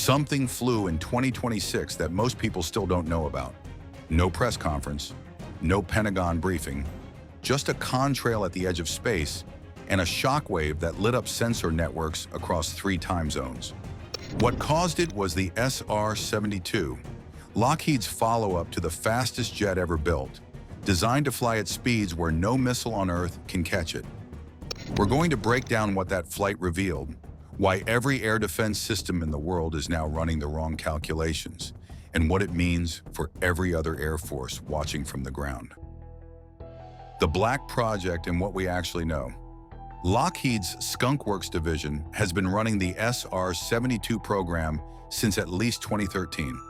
Something flew in 2026 that most people still don't know about. No press conference, no Pentagon briefing, just a contrail at the edge of space and a shockwave that lit up sensor networks across 3 time zones. What caused it was the SR-72, Lockheed's follow-up to the fastest jet ever built, designed to fly at speeds where no missile on Earth can catch it. We're going to break down what that flight revealed, why every air defense system in the world is now running the wrong calculations, and what it means for every other Air Force watching from the ground. The Black Project and what we actually know. Lockheed's Skunk Works division has been running the SR-72 program since at least 2013.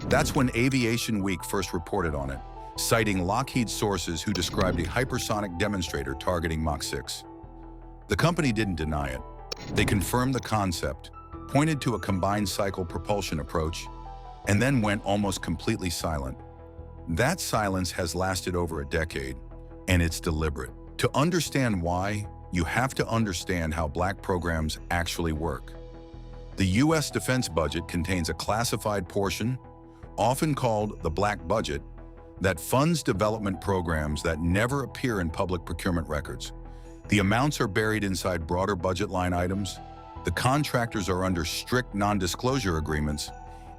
That's when Aviation Week first reported on it, citing Lockheed sources who described a hypersonic demonstrator targeting Mach 6. The company didn't deny it. They confirmed the concept, pointed to a combined cycle propulsion approach, and then went almost completely silent. That silence has lasted over a decade, and it's deliberate. To understand why, you have to understand how black programs actually work. The U.S. defense budget contains a classified portion, often called the black budget, that funds development programs that never appear in public procurement records. The amounts are buried inside broader budget line items, the contractors are under strict non-disclosure agreements,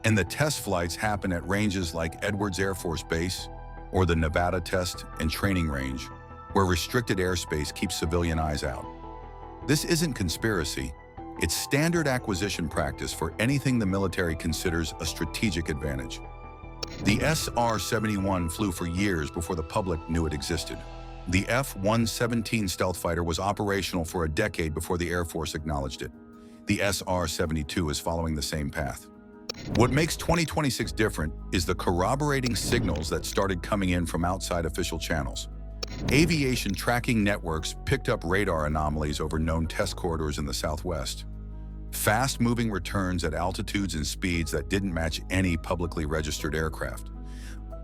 and the test flights happen at ranges like Edwards Air Force Base or the Nevada Test and Training Range, where restricted airspace keeps civilian eyes out. This isn't conspiracy, it's standard acquisition practice for anything the military considers a strategic advantage. The SR-71 flew for years before the public knew it existed. The F-117 stealth fighter was operational for a decade before the Air Force acknowledged it. The SR-72 is following the same path. What makes 2026 different is the corroborating signals that started coming in from outside official channels. Aviation tracking networks picked up radar anomalies over known test corridors in the Southwest. Fast-moving returns at altitudes and speeds that didn't match any publicly registered aircraft.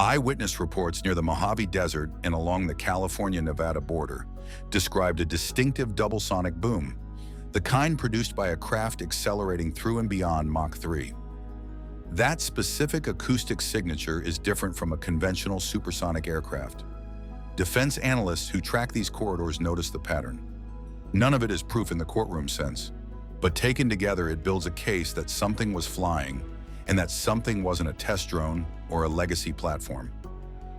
Eyewitness reports near the Mojave Desert and along the California-Nevada border described a distinctive double-sonic boom, the kind produced by a craft accelerating through and beyond Mach 3. That specific acoustic signature is different from a conventional supersonic aircraft. Defense analysts who track these corridors notice the pattern. None of it is proof in the courtroom sense, but taken together it builds a case that something was flying and that something wasn't a test drone or a legacy platform.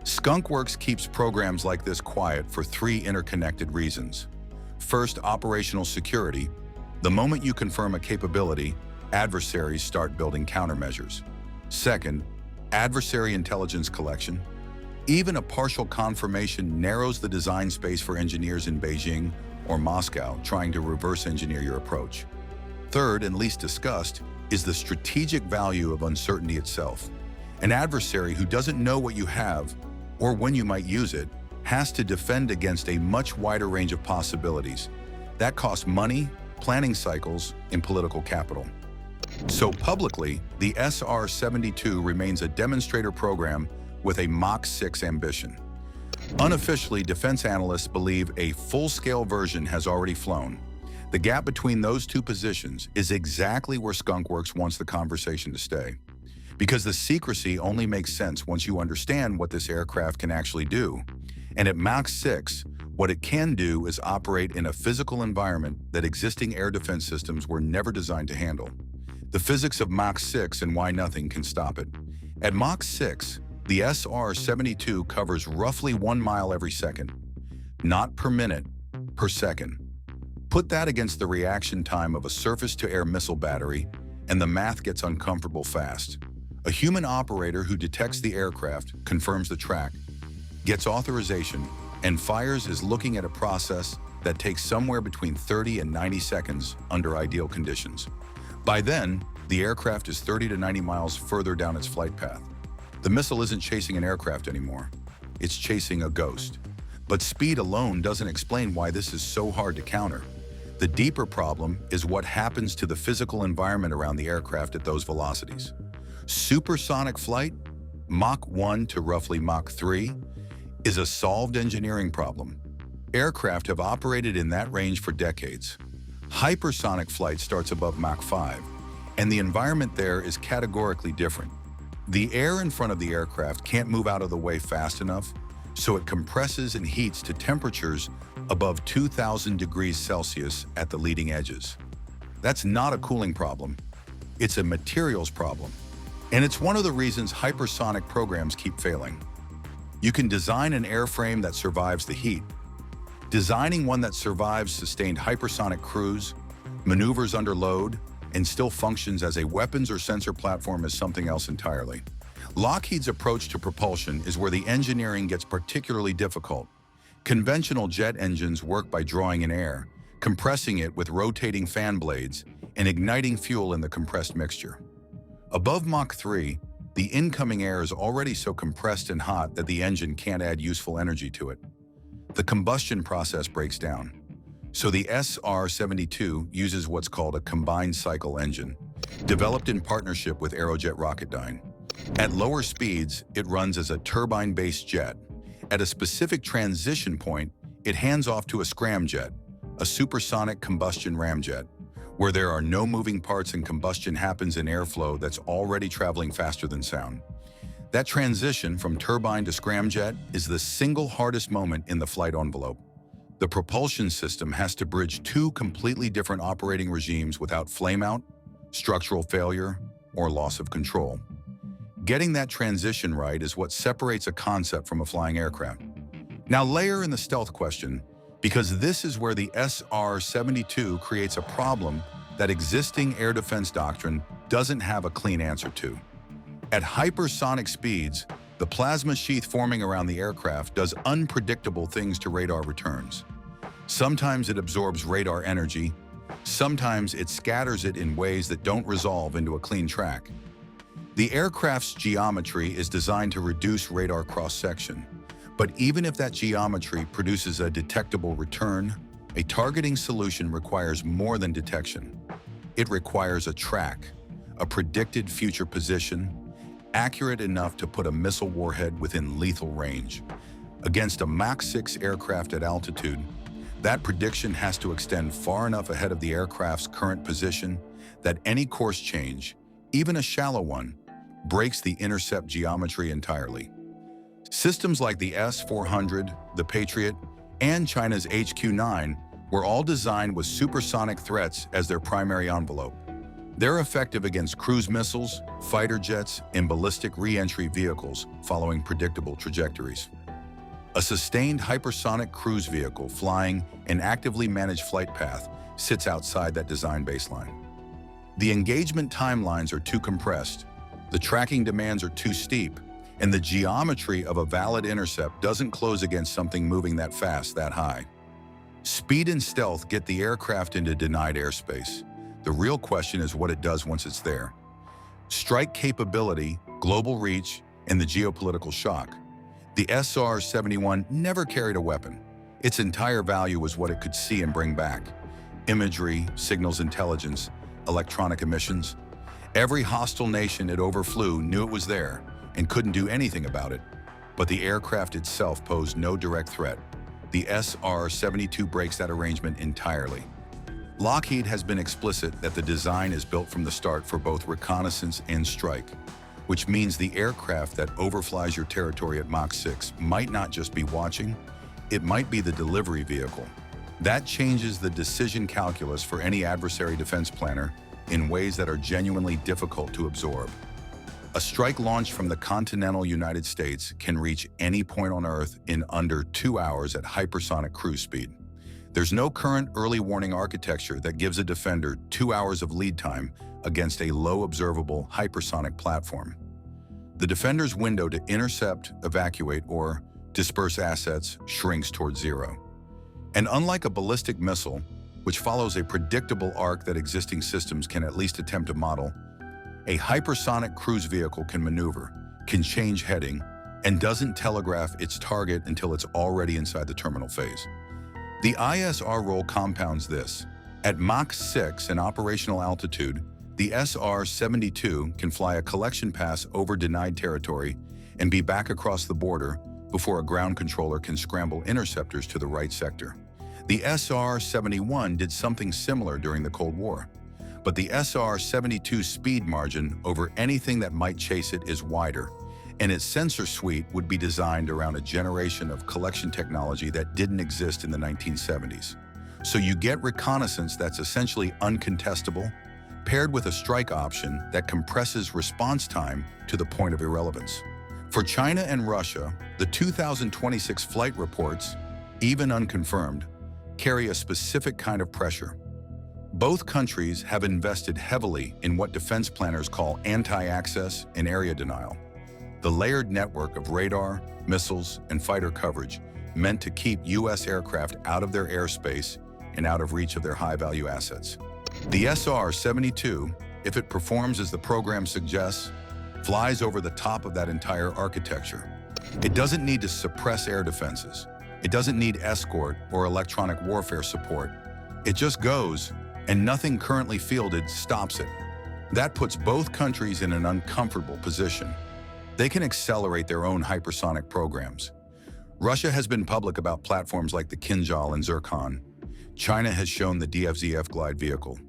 Skunk Works keeps programs like this quiet for 3 interconnected reasons. First, operational security. The moment you confirm a capability, adversaries start building countermeasures. Second, adversary intelligence collection. Even a partial confirmation narrows the design space for engineers in Beijing or Moscow trying to reverse engineer your approach. Third, and least discussed, is the strategic value of uncertainty itself. An adversary who doesn't know what you have or when you might use it has to defend against a much wider range of possibilities. That costs money, planning cycles, and political capital. So publicly, the SR-72 remains a demonstrator program with a Mach 6 ambition. Unofficially, defense analysts believe a full-scale version has already flown. The gap between those 2 positions is exactly where Skunk Works wants the conversation to stay. Because the secrecy only makes sense once you understand what this aircraft can actually do. And at Mach 6, what it can do is operate in a physical environment that existing air defense systems were never designed to handle. The physics of Mach 6 and why nothing can stop it. At Mach 6, the SR-72 covers roughly 1 mile every second, not per minute, per second. Put that against the reaction time of a surface-to-air missile battery, and the math gets uncomfortable fast. A human operator who detects the aircraft, confirms the track, gets authorization, and fires is looking at a process that takes somewhere between 30 and 90 seconds under ideal conditions. By then, the aircraft is 30 to 90 miles further down its flight path. The missile isn't chasing an aircraft anymore. It's chasing a ghost. But speed alone doesn't explain why this is so hard to counter. The deeper problem is what happens to the physical environment around the aircraft at those velocities. Supersonic flight, Mach 1 to roughly Mach 3, is a solved engineering problem. Aircraft have operated in that range for decades. Hypersonic flight starts above Mach 5, And the environment there is categorically different. The air in front of the aircraft can't move out of the way fast enough, so it compresses and heats to temperatures above 2,000 degrees Celsius at the leading edges. That's not a cooling problem. It's a materials problem. And it's one of the reasons hypersonic programs keep failing. You can design an airframe that survives the heat. Designing one that survives sustained hypersonic cruise, maneuvers under load, and still functions as a weapons or sensor platform is something else entirely. Lockheed's approach to propulsion is where the engineering gets particularly difficult. Conventional jet engines work by drawing in air, compressing it with rotating fan blades, and igniting fuel in the compressed mixture. Above Mach 3, the incoming air is already so compressed and hot that the engine can't add useful energy to it. The combustion process breaks down. So the SR-72 uses what's called a combined cycle engine, developed in partnership with Aerojet Rocketdyne. At lower speeds, it runs as a turbine-based jet. At a specific transition point, it hands off to a scramjet, a supersonic combustion ramjet, where there are no moving parts and combustion happens in airflow that's already traveling faster than sound. That transition from turbine to scramjet is the single hardest moment in the flight envelope. The propulsion system has to bridge two completely different operating regimes without flameout, structural failure, or loss of control. Getting that transition right is what separates a concept from a flying aircraft. Now layer in the stealth question, because this is where the SR-72 creates a problem that existing air defense doctrine doesn't have a clean answer to. At hypersonic speeds, the plasma sheath forming around the aircraft does unpredictable things to radar returns. Sometimes it absorbs radar energy, sometimes it scatters it in ways that don't resolve into a clean track. The aircraft's geometry is designed to reduce radar cross-section, but even if that geometry produces a detectable return, a targeting solution requires more than detection. It requires a track, a predicted future position, accurate enough to put a missile warhead within lethal range. Against a Mach 6 aircraft at altitude, that prediction has to extend far enough ahead of the aircraft's current position that any course change, even a shallow one, breaks the intercept geometry entirely. Systems like the S-400, the Patriot, and China's HQ-9 were all designed with supersonic threats as their primary envelope. They're effective against cruise missiles, fighter jets, and ballistic re-entry vehicles following predictable trajectories. A sustained hypersonic cruise vehicle flying an actively managed flight path sits outside that design baseline. The engagement timelines are too compressed, the tracking demands are too steep, and the geometry of a valid intercept doesn't close against something moving that fast, that high. Speed and stealth get the aircraft into denied airspace. The real question is what it does once it's there. Strike capability, global reach, and the geopolitical shock. The SR-71 never carried a weapon. Its entire value was what it could see and bring back. Imagery, signals intelligence, electronic emissions. Every hostile nation it overflew knew it was there and couldn't do anything about it. But the aircraft itself posed no direct threat. The SR-72 breaks that arrangement entirely. Lockheed has been explicit that the design is built from the start for both reconnaissance and strike, which means the aircraft that overflies your territory at Mach 6 might not just be watching, it might be the delivery vehicle. That changes the decision calculus for any adversary defense planner in ways that are genuinely difficult to absorb. A strike launch from the continental United States can reach any point on Earth in under 2 hours at hypersonic cruise speed. There's no current early warning architecture that gives a defender 2 hours of lead time against a low observable hypersonic platform. The defender's window to intercept, evacuate, or disperse assets shrinks towards zero. And unlike a ballistic missile, which follows a predictable arc that existing systems can at least attempt to model, a hypersonic cruise vehicle can maneuver, can change heading, and doesn't telegraph its target until it's already inside the terminal phase. The ISR role compounds this. At Mach 6 in operational altitude, the SR-72 can fly a collection pass over denied territory and be back across the border before a ground controller can scramble interceptors to the right sector. The SR-71 did something similar during the Cold War. But the SR-72 speed margin over anything that might chase it is wider, and its sensor suite would be designed around a generation of collection technology that didn't exist in the 1970s. So you get reconnaissance that's essentially uncontestable, paired with a strike option that compresses response time to the point of irrelevance. For China and Russia, the 2026 flight reports, even unconfirmed, carry a specific kind of pressure. Both countries have invested heavily in what defense planners call anti-access and area denial, the layered network of radar, missiles, and fighter coverage meant to keep U.S. aircraft out of their airspace and out of reach of their high-value assets. The SR-72, if it performs as the program suggests, flies over the top of that entire architecture. It doesn't need to suppress air defenses. It doesn't need escort or electronic warfare support. It just goes, and nothing currently fielded stops it. That puts both countries in an uncomfortable position. They can accelerate their own hypersonic programs. Russia has been public about platforms like the Kinzhal and Zircon. China has shown the DFZF glide vehicle.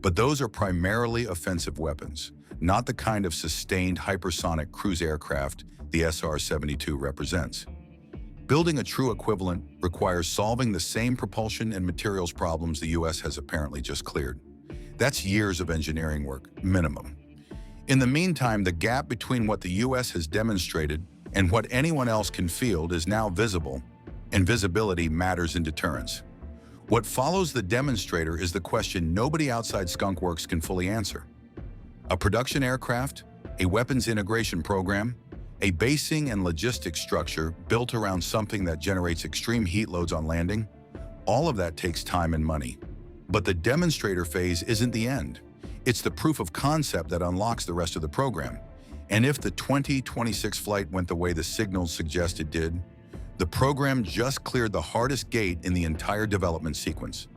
But those are primarily offensive weapons, not the kind of sustained hypersonic cruise aircraft the SR-72 represents. Building a true equivalent requires solving the same propulsion and materials problems the US has apparently just cleared. That's years of engineering work, minimum. In the meantime, the gap between what the US has demonstrated and what anyone else can field is now visible, and visibility matters in deterrence. What follows the demonstrator is the question nobody outside Skunk Works can fully answer. A production aircraft, a weapons integration program, a basing and logistics structure built around something that generates extreme heat loads on landing, all of that takes time and money. But the demonstrator phase isn't the end. It's the proof of concept that unlocks the rest of the program. And if the 2026 flight went the way the signals suggest it did, the program just cleared the hardest gate in the entire development sequence.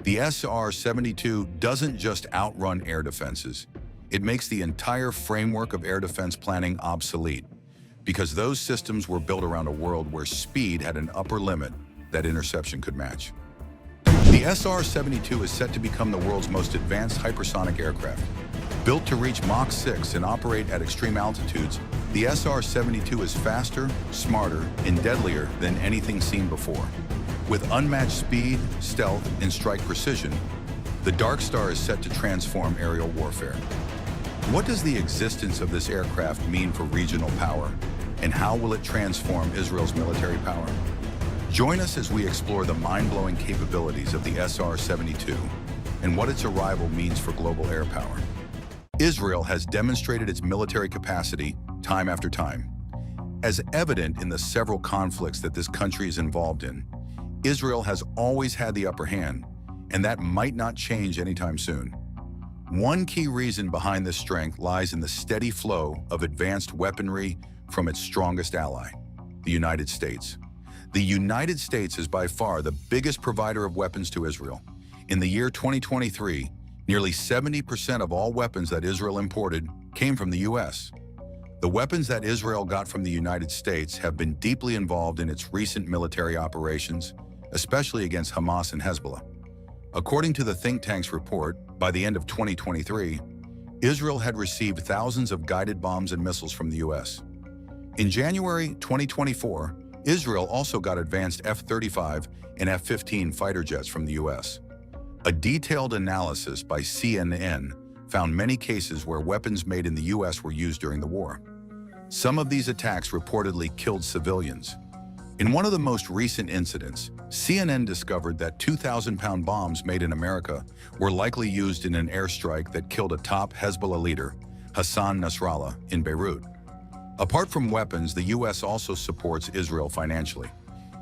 The SR-72 doesn't just outrun air defenses. It makes the entire framework of air defense planning obsolete, because those systems were built around a world where speed had an upper limit that interception could match. The SR-72 is set to become the world's most advanced hypersonic aircraft. Built to reach Mach 6 and operate at extreme altitudes, the SR-72 is faster, smarter, and deadlier than anything seen before. With unmatched speed, stealth, and strike precision, the Darkstar is set to transform aerial warfare. What does the existence of this aircraft mean for regional power, and how will it transform Israel's military power? Join us as we explore the mind-blowing capabilities of the SR-72 and what its arrival means for global air power. Israel has demonstrated its military capacity time after time. As evident in the several conflicts that this country is involved in, Israel has always had the upper hand, and that might not change anytime soon. One key reason behind this strength lies in the steady flow of advanced weaponry from its strongest ally, the United States. The United States is by far the biggest provider of weapons to Israel. In the year 2023, nearly 70% of all weapons that Israel imported came from the US. The weapons that Israel got from the United States have been deeply involved in its recent military operations, especially against Hamas and Hezbollah. According to the think tank's report, by the end of 2023, Israel had received thousands of guided bombs and missiles from the US. In January 2024, Israel also got advanced F-35 and F-15 fighter jets from the US. A detailed analysis by CNN found many cases where weapons made in the US were used during the war. Some of these attacks reportedly killed civilians. In one of the most recent incidents, CNN discovered that 2,000-pound bombs made in America were likely used in an airstrike that killed a top Hezbollah leader, Hassan Nasrallah, in Beirut. Apart from weapons, the US also supports Israel financially.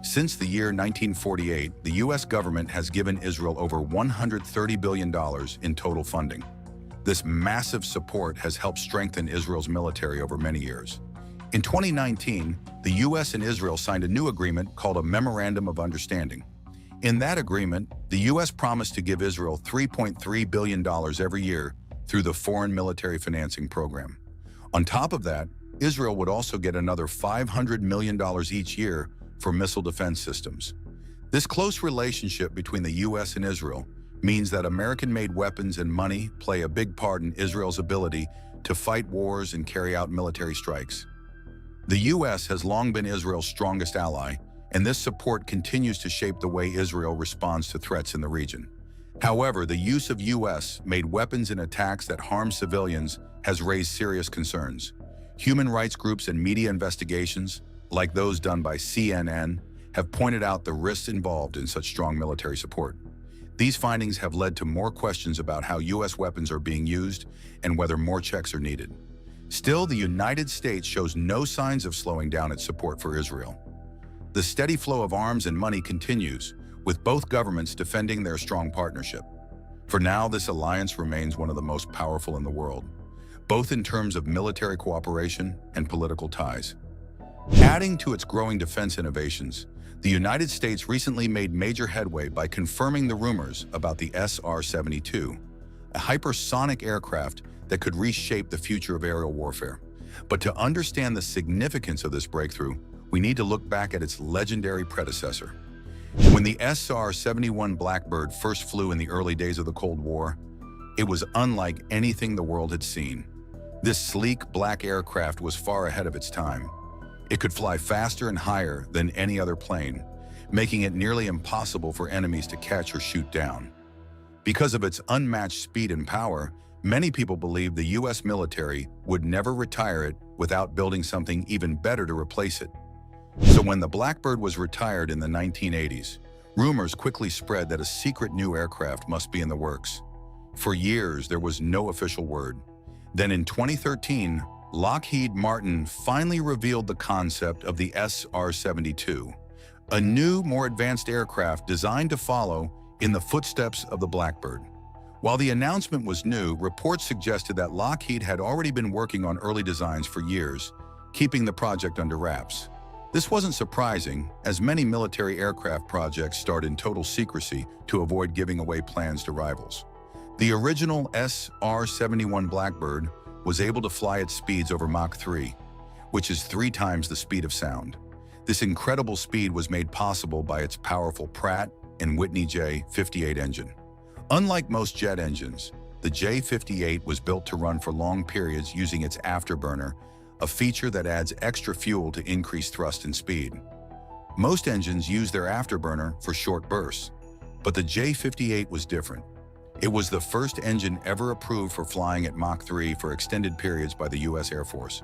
Since the year 1948, the US government has given Israel over $130 billion in total funding. This massive support has helped strengthen Israel's military over many years. In 2019, the US and Israel signed a new agreement called a Memorandum of Understanding. In that agreement, the US promised to give Israel $3.3 billion every year through the Foreign Military Financing Program. On top of that, Israel would also get another $500 million each year for missile defense systems. This close relationship between the US and Israel means that American-made weapons and money play a big part in Israel's ability to fight wars and carry out military strikes. The U.S. has long been Israel's strongest ally, and this support continues to shape the way Israel responds to threats in the region. However, the use of U.S.-made weapons in attacks that harm civilians has raised serious concerns. Human rights groups and media investigations, like those done by CNN, have pointed out the risks involved in such strong military support. These findings have led to more questions about how U.S. weapons are being used and whether more checks are needed. Still, the United States shows no signs of slowing down its support for Israel. The steady flow of arms and money continues, with both governments defending their strong partnership. For now, this alliance remains one of the most powerful in the world, both in terms of military cooperation and political ties. Adding to its growing defense innovations, the United States recently made major headway by confirming the rumors about the SR-72, a hypersonic aircraft that could reshape the future of aerial warfare. But to understand the significance of this breakthrough, we need to look back at its legendary predecessor. When the SR-71 Blackbird first flew in the early days of the Cold War, it was unlike anything the world had seen. This sleek black aircraft was far ahead of its time. It could fly faster and higher than any other plane, making it nearly impossible for enemies to catch or shoot down. Because of its unmatched speed and power, many people believed the U.S. military would never retire it without building something even better to replace it. So when the Blackbird was retired in the 1980s, rumors quickly spread that a secret new aircraft must be in the works. For years, there was no official word. Then in 2013, Lockheed Martin finally revealed the concept of the SR-72, a new, more advanced aircraft designed to follow in the footsteps of the Blackbird. While the announcement was new, reports suggested that Lockheed had already been working on early designs for years, keeping the project under wraps. This wasn't surprising, as many military aircraft projects start in total secrecy to avoid giving away plans to rivals. The original SR-71 Blackbird was able to fly at speeds over Mach 3, which is 3 times the speed of sound. This incredible speed was made possible by its powerful Pratt & Whitney J58 engine. Unlike most jet engines, the J58 was built to run for long periods using its afterburner, a feature that adds extra fuel to increase thrust and speed. Most engines use their afterburner for short bursts, but the J58 was different. It was the first engine ever approved for flying at Mach 3 for extended periods by the U.S. Air Force.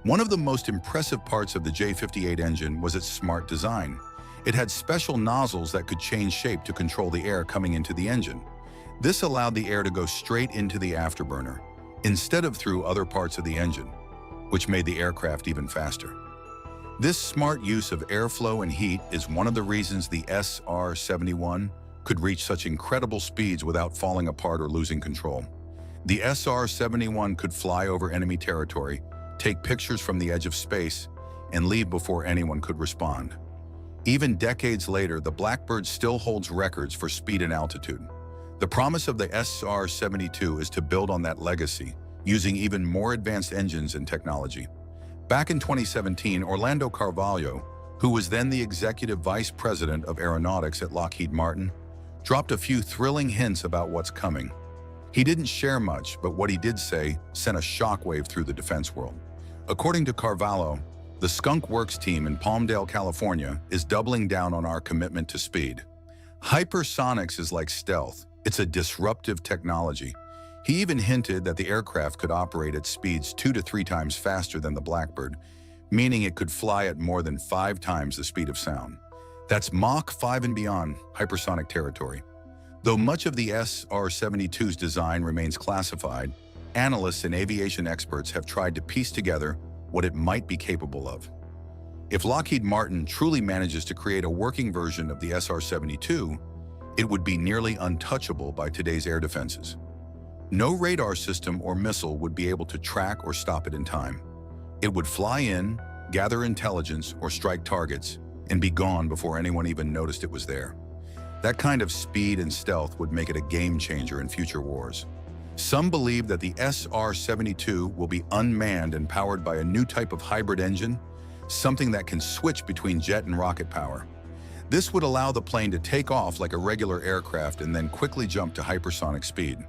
One of the most impressive parts of the J58 engine was its smart design. It had special nozzles that could change shape to control the air coming into the engine. This allowed the air to go straight into the afterburner, instead of through other parts of the engine, which made the aircraft even faster. This smart use of airflow and heat is one of the reasons the SR-71 could reach such incredible speeds without falling apart or losing control. The SR-71 could fly over enemy territory, take pictures from the edge of space, and leave before anyone could respond. Even decades later, the Blackbird still holds records for speed and altitude. The promise of the SR-72 is to build on that legacy, using even more advanced engines and technology. Back in 2017, Orlando Carvalho, who was then the executive vice president of aeronautics at Lockheed Martin, dropped a few thrilling hints about what's coming. He didn't share much, but what he did say sent a shockwave through the defense world. According to Carvalho, the Skunk Works team in Palmdale, California, is doubling down on our commitment to speed. Hypersonics is like stealth. It's a disruptive technology. He even hinted that the aircraft could operate at speeds 2 to 3 times faster than the Blackbird, meaning it could fly at more than 5 times the speed of sound. That's Mach 5 and beyond hypersonic territory. Though much of the SR-72's design remains classified, analysts and aviation experts have tried to piece together what it might be capable of. If Lockheed Martin truly manages to create a working version of the SR-72, it would be nearly untouchable by today's air defenses. No radar system or missile would be able to track or stop it in time. It would fly in, gather intelligence, or strike targets, and be gone before anyone even noticed it was there. That kind of speed and stealth would make it a game changer in future wars. Some believe that the SR-72 will be unmanned and powered by a new type of hybrid engine, something that can switch between jet and rocket power. This would allow the plane to take off like a regular aircraft and then quickly jump to hypersonic speed.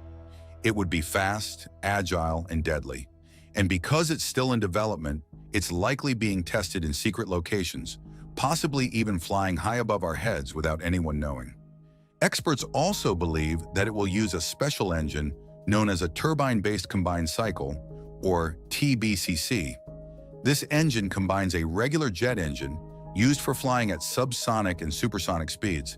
It would be fast, agile, and deadly. And because it's still in development, it's likely being tested in secret locations, possibly even flying high above our heads without anyone knowing. Experts also believe that it will use a special engine known as a turbine-based combined cycle, or TBCC. This engine combines a regular jet engine used for flying at subsonic and supersonic speeds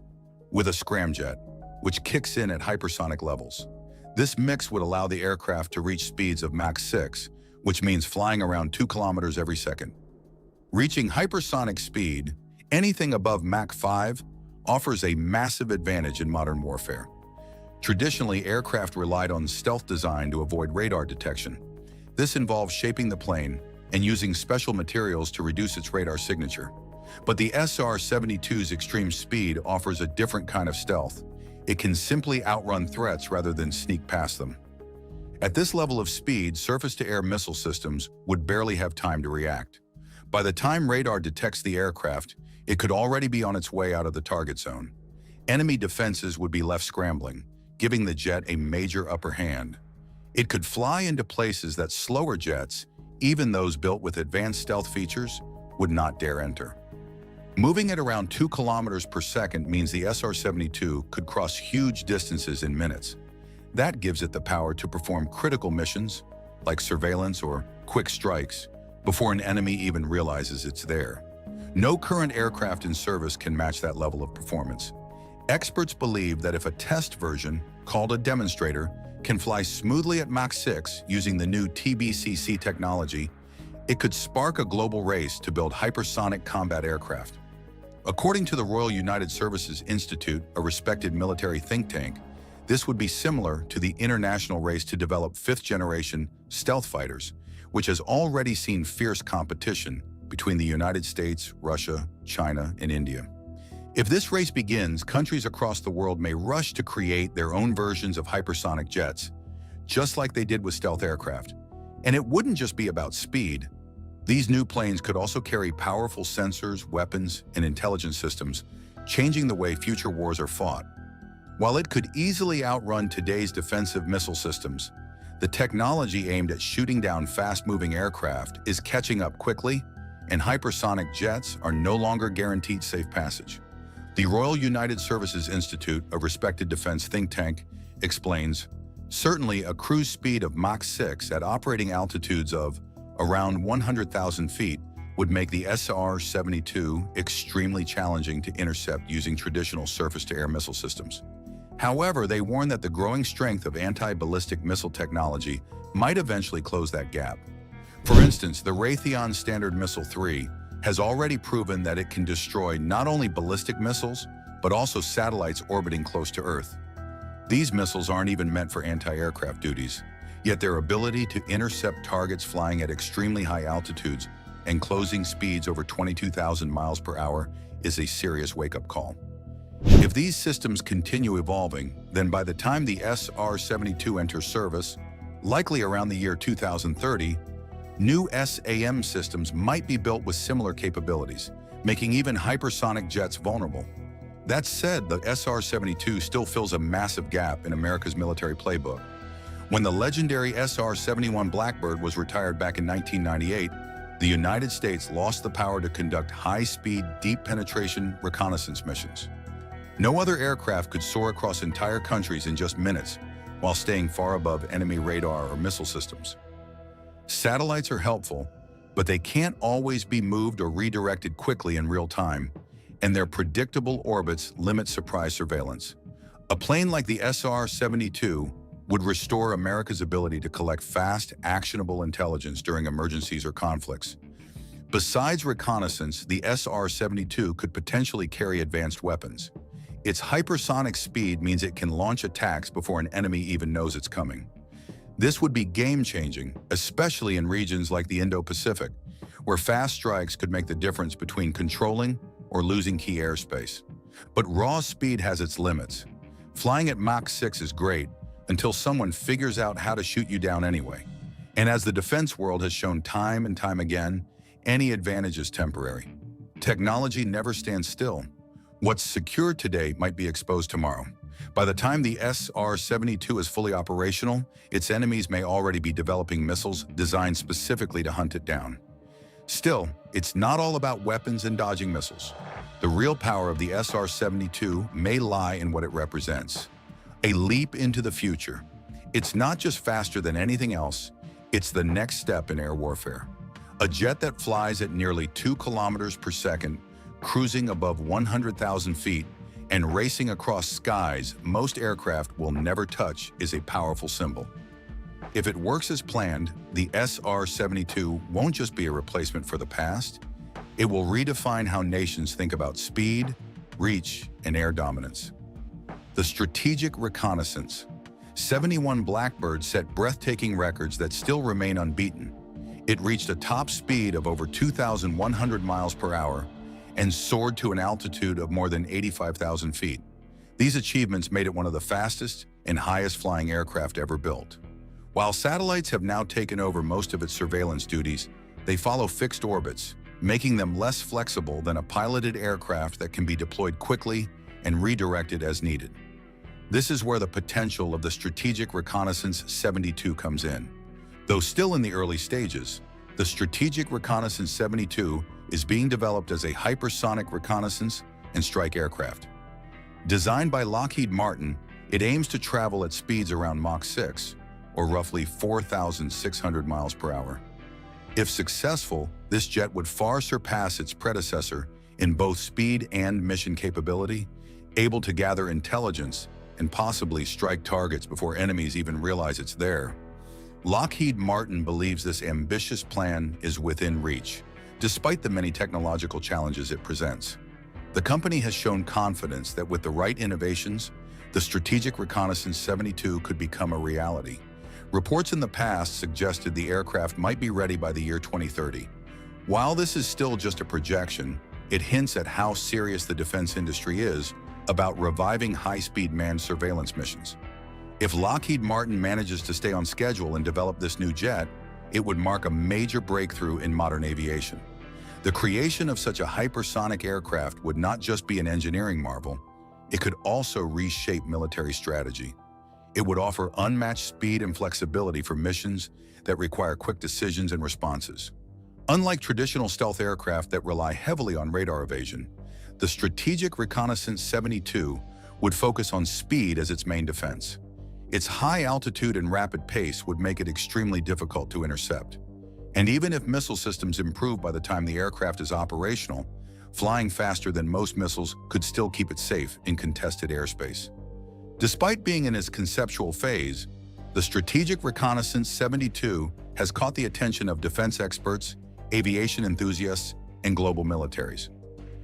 with a scramjet, which kicks in at hypersonic levels. This mix would allow the aircraft to reach speeds of Mach 6, which means flying around 2 kilometers every second. Reaching hypersonic speed, anything above Mach 5, offers a massive advantage in modern warfare. Traditionally, aircraft relied on stealth design to avoid radar detection. This involves shaping the plane and using special materials to reduce its radar signature. But the SR-72's extreme speed offers a different kind of stealth. It can simply outrun threats rather than sneak past them. At this level of speed, surface-to-air missile systems would barely have time to react. By the time radar detects the aircraft, it could already be on its way out of the target zone. Enemy defenses would be left scrambling, giving the jet a major upper hand. It could fly into places that slower jets, even those built with advanced stealth features, would not dare enter. Moving at around 2 kilometers per second means the SR-72 could cross huge distances in minutes. That gives it the power to perform critical missions, like surveillance or quick strikes, before an enemy even realizes it's there. No current aircraft in service can match that level of performance. Experts believe that if a test version, called a demonstrator, can fly smoothly at Mach 6 using the new TBCC technology, it could spark a global race to build hypersonic combat aircraft. According to the Royal United Services Institute, a respected military think tank, this would be similar to the international race to develop fifth-generation stealth fighters, which has already seen fierce competition between the United States, Russia, China, and India. If this race begins, countries across the world may rush to create their own versions of hypersonic jets, just like they did with stealth aircraft. And it wouldn't just be about speed. These new planes could also carry powerful sensors, weapons, and intelligence systems, changing the way future wars are fought. While it could easily outrun today's defensive missile systems, the technology aimed at shooting down fast-moving aircraft is catching up quickly, and hypersonic jets are no longer guaranteed safe passage. The Royal United Services Institute, a respected defense think tank, explains, certainly a cruise speed of Mach 6 at operating altitudes of around 100,000 feet would make the SR-72 extremely challenging to intercept using traditional surface-to-air missile systems. However, they warn that the growing strength of anti-ballistic missile technology might eventually close that gap. For instance, the Raytheon Standard Missile 3 has already proven that it can destroy not only ballistic missiles, but also satellites orbiting close to Earth. These missiles aren't even meant for anti-aircraft duties, yet their ability to intercept targets flying at extremely high altitudes and closing speeds over 22,000 miles per hour is a serious wake-up call. If these systems continue evolving, then by the time the SR-72 enters service, likely around the year 2030, new SAM systems might be built with similar capabilities, making even hypersonic jets vulnerable. That said, the SR-72 still fills a massive gap in America's military playbook. When the legendary SR-71 Blackbird was retired back in 1998, the United States lost the power to conduct high-speed, deep-penetration reconnaissance missions. No other aircraft could soar across entire countries in just minutes while staying far above enemy radar or missile systems. Satellites are helpful, but they can't always be moved or redirected quickly in real time, and their predictable orbits limit surprise surveillance. A plane like the SR-72 would restore America's ability to collect fast, actionable intelligence during emergencies or conflicts. Besides reconnaissance, the SR-72 could potentially carry advanced weapons. Its hypersonic speed means it can launch attacks before an enemy even knows it's coming. This would be game-changing, especially in regions like the Indo-Pacific, where fast strikes could make the difference between controlling or losing key airspace. But raw speed has its limits. Flying at Mach 6 is great until someone figures out how to shoot you down anyway. And as the defense world has shown time and time again, any advantage is temporary. Technology never stands still. What's secure today might be exposed tomorrow. By the time the SR-72 is fully operational, its enemies may already be developing missiles designed specifically to hunt it down. Still, it's not all about weapons and dodging missiles. The real power of the SR-72 may lie in what it represents. A leap into the future. It's not just faster than anything else, it's the next step in air warfare. A jet that flies at nearly 2 kilometers per second, cruising above 100,000 feet, and racing across skies most aircraft will never touch is a powerful symbol. If it works as planned, the SR-72 won't just be a replacement for the past, it will redefine how nations think about speed, reach, and air dominance. The strategic reconnaissance. 71 Blackbirds set breathtaking records that still remain unbeaten. It reached a top speed of over 2,100 miles per hour and soared to an altitude of more than 85,000 feet. These achievements made it one of the fastest and highest flying aircraft ever built. While satellites have now taken over most of its surveillance duties, they follow fixed orbits, making them less flexible than a piloted aircraft that can be deployed quickly and redirected as needed. This is where the potential of the Strategic Reconnaissance 72 comes in. Though still in the early stages, the Strategic Reconnaissance 72 is being developed as a hypersonic reconnaissance and strike aircraft. Designed by Lockheed Martin, it aims to travel at speeds around Mach 6, or roughly 4,600 miles per hour. If successful, this jet would far surpass its predecessor in both speed and mission capability, able to gather intelligence and possibly strike targets before enemies even realize it's there. Lockheed Martin believes this ambitious plan is within reach, despite the many technological challenges it presents. The company has shown confidence that with the right innovations, the Strategic Reconnaissance 72 could become a reality. Reports in the past suggested the aircraft might be ready by the year 2030. While this is still just a projection, it hints at how serious the defense industry is about reviving high-speed manned surveillance missions. If Lockheed Martin manages to stay on schedule and develop this new jet, it would mark a major breakthrough in modern aviation. The creation of such a hypersonic aircraft would not just be an engineering marvel, it could also reshape military strategy. It would offer unmatched speed and flexibility for missions that require quick decisions and responses. Unlike traditional stealth aircraft that rely heavily on radar evasion, the Strategic Reconnaissance 72 would focus on speed as its main defense. Its high altitude and rapid pace would make it extremely difficult to intercept. And even if missile systems improve by the time the aircraft is operational, flying faster than most missiles could still keep it safe in contested airspace. Despite being in its conceptual phase, the Strategic Reconnaissance 72 has caught the attention of defense experts, aviation enthusiasts, and global militaries.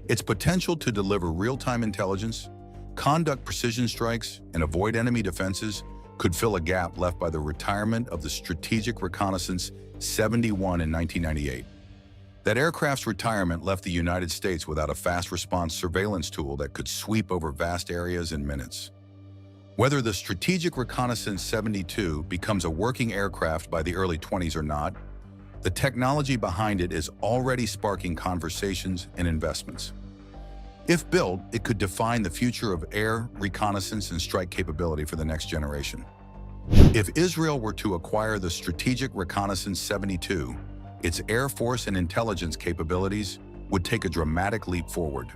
Its potential to deliver real-time intelligence, conduct precision strikes, and avoid enemy defenses could fill a gap left by the retirement of the Strategic Reconnaissance 71 in 1998. That aircraft's retirement left the United States without a fast response surveillance tool that could sweep over vast areas in minutes. Whether the Strategic Reconnaissance 72 becomes a working aircraft by the early 20s or not, the technology behind it is already sparking conversations and investments. If built, it could define the future of air, reconnaissance, and strike capability for the next generation. If Israel were to acquire the Strategic Reconnaissance 72, its Air Force and intelligence capabilities would take a dramatic leap forward.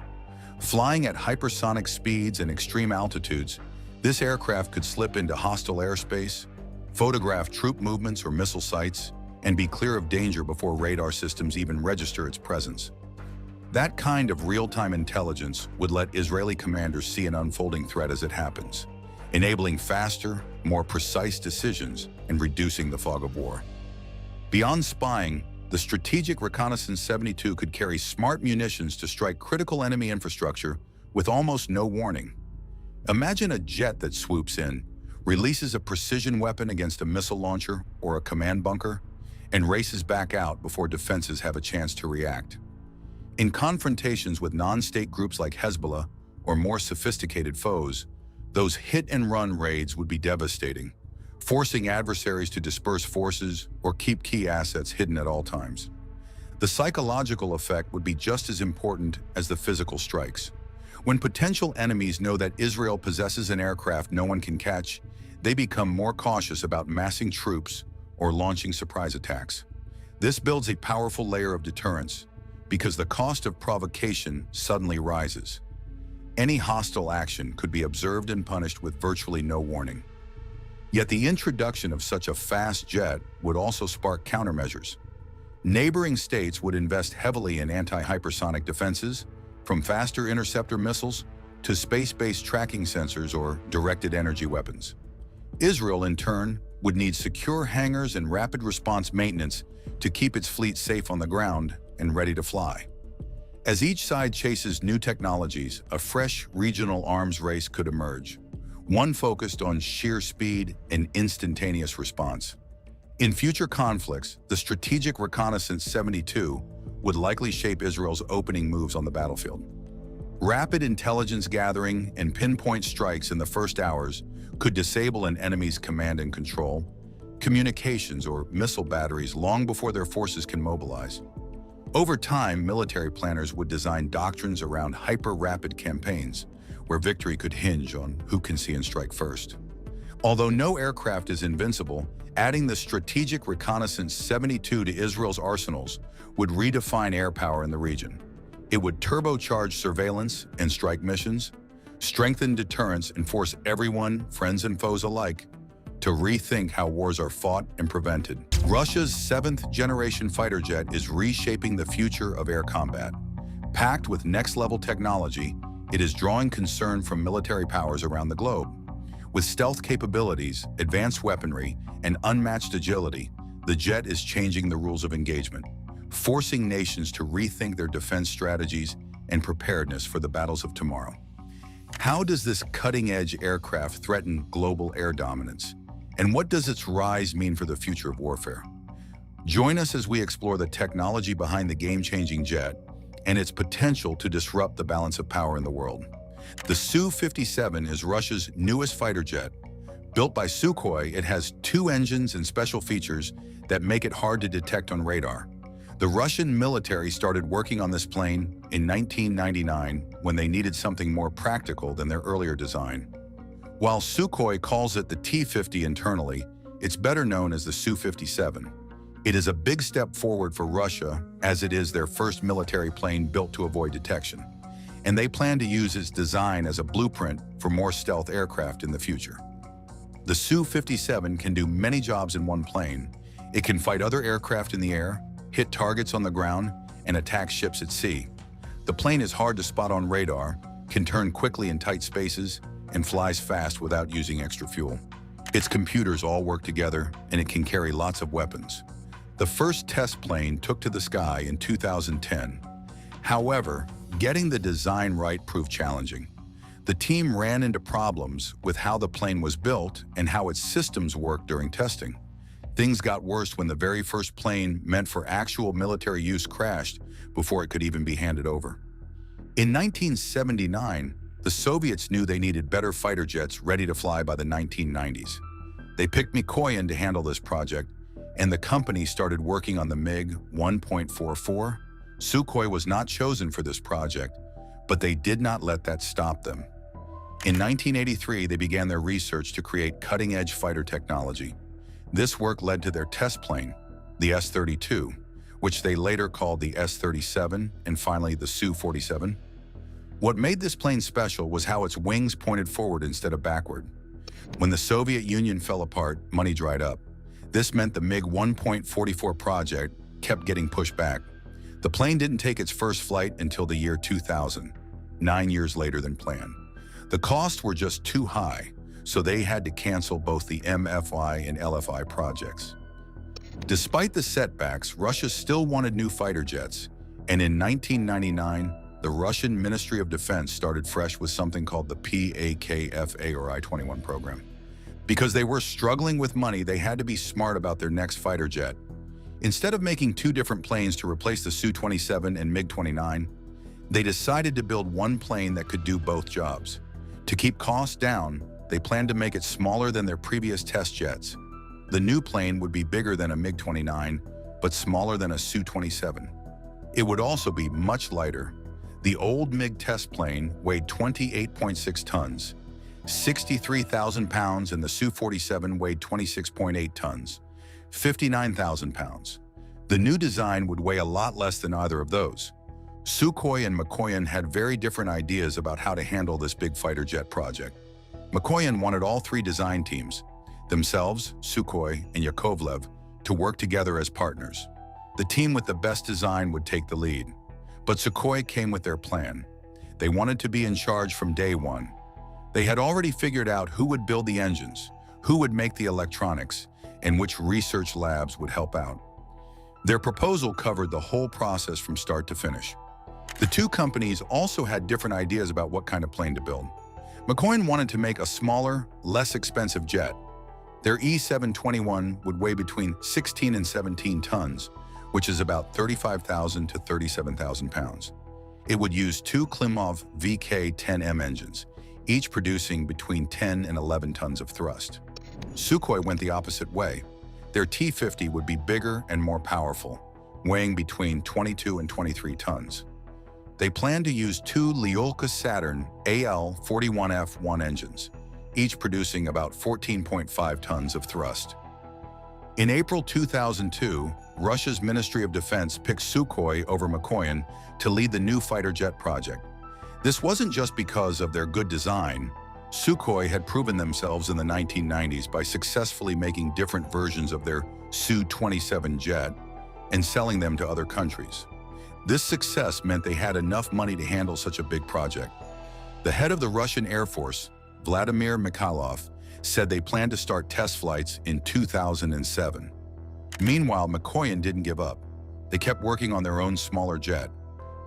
Flying at hypersonic speeds and extreme altitudes, this aircraft could slip into hostile airspace, photograph troop movements or missile sites, and be clear of danger before radar systems even register its presence. That kind of real-time intelligence would let Israeli commanders see an unfolding threat as it happens, enabling faster, more precise decisions and reducing the fog of war. Beyond spying, the Strategic Reconnaissance 72 could carry smart munitions to strike critical enemy infrastructure with almost no warning. Imagine a jet that swoops in, releases a precision weapon against a missile launcher or a command bunker, and races back out before defenses have a chance to react. In confrontations with non-state groups like Hezbollah or more sophisticated foes, those hit-and-run raids would be devastating, forcing adversaries to disperse forces or keep key assets hidden at all times. The psychological effect would be just as important as the physical strikes. When potential enemies know that Israel possesses an aircraft no one can catch, they become more cautious about massing troops or launching surprise attacks. This builds a powerful layer of deterrence because the cost of provocation suddenly rises. Any hostile action could be observed and punished with virtually no warning. Yet the introduction of such a fast jet would also spark countermeasures. Neighboring states would invest heavily in anti-hypersonic defenses, from faster interceptor missiles to space-based tracking sensors or directed energy weapons. Israel, in turn, would need secure hangars and rapid response maintenance to keep its fleet safe on the ground and ready to fly. As each side chases new technologies, a fresh regional arms race could emerge, one focused on sheer speed and instantaneous response. In future conflicts, the Strategic Reconnaissance 72 would likely shape Israel's opening moves on the battlefield. Rapid intelligence gathering and pinpoint strikes in the first hours could disable an enemy's command and control, communications, or missile batteries long before their forces can mobilize. Over time, military planners would design doctrines around hyper-rapid campaigns, where victory could hinge on who can see and strike first. Although no aircraft is invincible, adding the Strategic Reconnaissance 72 to Israel's arsenals would redefine air power in the region. It would turbocharge surveillance and strike missions, strengthen deterrence, and force everyone, friends and foes alike, to rethink how wars are fought and prevented. Russia's seventh-generation fighter jet is reshaping the future of air combat. Packed with next-level technology, it is drawing concern from military powers around the globe. With stealth capabilities, advanced weaponry, and unmatched agility, the jet is changing the rules of engagement, forcing nations to rethink their defense strategies and preparedness for the battles of tomorrow. How does this cutting-edge aircraft threaten global air dominance? And what does its rise mean for the future of warfare? Join us as we explore the technology behind the game-changing jet and its potential to disrupt the balance of power in the world. The Su-57 is Russia's newest fighter jet. Built by Sukhoi, it has two engines and special features that make it hard to detect on radar. The Russian military started working on this plane in 1999 when they needed something more practical than their earlier design. While Sukhoi calls it the T-50 internally, it's better known as the Su-57. It is a big step forward for Russia, as it is their first military plane built to avoid detection, and they plan to use its design as a blueprint for more stealth aircraft in the future. The Su-57 can do many jobs in one plane. It can fight other aircraft in the air, hit targets on the ground, and attack ships at sea. The plane is hard to spot on radar, can turn quickly in tight spaces, and flies fast without using extra fuel. Its computers all work together, and it can carry lots of weapons. The first test plane took to the sky in 2010. However, getting the design right proved challenging. The team ran into problems with how the plane was built and how its systems worked during testing. Things got worse when the very first plane meant for actual military use crashed before it could even be handed over. In 1979, the Soviets knew they needed better fighter jets ready to fly by the 1990s. They picked Mikoyan to handle this project, and the company started working on the MiG 1.44. Sukhoi was not chosen for this project, but they did not let that stop them. In 1983, they began their research to create cutting-edge fighter technology. This work led to their test plane, the S-32, which they later called the S-37 and finally the Su-47. What made this plane special was how its wings pointed forward instead of backward. When the Soviet Union fell apart, money dried up. This meant the MiG 1.44 project kept getting pushed back. The plane didn't take its first flight until the year 2000, 9 years later than planned. The costs were just too high, so they had to cancel both the MFI and LFI projects. Despite the setbacks, Russia still wanted new fighter jets, and in 1999, the Russian Ministry of Defense started fresh with something called the PAKFA or I-21 program. Because they were struggling with money, they had to be smart about their next fighter jet. Instead of making two different planes to replace the Su-27 and MiG-29, they decided to build one plane that could do both jobs. To keep costs down, they planned to make it smaller than their previous test jets. The new plane would be bigger than a MiG-29, but smaller than a Su-27. It would also be much lighter. The old MiG test plane weighed 28.6 tons, 63,000 pounds, and the Su-47 weighed 26.8 tons, 59,000 pounds. The new design would weigh a lot less than either of those. Sukhoi and Mikoyan had very different ideas about how to handle this big fighter jet project. Mikoyan wanted all three design teams, themselves, Sukhoi, and Yakovlev, to work together as partners. The team with the best design would take the lead. But Sukhoi came with their plan. They wanted to be in charge from day one. They had already figured out who would build the engines, who would make the electronics, and which research labs would help out. Their proposal covered the whole process from start to finish. The two companies also had different ideas about what kind of plane to build. Mikoyan wanted to make a smaller, less expensive jet. Their E-721 would weigh between 16 and 17 tons, which is about 35,000 to 37,000 pounds. It would use two Klimov VK-10M engines, each producing between 10 and 11 tons of thrust. Sukhoi went the opposite way. Their T-50 would be bigger and more powerful, weighing between 22 and 23 tons. They planned to use two Lyulka Saturn AL-41F1 engines, each producing about 14.5 tons of thrust. In April 2002, Russia's Ministry of Defense picked Sukhoi over Mikoyan to lead the new fighter jet project. This wasn't just because of their good design. Sukhoi had proven themselves in the 1990s by successfully making different versions of their Su-27 jet and selling them to other countries. This success meant they had enough money to handle such a big project. The head of the Russian Air Force, Vladimir Mikhailov, said they planned to start test flights in 2007. Meanwhile, Mikoyan didn't give up. They kept working on their own smaller jet,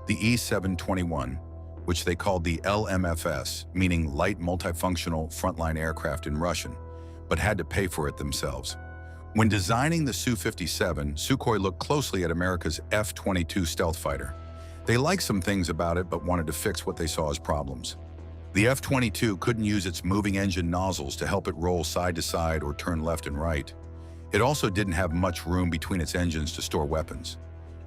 the E-721, which they called the LMFS, meaning Light Multifunctional Frontline Aircraft in Russian, but had to pay for it themselves. When designing the Su-57, Sukhoi looked closely at America's F-22 stealth fighter. They liked some things about it, but wanted to fix what they saw as problems. The F-22 couldn't use its moving engine nozzles to help it roll side to side or turn left and right. It also didn't have much room between its engines to store weapons.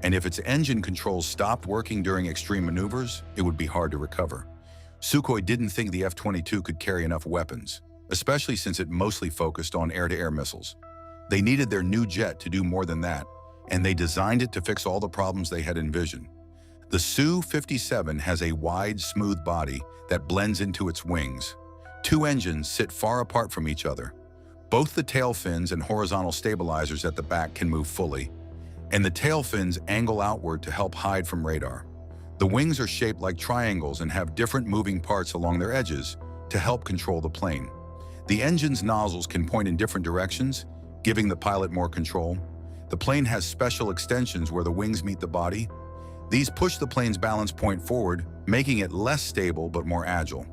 And if its engine controls stopped working during extreme maneuvers, it would be hard to recover. Sukhoi didn't think the F-22 could carry enough weapons, especially since it mostly focused on air-to-air missiles. They needed their new jet to do more than that, and they designed it to fix all the problems they had envisioned. The Su-57 has a wide, smooth body that blends into its wings. Two engines sit far apart from each other. Both the tail fins and horizontal stabilizers at the back can move fully, and the tail fins angle outward to help hide from radar. The wings are shaped like triangles and have different moving parts along their edges to help control the plane. The engine's nozzles can point in different directions, giving the pilot more control. The plane has special extensions where the wings meet the body. These push the plane's balance point forward, making it less stable but more agile.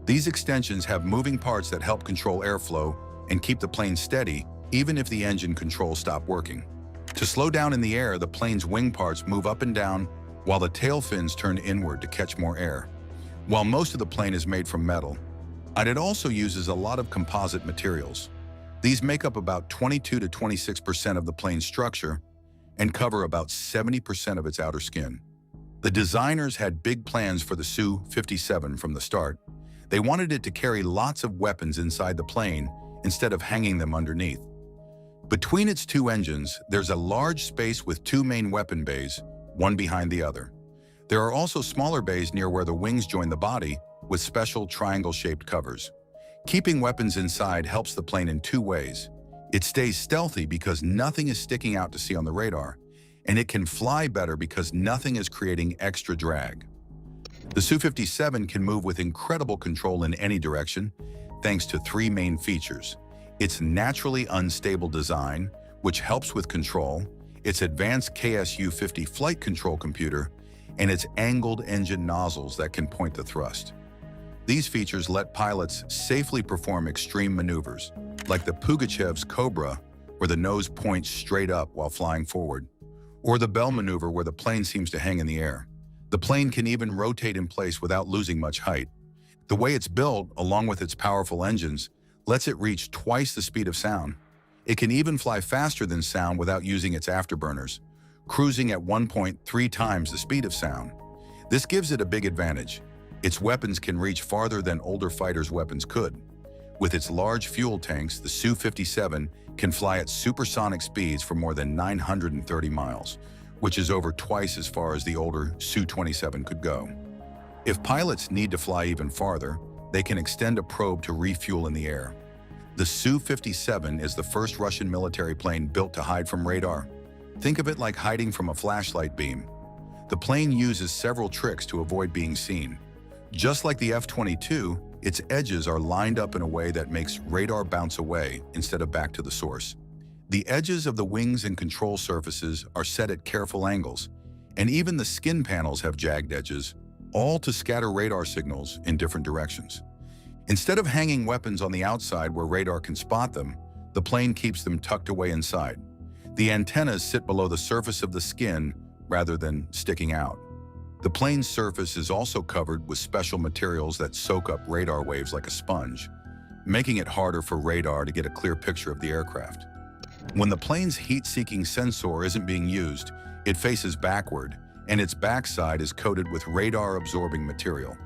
These extensions have moving parts that help control airflow and keep the plane steady, even if the engine controls stop working. To slow down in the air, the plane's wing parts move up and down, while the tail fins turn inward to catch more air. While most of the plane is made from metal, it also uses a lot of composite materials. These make up about 22 to 26% of the plane's structure and cover about 70% of its outer skin. The designers had big plans for the Su-57 from the start. They wanted it to carry lots of weapons inside the plane instead of hanging them underneath. Between its two engines, there's a large space with two main weapon bays, one behind the other. There are also smaller bays near where the wings join the body with special triangle-shaped covers. Keeping weapons inside helps the plane in two ways. It stays stealthy because nothing is sticking out to see on the radar, and it can fly better because nothing is creating extra drag. The Su-57 can move with incredible control in any direction, thanks to three main features: its naturally unstable design, which helps with control, its advanced KSU-50 flight control computer, and its angled engine nozzles that can point the thrust. These features let pilots safely perform extreme maneuvers, like the Pugachev's Cobra, where the nose points straight up while flying forward, or the Bell maneuver where the plane seems to hang in the air. The plane can even rotate in place without losing much height. The way it's built, along with its powerful engines, lets it reach twice the speed of sound. It can even fly faster than sound without using its afterburners, cruising at 1.3 times the speed of sound. This gives it a big advantage. Its weapons can reach farther than older fighters' weapons could. With its large fuel tanks, the Su-57 can fly at supersonic speeds for more than 930 miles, which is over twice as far as the older Su-27 could go. If pilots need to fly even farther, they can extend a probe to refuel in the air. The Su-57 is the first Russian military plane built to hide from radar. Think of it like hiding from a flashlight beam. The plane uses several tricks to avoid being seen. Just like the F-22, its edges are lined up in a way that makes radar bounce away instead of back to the source. The edges of the wings and control surfaces are set at careful angles, and even the skin panels have jagged edges, all to scatter radar signals in different directions. Instead of hanging weapons on the outside where radar can spot them, the plane keeps them tucked away inside. The antennas sit below the surface of the skin rather than sticking out. The plane's surface is also covered with special materials that soak up radar waves like a sponge, making it harder for radar to get a clear picture of the aircraft. When the plane's heat-seeking sensor isn't being used, it faces backward, and its backside is coated with radar-absorbing material.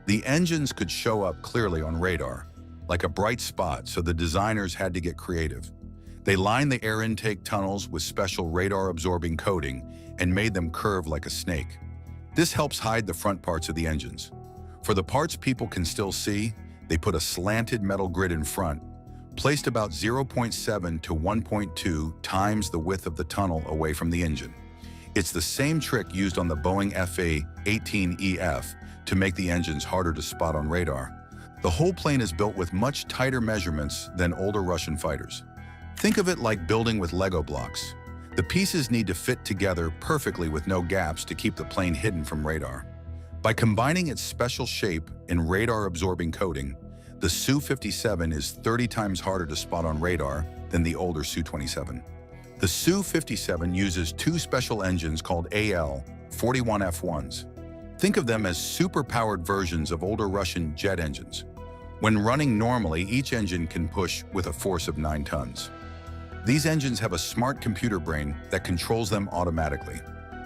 The engines could show up clearly on radar, like a bright spot, so the designers had to get creative. They lined the air intake tunnels with special radar-absorbing coating and made them curve like a snake. This helps hide the front parts of the engines. For the parts people can still see, they put a slanted metal grid in front, placed about 0.7 to 1.2 times the width of the tunnel away from the engine. It's the same trick used on the Boeing FA-18EF to make the engines harder to spot on radar. The whole plane is built with much tighter measurements than older Russian fighters. Think of it like building with Lego blocks. The pieces need to fit together perfectly with no gaps to keep the plane hidden from radar. By combining its special shape and radar-absorbing coating, the Su-57 is 30 times harder to spot on radar than the older Su-27. The Su-57 uses two special engines called AL-41F1s. Think of them as super-powered versions of older Russian jet engines. When running normally, each engine can push with a force of 9 tons. These engines have a smart computer brain that controls them automatically.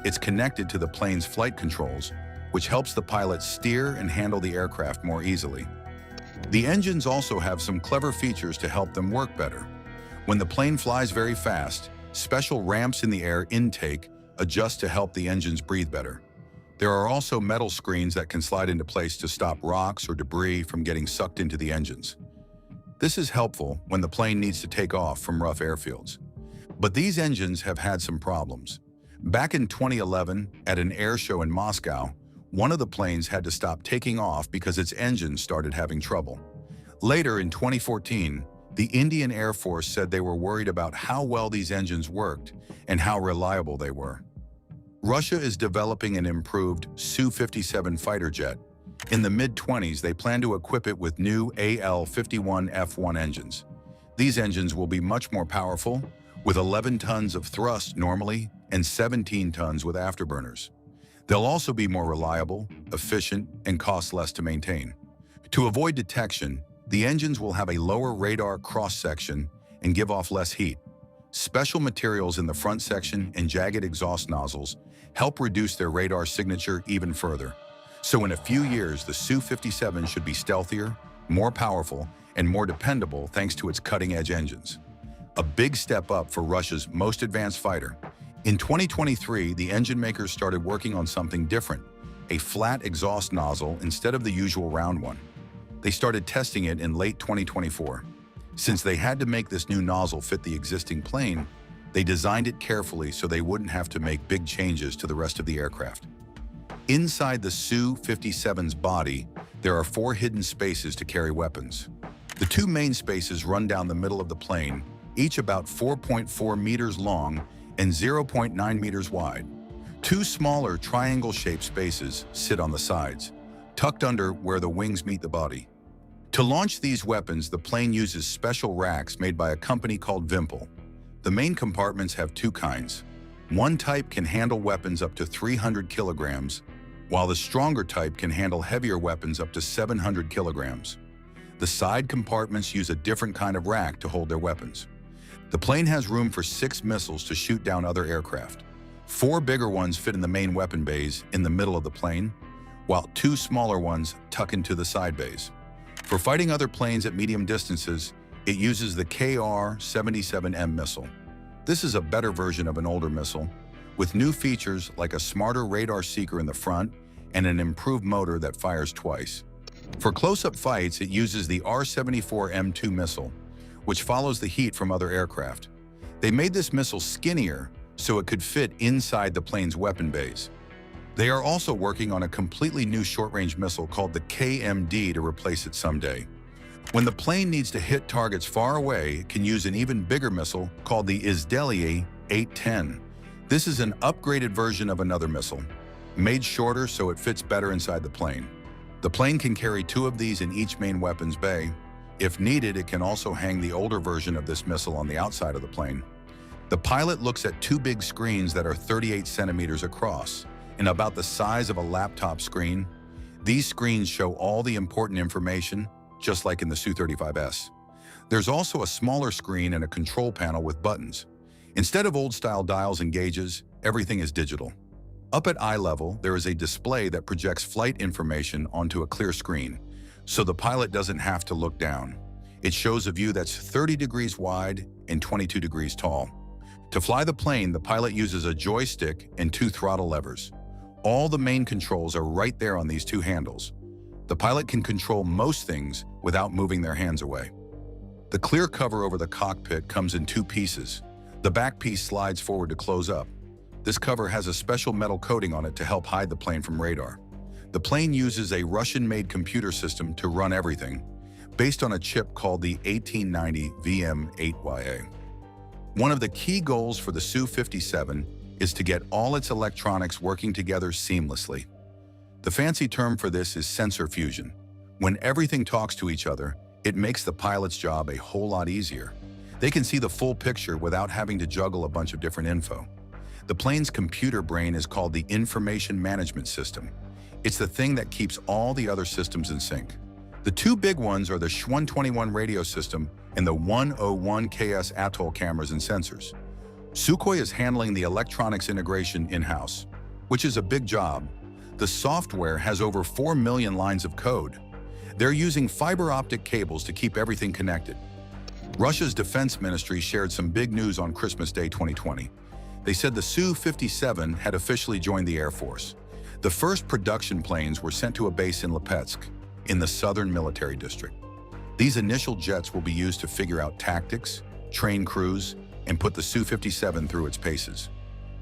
It's connected to the plane's flight controls, which helps the pilot steer and handle the aircraft more easily. The engines also have some clever features to help them work better. When the plane flies very fast, special ramps in the air intake adjust to help the engines breathe better. There are also metal screens that can slide into place to stop rocks or debris from getting sucked into the engines. This is helpful when the plane needs to take off from rough airfields. But these engines have had some problems. Back in 2011, at an air show in Moscow, one of the planes had to stop taking off because its engine started having trouble. Later in 2014, the Indian Air Force said they were worried about how well these engines worked and how reliable they were. Russia is developing an improved Su-57 fighter jet. In the mid-20s, they plan to equip it with new AL-51F1 engines. These engines will be much more powerful, with 11 tons of thrust normally and 17 tons with afterburners. They'll also be more reliable, efficient, and cost less to maintain. To avoid detection, the engines will have a lower radar cross-section and give off less heat. Special materials in the front section and jagged exhaust nozzles help reduce their radar signature even further. So in a few years, the Su-57 should be stealthier, more powerful, and more dependable thanks to its cutting-edge engines. A big step up for Russia's most advanced fighter. In 2023, the engine makers started working on something different, a flat exhaust nozzle instead of the usual round one. They started testing it in late 2024. Since they had to make this new nozzle fit the existing plane, they designed it carefully so they wouldn't have to make big changes to the rest of the aircraft. Inside the Su-57's body, there are 4 hidden spaces to carry weapons. The 2 main spaces run down the middle of the plane, each about 4.4 meters long and 0.9 meters wide. 2 smaller triangle-shaped spaces sit on the sides, tucked under where the wings meet the body. To launch these weapons, the plane uses special racks made by a company called Vimpel. The main compartments have 2 kinds. One type can handle weapons up to 300 kilograms, while the stronger type can handle heavier weapons up to 700 kilograms. The side compartments use a different kind of rack to hold their weapons. The plane has room for 6 missiles to shoot down other aircraft. 4 bigger ones fit in the main weapon bays in the middle of the plane, while 2 smaller ones tuck into the side bays. For fighting other planes at medium distances, it uses the KR-77M missile. This is a better version of an older missile, with new features like a smarter radar seeker in the front and an improved motor that fires twice. For close-up fights, it uses the R-74M2 missile, which follows the heat from other aircraft. They made this missile skinnier so it could fit inside the plane's weapon bays. They are also working on a completely new short-range missile called the KMD to replace it someday. When the plane needs to hit targets far away, it can use an even bigger missile called the Izdeliye 810. This is an upgraded version of another missile, made shorter so it fits better inside the plane. The plane can carry 2 of these in each main weapons bay. If needed, it can also hang the older version of this missile on the outside of the plane. The pilot looks at 2 big screens that are 38 centimeters across and about the size of a laptop screen. These screens show all the important information, just like in the Su-35S. There's also a smaller screen and a control panel with buttons. Instead of old-style dials and gauges, everything is digital. Up at eye level, there is a display that projects flight information onto a clear screen, so the pilot doesn't have to look down. It shows a view that's 30 degrees wide and 22 degrees tall. To fly the plane, the pilot uses a joystick and 2 throttle levers. All the main controls are right there on these 2 handles. The pilot can control most things without moving their hands away. The clear cover over the cockpit comes in 2 pieces. The back piece slides forward to close up. This cover has a special metal coating on it to help hide the plane from radar. The plane uses a Russian-made computer system to run everything, based on a chip called the 1890 VM8YA. One of the key goals for the Su-57 is to get all its electronics working together seamlessly. The fancy term for this is sensor fusion. When everything talks to each other, it makes the pilot's job a whole lot easier. They can see the full picture without having to juggle a bunch of different info. The plane's computer brain is called the Information Management System. It's the thing that keeps all the other systems in sync. The 2 big ones are the Sh-121 radio system and the 101KS atoll cameras and sensors. Sukhoi is handling the electronics integration in-house, which is a big job. The software has over 4 million lines of code. They're using fiber optic cables to keep everything connected. Russia's defense ministry shared some big news on Christmas Day 2020. They said the Su-57 had officially joined the Air Force. The first production planes were sent to a base in Lipetsk, in the southern military district. These initial jets will be used to figure out tactics, train crews, and put the Su-57 through its paces.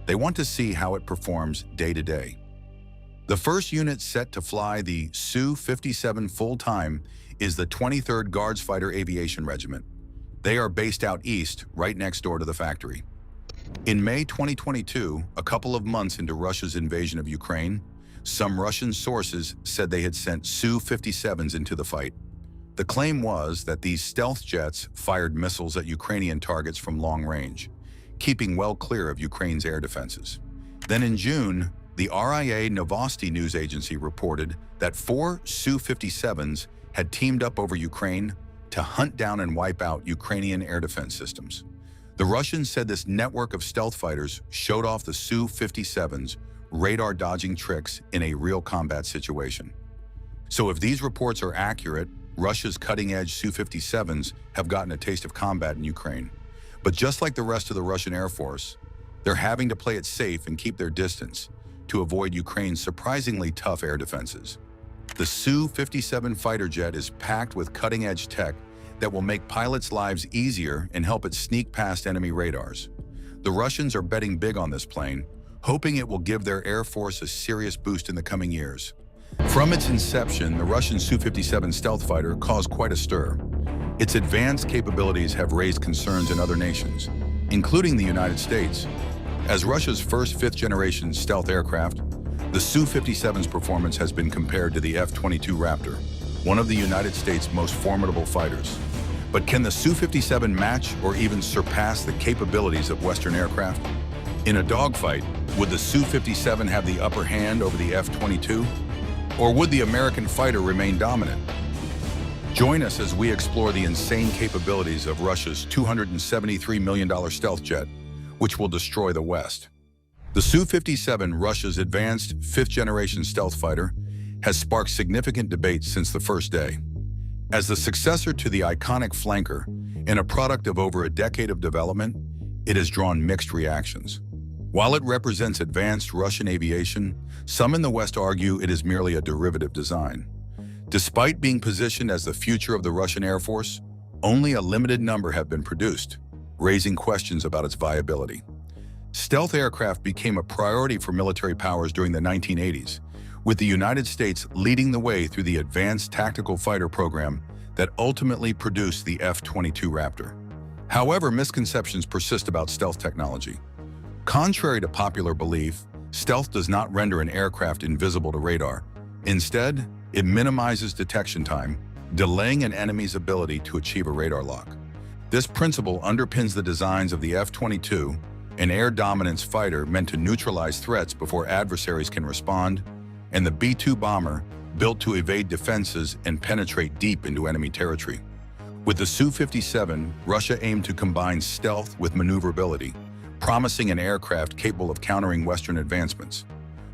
They want to see how it performs day to day. The first unit set to fly the Su-57 full-time is the 23rd Guards Fighter Aviation Regiment. They are based out east, right next door to the factory. In May 2022, a couple of months into Russia's invasion of Ukraine, some Russian sources said they had sent Su-57s into the fight. The claim was that these stealth jets fired missiles at Ukrainian targets from long range, keeping well clear of Ukraine's air defenses. Then in June, the RIA Novosti news agency reported that 4 Su-57s had teamed up over Ukraine to hunt down and wipe out Ukrainian air defense systems. The Russians said this network of stealth fighters showed off the Su-57's radar-dodging tricks in a real combat situation. So if these reports are accurate, Russia's cutting-edge Su-57s have gotten a taste of combat in Ukraine. But just like the rest of the Russian Air Force, they're having to play it safe and keep their distance to avoid Ukraine's surprisingly tough air defenses. The Su-57 fighter jet is packed with cutting-edge tech that will make pilots' lives easier and help it sneak past enemy radars. The Russians are betting big on this plane, hoping it will give their Air Force a serious boost in the coming years. From its inception, the Russian Su-57 stealth fighter caused quite a stir. Its advanced capabilities have raised concerns in other nations, including the United States. As Russia's first fifth-generation stealth aircraft, the Su-57's performance has been compared to the F-22 Raptor, one of the United States' most formidable fighters. But can the Su-57 match or even surpass the capabilities of Western aircraft? In a dogfight, would the Su-57 have the upper hand over the F-22? Or would the American fighter remain dominant? Join us as we explore the insane capabilities of Russia's $273 million stealth jet, which will destroy the West. The Su-57, Russia's advanced fifth-generation stealth fighter, has sparked significant debate since the first day. As the successor to the iconic flanker and a product of over a decade of development, it has drawn mixed reactions. While it represents advanced Russian aviation, some in the West argue it is merely a derivative design. Despite being positioned as the future of the Russian Air Force, only a limited number have been produced, raising questions about its viability. Stealth aircraft became a priority for military powers during the 1980s, with the United States leading the way through the Advanced Tactical Fighter program that ultimately produced the F-22 Raptor. However, misconceptions persist about stealth technology. Contrary to popular belief, stealth does not render an aircraft invisible to radar. Instead, it minimizes detection time, delaying an enemy's ability to achieve a radar lock. This principle underpins the designs of the F-22, an air dominance fighter meant to neutralize threats before adversaries can respond, and the B-2 bomber, built to evade defenses and penetrate deep into enemy territory. With the Su-57, Russia aimed to combine stealth with maneuverability, promising an aircraft capable of countering Western advancements.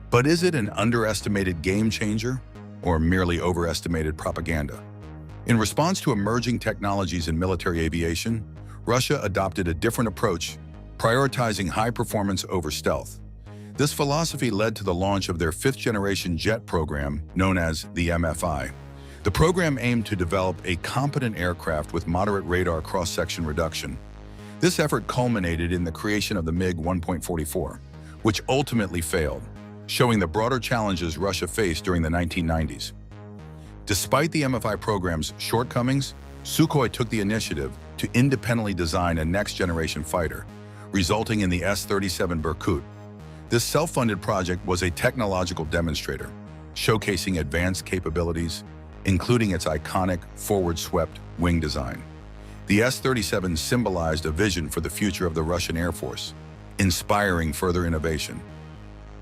But is it an underestimated game changer or merely overestimated propaganda? In response to emerging technologies in military aviation, Russia adopted a different approach, prioritizing high performance over stealth. This philosophy led to the launch of their fifth-generation jet program, known as the MFI. The program aimed to develop a competent aircraft with moderate radar cross-section reduction. This effort culminated in the creation of the MiG-1.44, which ultimately failed, showing the broader challenges Russia faced during the 1990s. Despite the MFI program's shortcomings, Sukhoi took the initiative to independently design a next-generation fighter, resulting in the S-37 Berkut. This self-funded project was a technological demonstrator, showcasing advanced capabilities, including its iconic forward-swept wing design. The S-37 symbolized a vision for the future of the Russian Air Force, inspiring further innovation.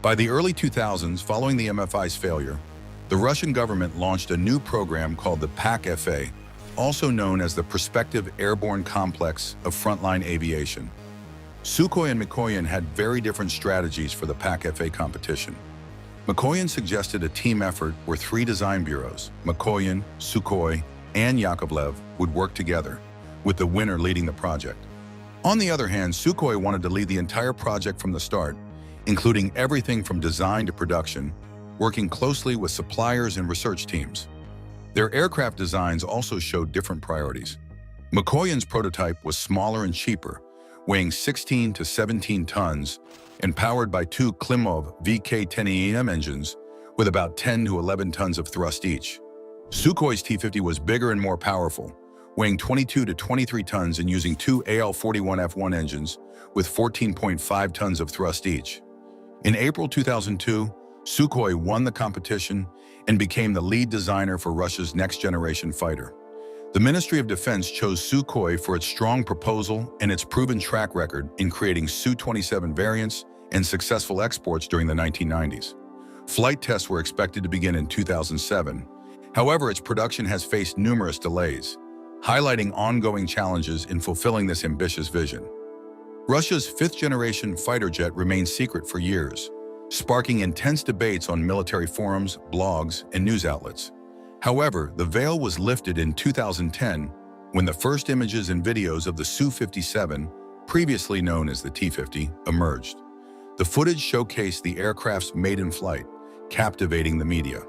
By the early 2000s, following the MFI's failure, the Russian government launched a new program called the PAK-FA, also known as the Prospective Airborne Complex of Frontline Aviation. Sukhoi and Mikoyan had very different strategies for the PAK-FA competition. Mikoyan suggested a team effort where three design bureaus, Mikoyan, Sukhoi, and Yakovlev, would work together, with the winner leading the project. On the other hand, Sukhoi wanted to lead the entire project from the start, including everything from design to production, working closely with suppliers and research teams. Their aircraft designs also showed different priorities. Mikoyan's prototype was smaller and cheaper, weighing 16 to 17 tons and powered by two Klimov VK-10EM engines with about 10 to 11 tons of thrust each. Sukhoi's T-50 was bigger and more powerful, weighing 22 to 23 tons and using two AL-41F1 engines with 14.5 tons of thrust each. In April 2002, Sukhoi won the competition and became the lead designer for Russia's next-generation fighter. The Ministry of Defense chose Sukhoi for its strong proposal and its proven track record in creating Su-27 variants and successful exports during the 1990s. Flight tests were expected to begin in 2007. However, its production has faced numerous delays, highlighting ongoing challenges in fulfilling this ambitious vision. Russia's fifth-generation fighter jet remained secret for years, sparking intense debates on military forums, blogs, and news outlets. However, the veil was lifted in 2010 when the first images and videos of the Su-57, previously known as the T-50, emerged. The footage showcased the aircraft's maiden flight, captivating the media.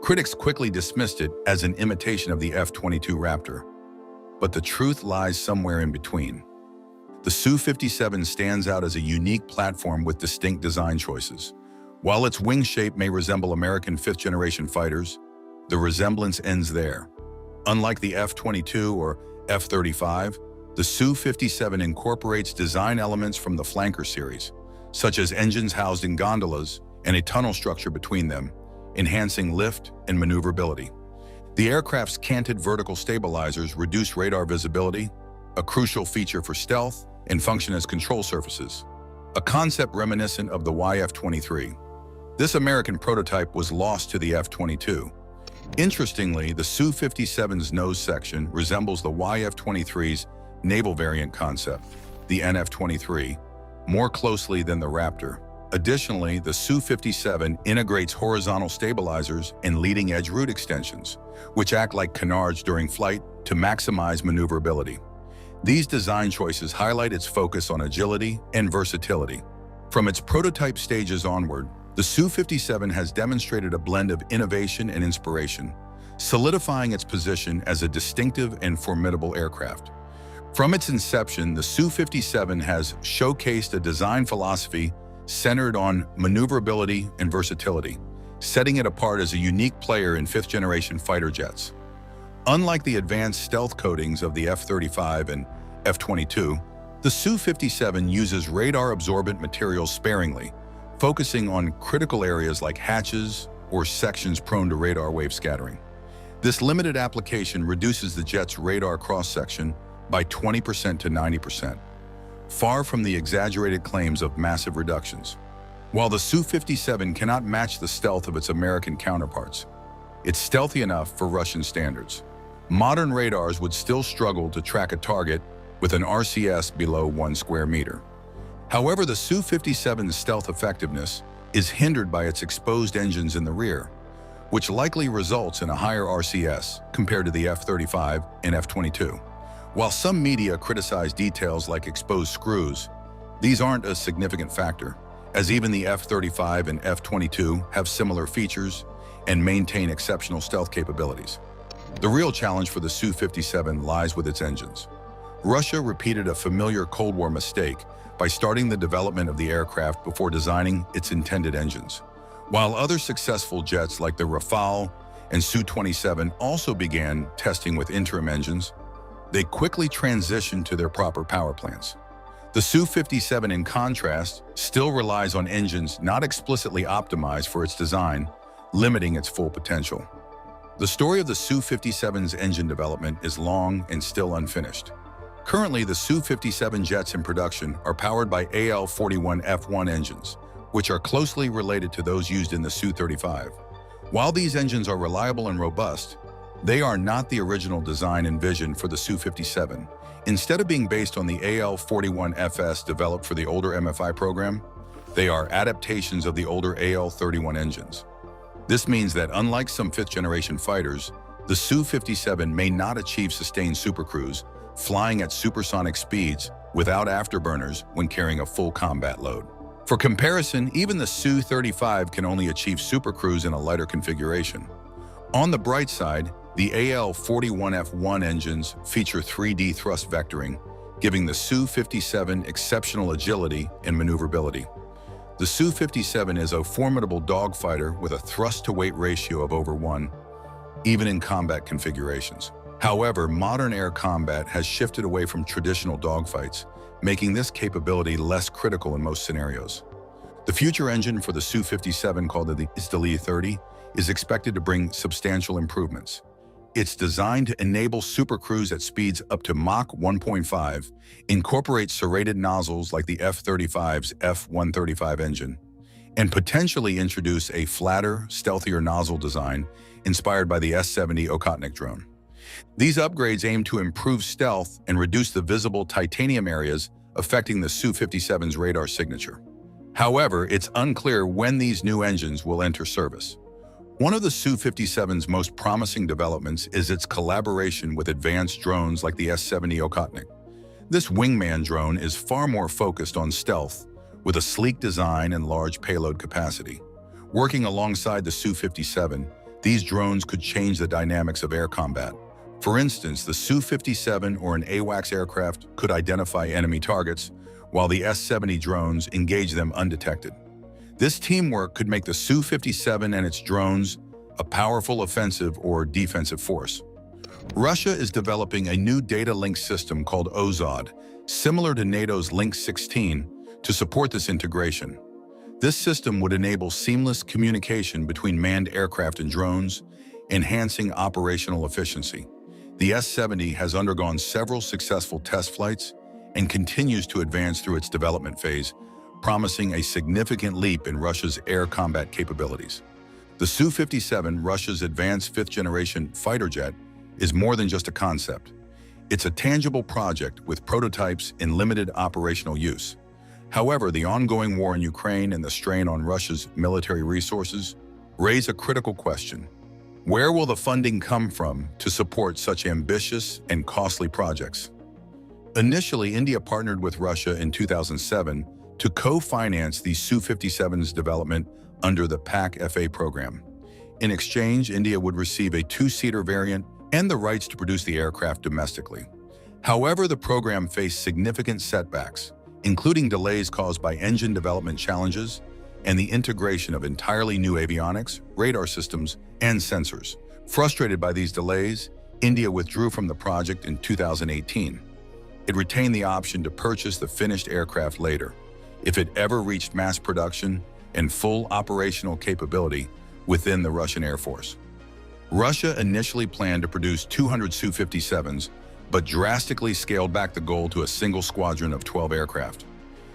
Critics quickly dismissed it as an imitation of the F-22 Raptor. But the truth lies somewhere in between. The Su-57 stands out as a unique platform with distinct design choices. While its wing shape may resemble American fifth-generation fighters, the resemblance ends there. Unlike the F-22 or F-35, the Su-57 incorporates design elements from the flanker series, such as engines housed in gondolas and a tunnel structure between them, enhancing lift and maneuverability. The aircraft's canted vertical stabilizers reduce radar visibility, a crucial feature for stealth, and function as control surfaces, a concept reminiscent of the YF-23. This American prototype was lost to the F-22. Interestingly, the Su-57's nose section resembles the YF-23's naval variant concept, the NF-23, more closely than the Raptor. Additionally, the Su-57 integrates horizontal stabilizers and leading-edge root extensions, which act like canards during flight to maximize maneuverability. These design choices highlight its focus on agility and versatility. From its prototype stages onward, the Su-57 has demonstrated a blend of innovation and inspiration, solidifying its position as a distinctive and formidable aircraft. From its inception, the Su-57 has showcased a design philosophy centered on maneuverability and versatility, setting it apart as a unique player in fifth-generation fighter jets. Unlike the advanced stealth coatings of the F-35 and F-22, the Su-57 uses radar-absorbent materials sparingly, focusing on critical areas like hatches or sections prone to radar wave scattering. This limited application reduces the jet's radar cross-section by 20% to 90%, far from the exaggerated claims of massive reductions. While the Su-57 cannot match the stealth of its American counterparts, it's stealthy enough for Russian standards. Modern radars would still struggle to track a target with an RCS below 1 square meter. However, the Su-57's stealth effectiveness is hindered by its exposed engines in the rear, which likely results in a higher RCS compared to the F-35 and F-22. While some media criticize details like exposed screws, these aren't a significant factor, as even the F-35 and F-22 have similar features and maintain exceptional stealth capabilities. The real challenge for the Su-57 lies with its engines. Russia repeated a familiar Cold War mistake by starting the development of the aircraft before designing its intended engines. While other successful jets like the Rafale and Su-27 also began testing with interim engines, they quickly transitioned to their proper power plants. The Su-57, in contrast, still relies on engines not explicitly optimized for its design, limiting its full potential. The story of the Su-57's engine development is long and still unfinished. Currently, the Su-57 jets in production are powered by AL-41F1 engines, which are closely related to those used in the Su-35. While these engines are reliable and robust, they are not the original design and vision for the Su-57. Instead of being based on the AL-41FS developed for the older MFI program, they are adaptations of the older AL-31 engines. This means that unlike some fifth-generation fighters, the Su-57 may not achieve sustained supercruise, flying at supersonic speeds without afterburners when carrying a full combat load. For comparison, even the Su-35 can only achieve supercruise in a lighter configuration. On the bright side, the AL-41F1 engines feature 3D thrust vectoring, giving the Su-57 exceptional agility and maneuverability. The Su-57 is a formidable dogfighter with a thrust-to-weight ratio of over 1, even in combat configurations. However, modern air combat has shifted away from traditional dogfights, making this capability less critical in most scenarios. The future engine for the Su-57, called the Li-30, is expected to bring substantial improvements. It's designed to enable supercruise at speeds up to Mach 1.5, incorporate serrated nozzles like the F-35's F-135 engine, and potentially introduce a flatter, stealthier nozzle design inspired by the S-70 Okhotnik drone. These upgrades aim to improve stealth and reduce the visible titanium areas affecting the Su-57's radar signature. However, it's unclear when these new engines will enter service. One of the Su-57's most promising developments is its collaboration with advanced drones like the S-70 Okhotnik. This wingman drone is far more focused on stealth, with a sleek design and large payload capacity. Working alongside the Su-57, these drones could change the dynamics of air combat. For instance, the Su-57 or an AWACS aircraft could identify enemy targets, while the S-70 drones engage them undetected. This teamwork could make the Su-57 and its drones a powerful offensive or defensive force. Russia is developing a new data link system called OZOD, similar to NATO's Link 16, to support this integration. This system would enable seamless communication between manned aircraft and drones, enhancing operational efficiency. The S-70 has undergone several successful test flights and continues to advance through its development phase, promising a significant leap in Russia's air combat capabilities. The Su-57, Russia's advanced fifth-generation fighter jet, is more than just a concept. It's a tangible project with prototypes in limited operational use. However, the ongoing war in Ukraine and the strain on Russia's military resources raise a critical question. Where will the funding come from to support such ambitious and costly projects? Initially, India partnered with Russia in 2007 to co-finance the Su-57's development under the PAC-FA program. In exchange, India would receive a two-seater variant and the rights to produce the aircraft domestically. However, the program faced significant setbacks, including delays caused by engine development challenges and the integration of entirely new avionics, radar systems, and sensors. Frustrated by these delays, India withdrew from the project in 2018. It retained the option to purchase the finished aircraft later, if it ever reached mass production and full operational capability within the Russian Air Force. Russia initially planned to produce 200 Su-57s, but drastically scaled back the goal to a single squadron of 12 aircraft.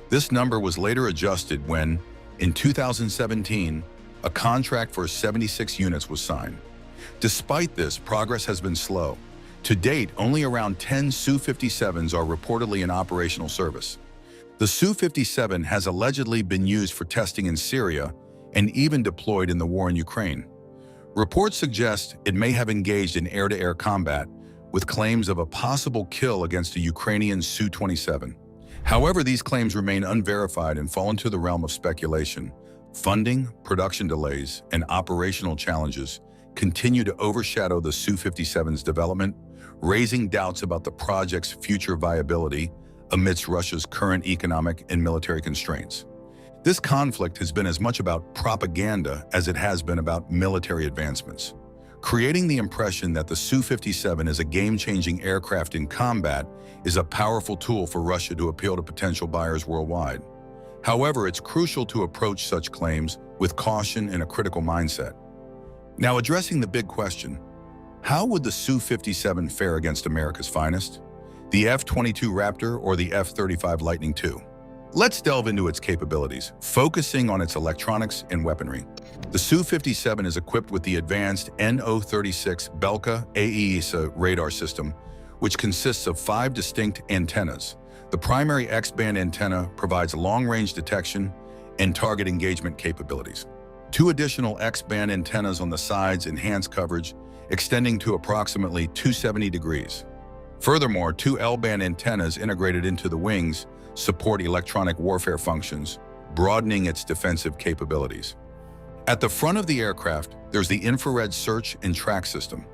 This number was later adjusted when, in 2017, a contract for 76 units was signed. Despite this, progress has been slow. To date, only around 10 Su-57s are reportedly in operational service. The Su-57 has allegedly been used for testing in Syria and even deployed in the war in Ukraine. Reports suggest it may have engaged in air-to-air combat, with claims of a possible kill against a Ukrainian Su-27. However, these claims remain unverified and fall into the realm of speculation. Funding, production delays, and operational challenges continue to overshadow the Su-57's development, raising doubts about the project's future viability amidst Russia's current economic and military constraints. This conflict has been as much about propaganda as it has been about military advancements, creating the impression that the Su-57 is a game-changing aircraft in combat is a powerful tool for Russia to appeal to potential buyers worldwide. However, it's crucial to approach such claims with caution and a critical mindset. Now, addressing the big question, how would the Su-57 fare against America's finest? The F-22 Raptor or the F-35 Lightning II? Let's delve into its capabilities, focusing on its electronics and weaponry. The Su-57 is equipped with the advanced NO-36 Belka AESA radar system, which consists of 5 distinct antennas. The primary X-band antenna provides long-range detection and target engagement capabilities. 2 additional X-band antennas on the sides enhance coverage, extending to approximately 270 degrees. Furthermore, 2 L-band antennas integrated into the wings support electronic warfare functions, broadening its defensive capabilities. At the front of the aircraft, there's the infrared search and track system.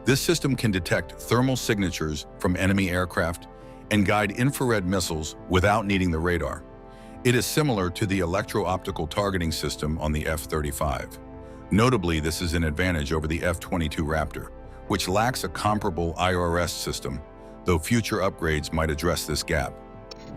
This system can detect thermal signatures from enemy aircraft and guide infrared missiles without needing the radar. It is similar to the electro-optical targeting system on the F-35. Notably, this is an advantage over the F-22 Raptor, which lacks a comparable IRS system, though future upgrades might address this gap.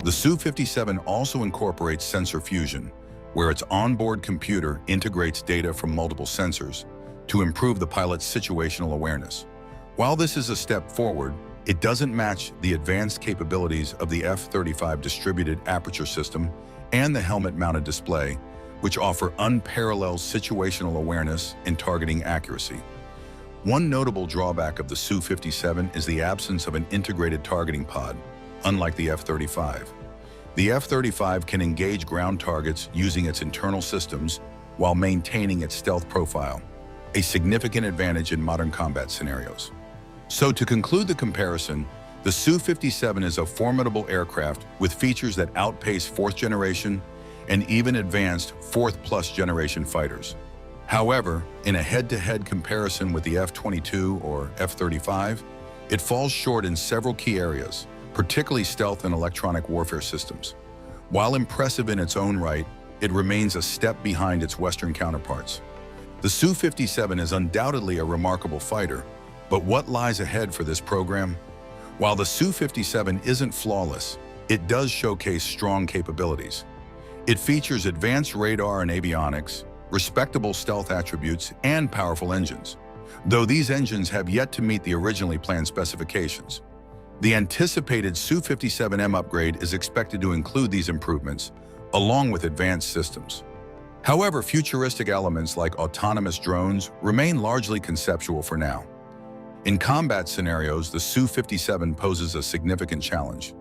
The Su-57 also incorporates sensor fusion, where its onboard computer integrates data from multiple sensors to improve the pilot's situational awareness. While this is a step forward, it doesn't match the advanced capabilities of the F-35 distributed aperture system and the helmet-mounted display, which offer unparalleled situational awareness and targeting accuracy. One notable drawback of the Su-57 is the absence of an integrated targeting pod, unlike the F-35. The F-35 can engage ground targets using its internal systems while maintaining its stealth profile, a significant advantage in modern combat scenarios. So to conclude the comparison, the Su-57 is a formidable aircraft with features that outpace 4th generation and even advanced 4th+ generation fighters. However, in a head-to-head comparison with the F-22 or F-35, it falls short in several key areas, particularly stealth and electronic warfare systems. While impressive in its own right, it remains a step behind its Western counterparts. The Su-57 is undoubtedly a remarkable fighter, but what lies ahead for this program? While the Su-57 isn't flawless, it does showcase strong capabilities. It features advanced radar and avionics, respectable stealth attributes, and powerful engines, though these engines have yet to meet the originally planned specifications. The anticipated Su-57M upgrade is expected to include these improvements, along with advanced systems. However, futuristic elements like autonomous drones remain largely conceptual for now. In combat scenarios, the Su-57 poses a significant challenge.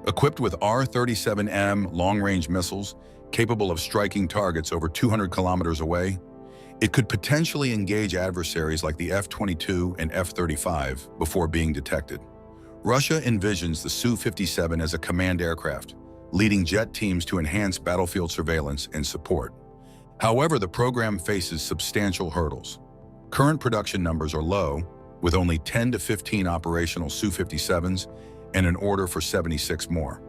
Equipped with R-37M long-range missiles capable of striking targets over 200 kilometers away, it could potentially engage adversaries like the F-22 and F-35 before being detected. Russia envisions the Su-57 as a command aircraft, leading jet teams to enhance battlefield surveillance and support. However, the program faces substantial hurdles. Current production numbers are low, with only 10 to 15 operational Su-57s and an order for 76 more.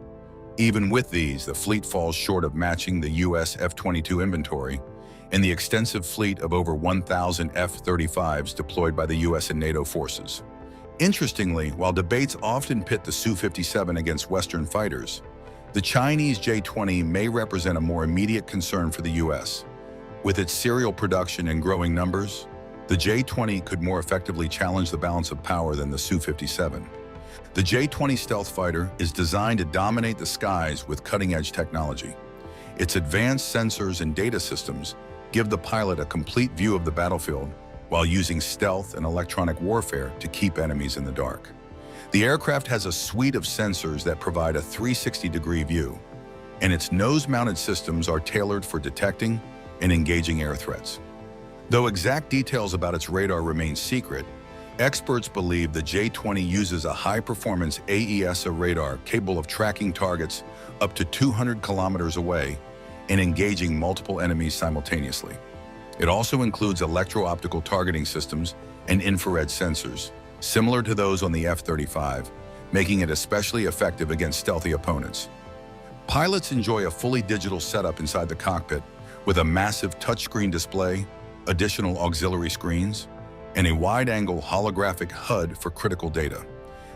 Even with these, the fleet falls short of matching the U.S. F-22 inventory and the extensive fleet of over 1,000 F-35s deployed by the U.S. and NATO forces. Interestingly, while debates often pit the Su-57 against Western fighters, the Chinese J-20 may represent a more immediate concern for the U.S. With its serial production and growing numbers, the J-20 could more effectively challenge the balance of power than the Su-57. The J-20 stealth fighter is designed to dominate the skies with cutting-edge technology. Its advanced sensors and data systems give the pilot a complete view of the battlefield while using stealth and electronic warfare to keep enemies in the dark. The aircraft has a suite of sensors that provide a 360-degree view, and its nose-mounted systems are tailored for detecting and engaging air threats. Though exact details about its radar remain secret, experts believe the J-20 uses a high-performance AESA radar capable of tracking targets up to 200 kilometers away and engaging multiple enemies simultaneously. It also includes electro-optical targeting systems and infrared sensors, similar to those on the F-35, making it especially effective against stealthy opponents. Pilots enjoy a fully digital setup inside the cockpit with a massive touchscreen display, additional auxiliary screens, and a wide-angle holographic HUD for critical data.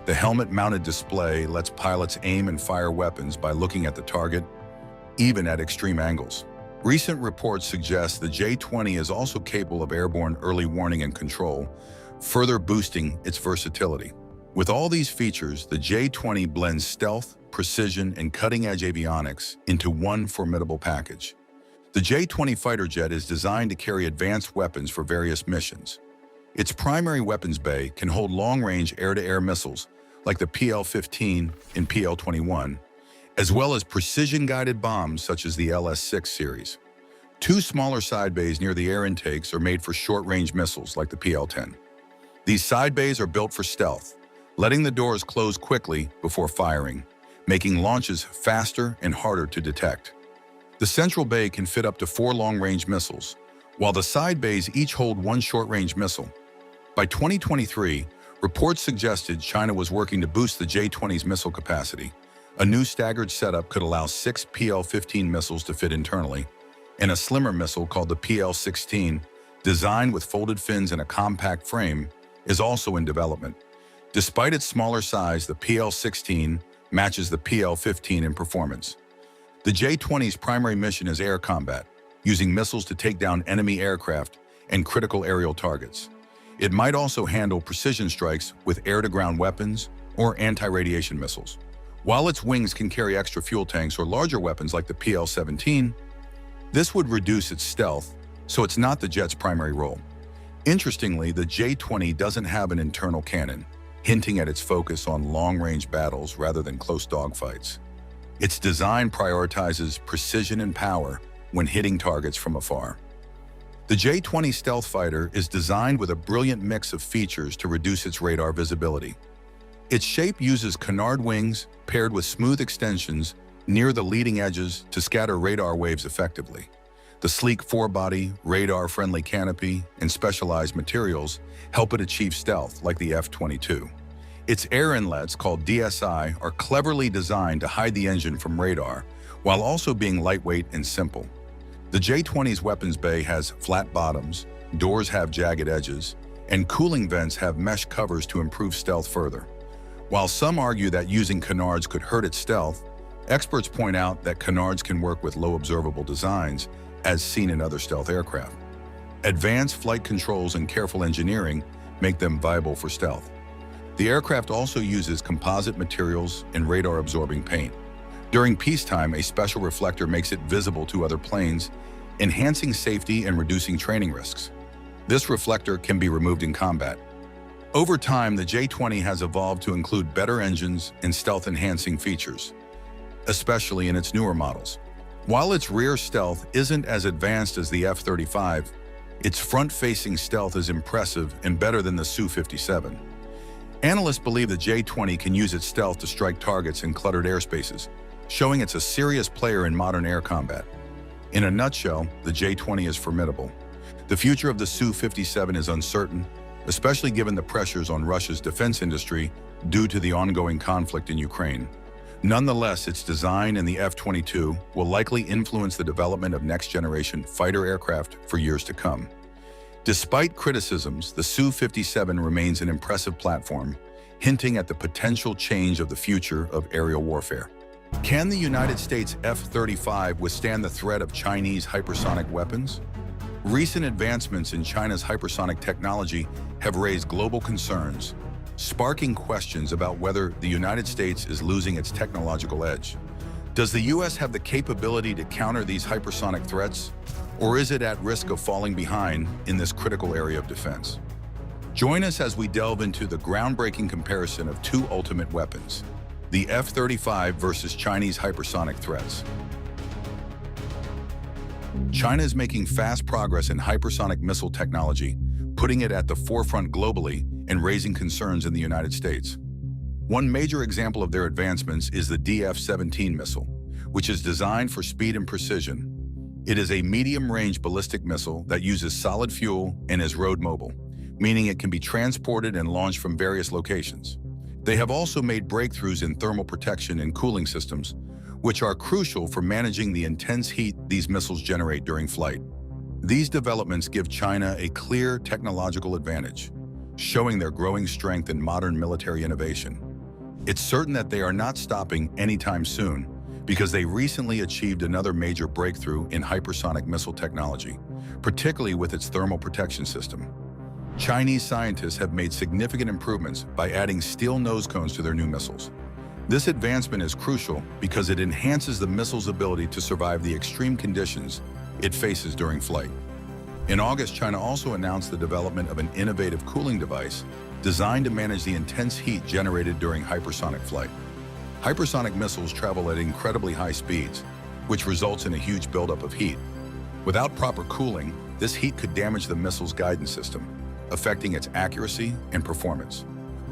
The helmet-mounted display lets pilots aim and fire weapons by looking at the target, even at extreme angles. Recent reports suggest the J-20 is also capable of airborne early warning and control, further boosting its versatility. With all these features, the J-20 blends stealth, precision, and cutting-edge avionics into one formidable package. The J-20 fighter jet is designed to carry advanced weapons for various missions. Its primary weapons bay can hold long-range air-to-air missiles like the PL-15 and PL-21, as well as precision-guided bombs such as the LS-6 series. Two smaller side bays near the air intakes are made for short-range missiles like the PL-10. These side bays are built for stealth, letting the doors close quickly before firing, making launches faster and harder to detect. The central bay can fit up to 4 long-range missiles, while the side bays each hold 1 short-range missile. By 2023, reports suggested China was working to boost the J-20's missile capacity. A new staggered setup could allow 6 PL-15 missiles to fit internally, and a slimmer missile called the PL-16, designed with folded fins and a compact frame, is also in development. Despite its smaller size, the PL-16 matches the PL-15 in performance. The J-20's primary mission is air combat, using missiles to take down enemy aircraft and critical aerial targets. It might also handle precision strikes with air-to-ground weapons or anti-radiation missiles. While its wings can carry extra fuel tanks or larger weapons like the PL-17, this would reduce its stealth, so it's not the jet's primary role. Interestingly, the J-20 doesn't have an internal cannon, hinting at its focus on long-range battles rather than close dogfights. Its design prioritizes precision and power when hitting targets from afar. The J-20 stealth fighter is designed with a brilliant mix of features to reduce its radar visibility. Its shape uses canard wings paired with smooth extensions near the leading edges to scatter radar waves effectively. The sleek forebody, radar-friendly canopy, and specialized materials help it achieve stealth like the F-22. Its air inlets, called DSI, are cleverly designed to hide the engine from radar, while also being lightweight and simple. The J-20's weapons bay has flat bottoms, doors have jagged edges, and cooling vents have mesh covers to improve stealth further. While some argue that using canards could hurt its stealth, experts point out that canards can work with low observable designs, as seen in other stealth aircraft. Advanced flight controls and careful engineering make them viable for stealth. The aircraft also uses composite materials and radar-absorbing paint. During peacetime, a special reflector makes it visible to other planes, enhancing safety and reducing training risks. This reflector can be removed in combat. Over time, the J-20 has evolved to include better engines and stealth-enhancing features. especially in its newer models. While its rear stealth isn't as advanced as the F-35, its front-facing stealth is impressive and better than the Su-57. Analysts believe the J-20 can use its stealth to strike targets in cluttered airspaces, showing it's a serious player in modern air combat. In a nutshell, the J-20 is formidable. The future of the Su-57 is uncertain, especially given the pressures on Russia's defense industry due to the ongoing conflict in Ukraine. Nonetheless, its design and the F-22 will likely influence the development of next-generation fighter aircraft for years to come. Despite criticisms, the Su-57 remains an impressive platform, hinting at the potential change of the future of aerial warfare. Can the United States F-35 withstand the threat of Chinese hypersonic weapons? Recent advancements in China's hypersonic technology have raised global concerns, sparking questions about whether the United States is losing its technological edge. Does the U.S. have the capability to counter these hypersonic threats, or is it at risk of falling behind in this critical area of defense? Join us as we delve into the groundbreaking comparison of two ultimate weapons, the F-35 versus Chinese hypersonic threats. China is making fast progress in hypersonic missile technology, putting it at the forefront globally and raising concerns in the United States. One major example of their advancements is the DF-17 missile, which is designed for speed and precision. It is a medium-range ballistic missile that uses solid fuel and is road mobile, meaning it can be transported and launched from various locations. They have also made breakthroughs in thermal protection and cooling systems, which are crucial for managing the intense heat these missiles generate during flight. These developments give China a clear technological advantage, showing their growing strength in modern military innovation. It's certain that they are not stopping anytime soon, because they recently achieved another major breakthrough in hypersonic missile technology, particularly with its thermal protection system. Chinese scientists have made significant improvements by adding steel nose cones to their new missiles. This advancement is crucial because it enhances the missile's ability to survive the extreme conditions it faces during flight. In August, China also announced the development of an innovative cooling device designed to manage the intense heat generated during hypersonic flight. Hypersonic missiles travel at incredibly high speeds, which results in a huge buildup of heat. Without proper cooling, this heat could damage the missile's guidance system, affecting its accuracy and performance.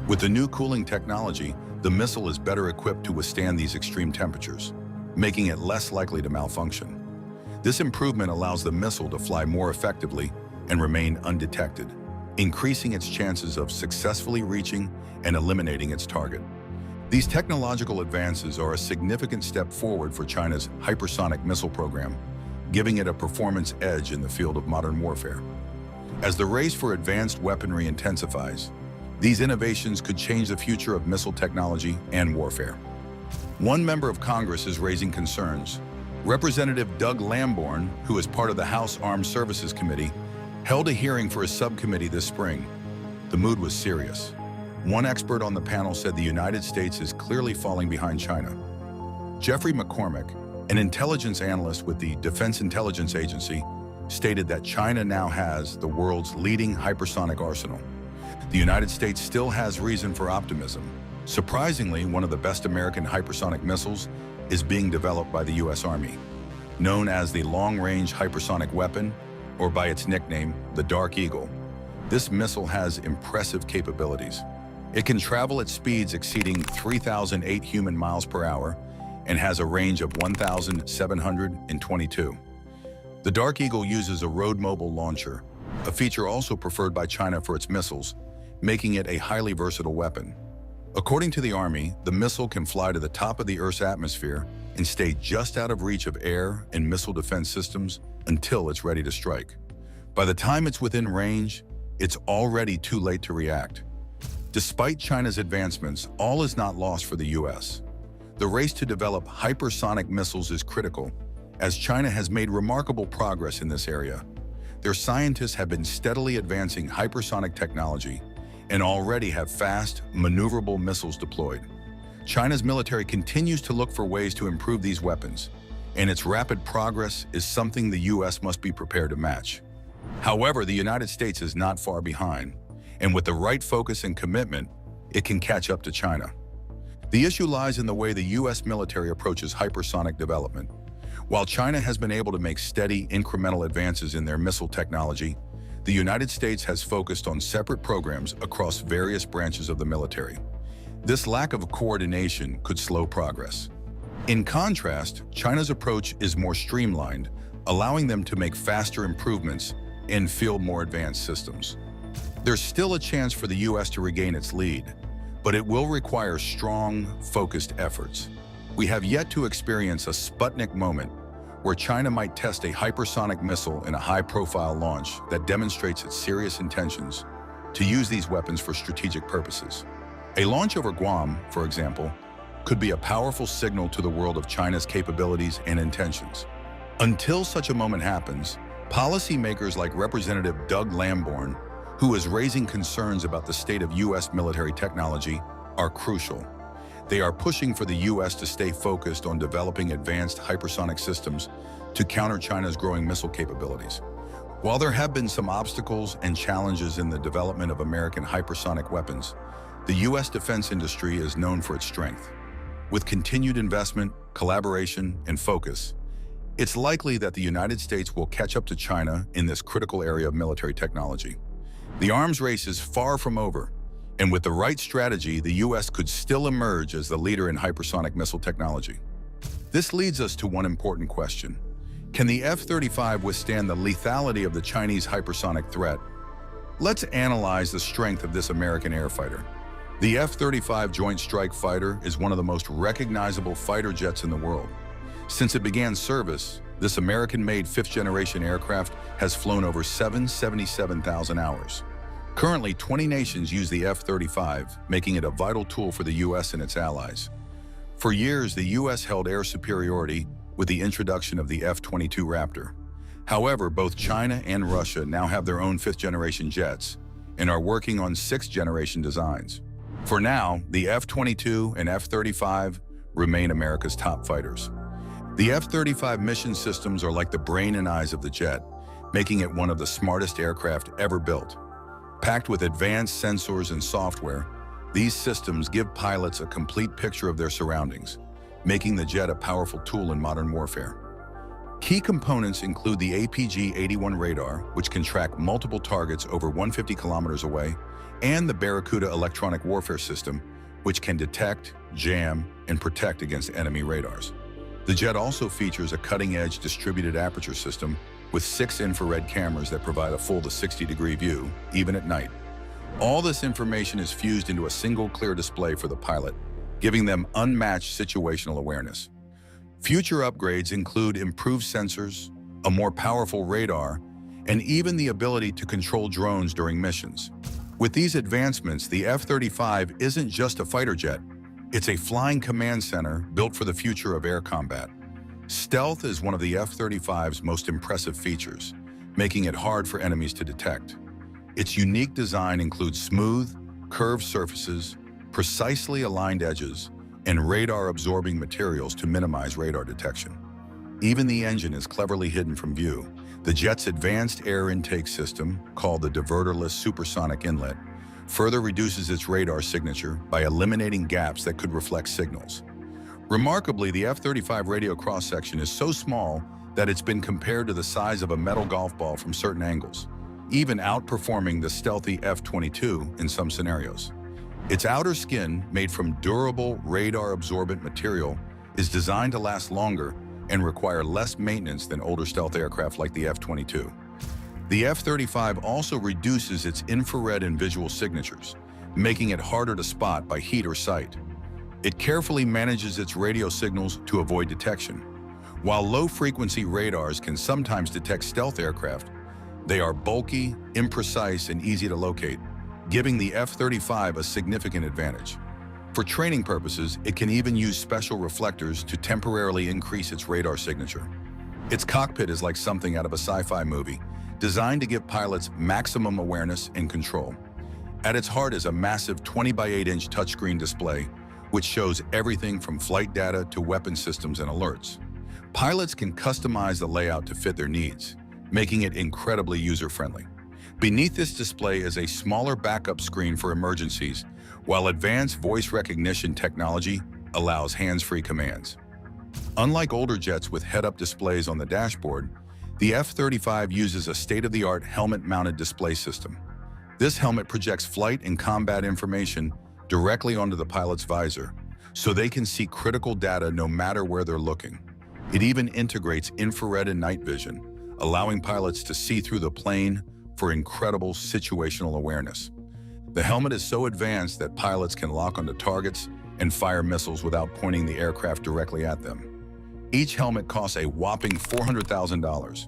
With the new cooling technology, the missile is better equipped to withstand these extreme temperatures, making it less likely to malfunction. This improvement allows the missile to fly more effectively and remain undetected, increasing its chances of successfully reaching and eliminating its target. These technological advances are a significant step forward for China's hypersonic missile program, giving it a performance edge in the field of modern warfare. As the race for advanced weaponry intensifies, these innovations could change the future of missile technology and warfare. One member of Congress is raising concerns. Representative Doug Lamborn, who is part of the House Armed Services Committee, held a hearing for his subcommittee this spring. The mood was serious. One expert on the panel said the United States is clearly falling behind China. Jeffrey McCormick, an intelligence analyst with the Defense Intelligence Agency, stated that China now has the world's leading hypersonic arsenal. The United States still has reason for optimism. Surprisingly, one of the best American hypersonic missiles is being developed by the U.S. Army. Known as the Long-Range Hypersonic Weapon, or by its nickname, the Dark Eagle, this missile has impressive capabilities. It can travel at speeds exceeding 3,008 human miles per hour and has a range of 1,722. The Dark Eagle uses a road-mobile launcher, a feature also preferred by China for its missiles, making it a highly versatile weapon. According to the Army, the missile can fly to the top of the Earth's atmosphere and stay just out of reach of air and missile defense systems until it's ready to strike. By the time it's within range, it's already too late to react. Despite China's advancements, all is not lost for the U.S. The race to develop hypersonic missiles is critical, as China has made remarkable progress in this area. Their scientists have been steadily advancing hypersonic technology and already have fast, maneuverable missiles deployed. China's military continues to look for ways to improve these weapons, and its rapid progress is something the U.S. must be prepared to match. However, the United States is not far behind, and with the right focus and commitment, it can catch up to China. The issue lies in the way the U.S. military approaches hypersonic development. While China has been able to make steady, incremental advances in their missile technology, the United States has focused on separate programs across various branches of the military. This lack of coordination could slow progress. In contrast, China's approach is more streamlined, allowing them to make faster improvements and field more advanced systems. There's still a chance for the U.S. to regain its lead, but it will require strong, focused efforts. We have yet to experience a Sputnik moment where China might test a hypersonic missile in a high-profile launch that demonstrates its serious intentions to use these weapons for strategic purposes. A launch over Guam, for example, could be a powerful signal to the world of China's capabilities and intentions. Until such a moment happens, policymakers like Representative Doug Lamborn, who is raising concerns about the state of U.S. military technology, are crucial. They are pushing for the U.S. to stay focused on developing advanced hypersonic systems to counter China's growing missile capabilities. While there have been some obstacles and challenges in the development of American hypersonic weapons, the U.S. defense industry is known for its strength. With continued investment, collaboration, and focus, it's likely that the United States will catch up to China in this critical area of military technology. The arms race is far from over, and with the right strategy, the U.S. could still emerge as the leader in hypersonic missile technology. This leads us to one important question. Can the F-35 withstand the lethality of the Chinese hypersonic threat? Let's analyze the strength of this American airfighter. The F-35 Joint Strike Fighter is one of the most recognizable fighter jets in the world. Since it began service, this American-made fifth-generation aircraft has flown over 777,000 hours. Currently, 20 nations use the F-35, making it a vital tool for the U.S. and its allies. For years, the U.S. held air superiority with the introduction of the F-22 Raptor. However, both China and Russia now have their own fifth-generation jets and are working on sixth-generation designs. For now, the F-22 and F-35 remain America's top fighters. The F-35 mission systems are like the brain and eyes of the jet, making it one of the smartest aircraft ever built. Packed with advanced sensors and software, these systems give pilots a complete picture of their surroundings, making the jet a powerful tool in modern warfare. Key components include the APG-81 radar, which can track multiple targets over 150 kilometers away, and the Barracuda electronic warfare system, which can detect, jam, and protect against enemy radars. The jet also features a cutting-edge distributed aperture system with 6 infrared cameras that provide a full to 60-degree view, even at night. All this information is fused into a single clear display for the pilot, giving them unmatched situational awareness. Future upgrades include improved sensors, a more powerful radar, and even the ability to control drones during missions. With these advancements, the F-35 isn't just a fighter jet. It's a flying command center built for the future of air combat. Stealth is one of the F-35's most impressive features, making it hard for enemies to detect. Its unique design includes smooth, curved surfaces, precisely aligned edges, and radar-absorbing materials to minimize radar detection. Even the engine is cleverly hidden from view. The jet's advanced air intake system, called the diverterless supersonic inlet, further reduces its radar signature by eliminating gaps that could reflect signals. Remarkably, the F-35 radio cross-section is so small that it's been compared to the size of a metal golf ball from certain angles, even outperforming the stealthy F-22 in some scenarios. Its outer skin, made from durable radar-absorbent material, is designed to last longer and require less maintenance than older stealth aircraft like the F-22. The F-35 also reduces its infrared and visual signatures, making it harder to spot by heat or sight. It carefully manages its radio signals to avoid detection. While low-frequency radars can sometimes detect stealth aircraft, they are bulky, imprecise, and easy to locate, giving the F-35 a significant advantage. For training purposes, it can even use special reflectors to temporarily increase its radar signature. Its cockpit is like something out of a sci-fi movie, designed to give pilots maximum awareness and control. At its heart is a massive 20 by 8-inch touchscreen display, which shows everything from flight data to weapon systems and alerts. Pilots can customize the layout to fit their needs, making it incredibly user-friendly. Beneath this display is a smaller backup screen for emergencies, while advanced voice recognition technology allows hands-free commands. Unlike older jets with head-up displays on the dashboard, the F-35 uses a state-of-the-art helmet-mounted display system. This helmet projects flight and combat information directly onto the pilot's visor, so they can see critical data no matter where they're looking. It even integrates infrared and night vision, allowing pilots to see through the plane for incredible situational awareness. The helmet is so advanced that pilots can lock onto targets and fire missiles without pointing the aircraft directly at them. Each helmet costs a whopping $400,000,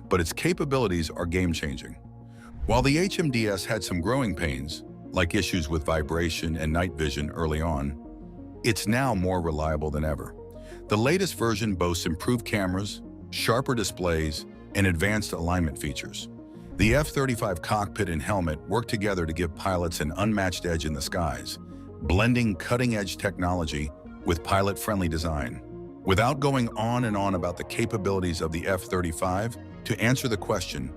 but its capabilities are game-changing. While the HMDS had some growing pains, like issues with vibration and night vision early on, it's now more reliable than ever. The latest version boasts improved cameras, sharper displays, and advanced alignment features. The F-35 cockpit and helmet work together to give pilots an unmatched edge in the skies, blending cutting-edge technology with pilot-friendly design. Without going on and on about the capabilities of the F-35, to answer the question,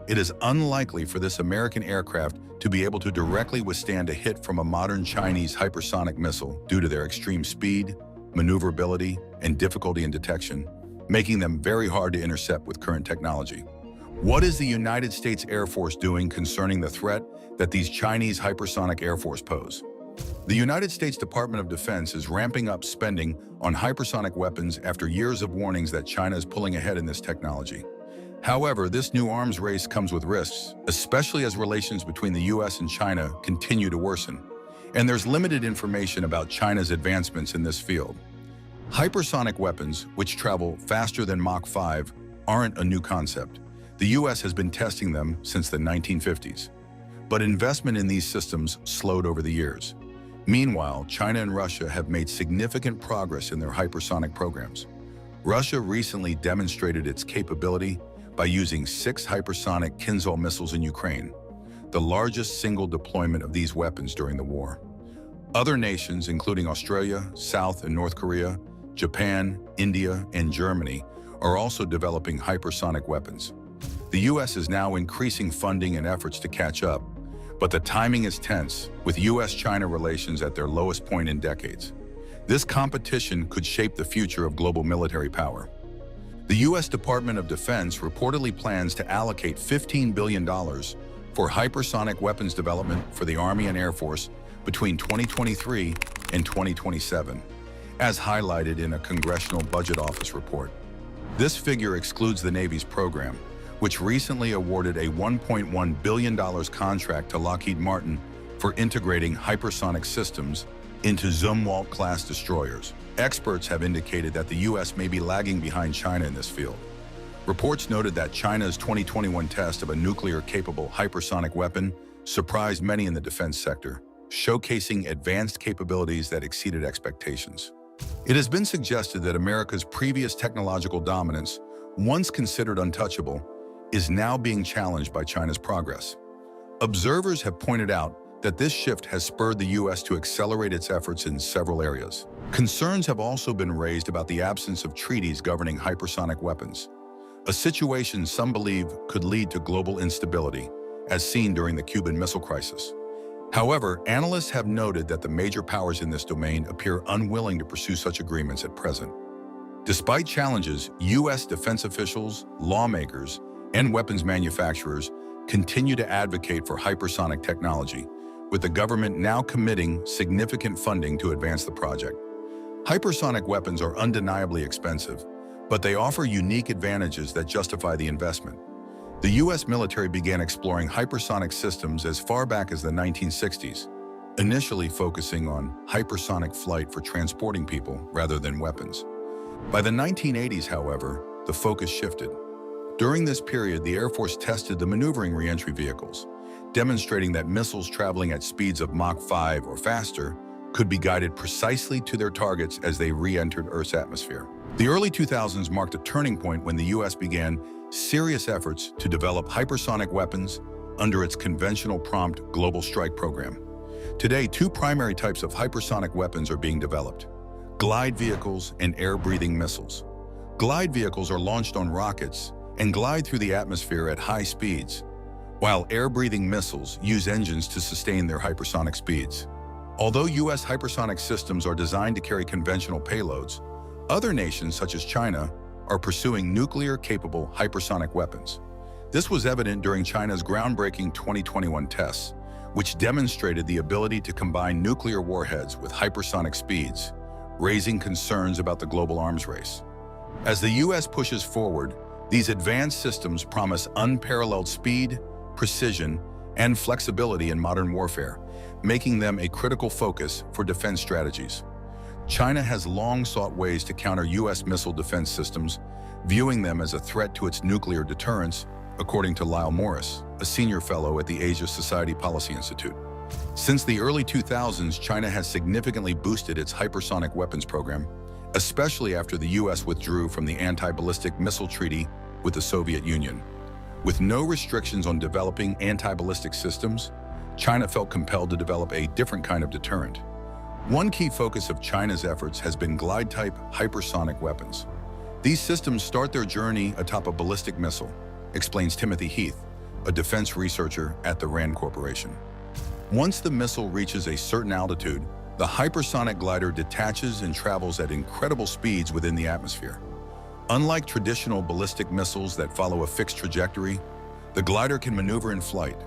it is unlikely for this American aircraft to be able to directly withstand a hit from a modern Chinese hypersonic missile due to their extreme speed, maneuverability, and difficulty in detection, making them very hard to intercept with current technology. What is the United States Air Force doing concerning the threat that these Chinese hypersonic air force pose? The United States Department of Defense is ramping up spending on hypersonic weapons after years of warnings that China is pulling ahead in this technology. However, this new arms race comes with risks, especially as relations between the US and China continue to worsen. And there's limited information about China's advancements in this field. Hypersonic weapons, which travel faster than Mach 5, aren't a new concept. The US has been testing them since the 1950s. But investment in these systems slowed over the years. Meanwhile, China and Russia have made significant progress in their hypersonic programs. Russia recently demonstrated its capability by using 6 hypersonic Kinzhal missiles in Ukraine, the largest single deployment of these weapons during the war. Other nations, including Australia, South and North Korea, Japan, India, and Germany, are also developing hypersonic weapons. The US is now increasing funding and efforts to catch up, but the timing is tense, with US-China relations at their lowest point in decades. This competition could shape the future of global military power. The US Department of Defense reportedly plans to allocate $15 billion for hypersonic weapons development for the Army and Air Force between 2023 and 2027, as highlighted in a Congressional Budget Office report. This figure excludes the Navy's program, which recently awarded a $1.1 billion contract to Lockheed Martin for integrating hypersonic systems into Zumwalt-class destroyers. Experts have indicated that the US may be lagging behind China in this field. Reports noted that China's 2021 test of a nuclear-capable hypersonic weapon surprised many in the defense sector, showcasing advanced capabilities that exceeded expectations. It has been suggested that America's previous technological dominance, once considered untouchable, is now being challenged by China's progress. Observers have pointed out that this shift has spurred the US to accelerate its efforts in several areas. Concerns have also been raised about the absence of treaties governing hypersonic weapons, a situation some believe could lead to global instability, as seen during the Cuban Missile Crisis. However, analysts have noted that the major powers in this domain appear unwilling to pursue such agreements at present. Despite challenges, US defense officials, lawmakers, and weapons manufacturers continue to advocate for hypersonic technology, with the government now committing significant funding to advance the project. Hypersonic weapons are undeniably expensive, but they offer unique advantages that justify the investment. The US military began exploring hypersonic systems as far back as the 1960s, initially focusing on hypersonic flight for transporting people rather than weapons. By the 1980s, however, the focus shifted. During this period, the Air Force tested the maneuvering reentry vehicles, demonstrating that missiles traveling at speeds of Mach 5 or faster could be guided precisely to their targets as they re-entered Earth's atmosphere. The early 2000s marked a turning point when the US began serious efforts to develop hypersonic weapons under its Conventional Prompt Global Strike program. Today, 2 primary types of hypersonic weapons are being developed: glide vehicles and air-breathing missiles. Glide vehicles are launched on rockets and glide through the atmosphere at high speeds, while air-breathing missiles use engines to sustain their hypersonic speeds. Although U.S. hypersonic systems are designed to carry conventional payloads, other nations, such as China, are pursuing nuclear-capable hypersonic weapons. This was evident during China's groundbreaking 2021 tests, which demonstrated the ability to combine nuclear warheads with hypersonic speeds, raising concerns about the global arms race. As the U.S. pushes forward, these advanced systems promise unparalleled speed, precision, and flexibility in modern warfare, making them a critical focus for defense strategies. China has long sought ways to counter U.S. missile defense systems, viewing them as a threat to its nuclear deterrence, according to Lyle Morris, a senior fellow at the Asia Society Policy Institute. Since the early 2000s, China has significantly boosted its hypersonic weapons program, especially after the U.S. withdrew from the anti-ballistic missile treaty with the Soviet Union. With no restrictions on developing anti-ballistic systems, China felt compelled to develop a different kind of deterrent. One key focus of China's efforts has been glide-type hypersonic weapons. These systems start their journey atop a ballistic missile, explains Timothy Heath, a defense researcher at the RAND Corporation. Once the missile reaches a certain altitude, the hypersonic glider detaches and travels at incredible speeds within the atmosphere. Unlike traditional ballistic missiles that follow a fixed trajectory, the glider can maneuver in flight,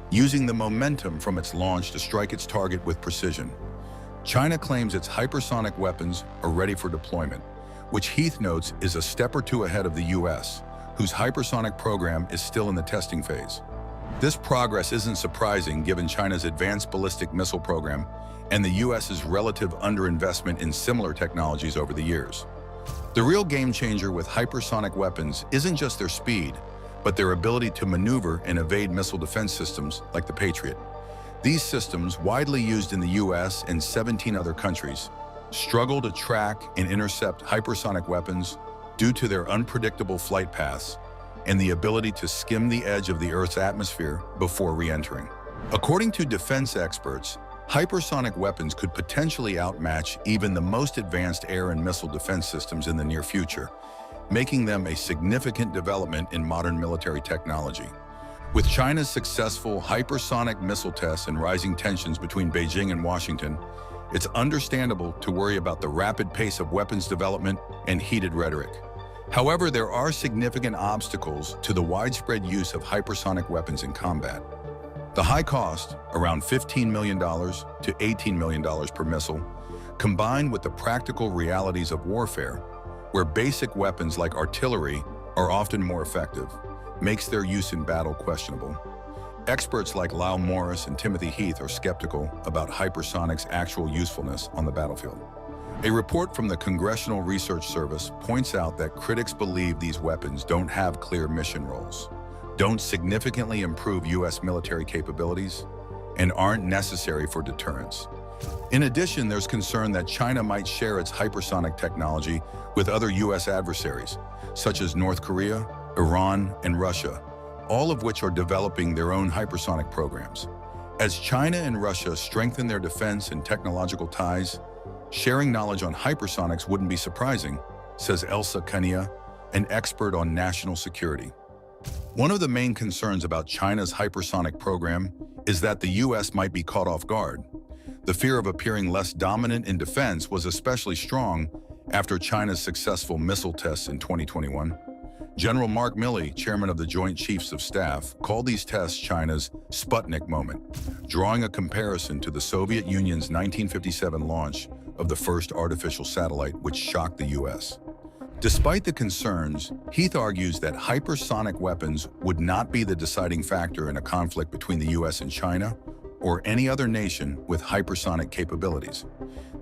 using the momentum from its launch to strike its target with precision. China claims its hypersonic weapons are ready for deployment, which Heath notes is a step or two ahead of the U.S., whose hypersonic program is still in the testing phase. This progress isn't surprising given China's advanced ballistic missile program and the U.S.'s relative underinvestment in similar technologies over the years. The real game changer with hypersonic weapons isn't just their speed, but their ability to maneuver and evade missile defense systems like the Patriot. These systems, widely used in the U.S. and 17 other countries, struggle to track and intercept hypersonic weapons due to their unpredictable flight paths and the ability to skim the edge of the Earth's atmosphere before re-entering. According to defense experts, hypersonic weapons could potentially outmatch even the most advanced air and missile defense systems in the near future, making them a significant development in modern military technology. With China's successful hypersonic missile tests and rising tensions between Beijing and Washington, it's understandable to worry about the rapid pace of weapons development and heated rhetoric. However, there are significant obstacles to the widespread use of hypersonic weapons in combat. The high cost, around $15 million to $18 million per missile, combined with the practical realities of warfare, where basic weapons like artillery are often more effective, makes their use in battle questionable. Experts like Lyle Morris and Timothy Heath are skeptical about hypersonics' actual usefulness on the battlefield. A report from the Congressional Research Service points out that critics believe these weapons don't have clear mission roles, don't significantly improve U.S. military capabilities, and aren't necessary for deterrence. In addition, there's concern that China might share its hypersonic technology with other U.S. adversaries, such as North Korea, Iran, and Russia, all of which are developing their own hypersonic programs. As China and Russia strengthen their defense and technological ties, sharing knowledge on hypersonics wouldn't be surprising, says Elsa Kania, an expert on national security. One of the main concerns about China's hypersonic program is that the U.S. might be caught off guard. The fear of appearing less dominant in defense was especially strong after China's successful missile tests in 2021. General Mark Milley, chairman of the Joint Chiefs of Staff, called these tests China's Sputnik moment, drawing a comparison to the Soviet Union's 1957 launch of the first artificial satellite, which shocked the U.S. Despite the concerns, Heath argues that hypersonic weapons would not be the deciding factor in a conflict between the U.S. and China or any other nation with hypersonic capabilities.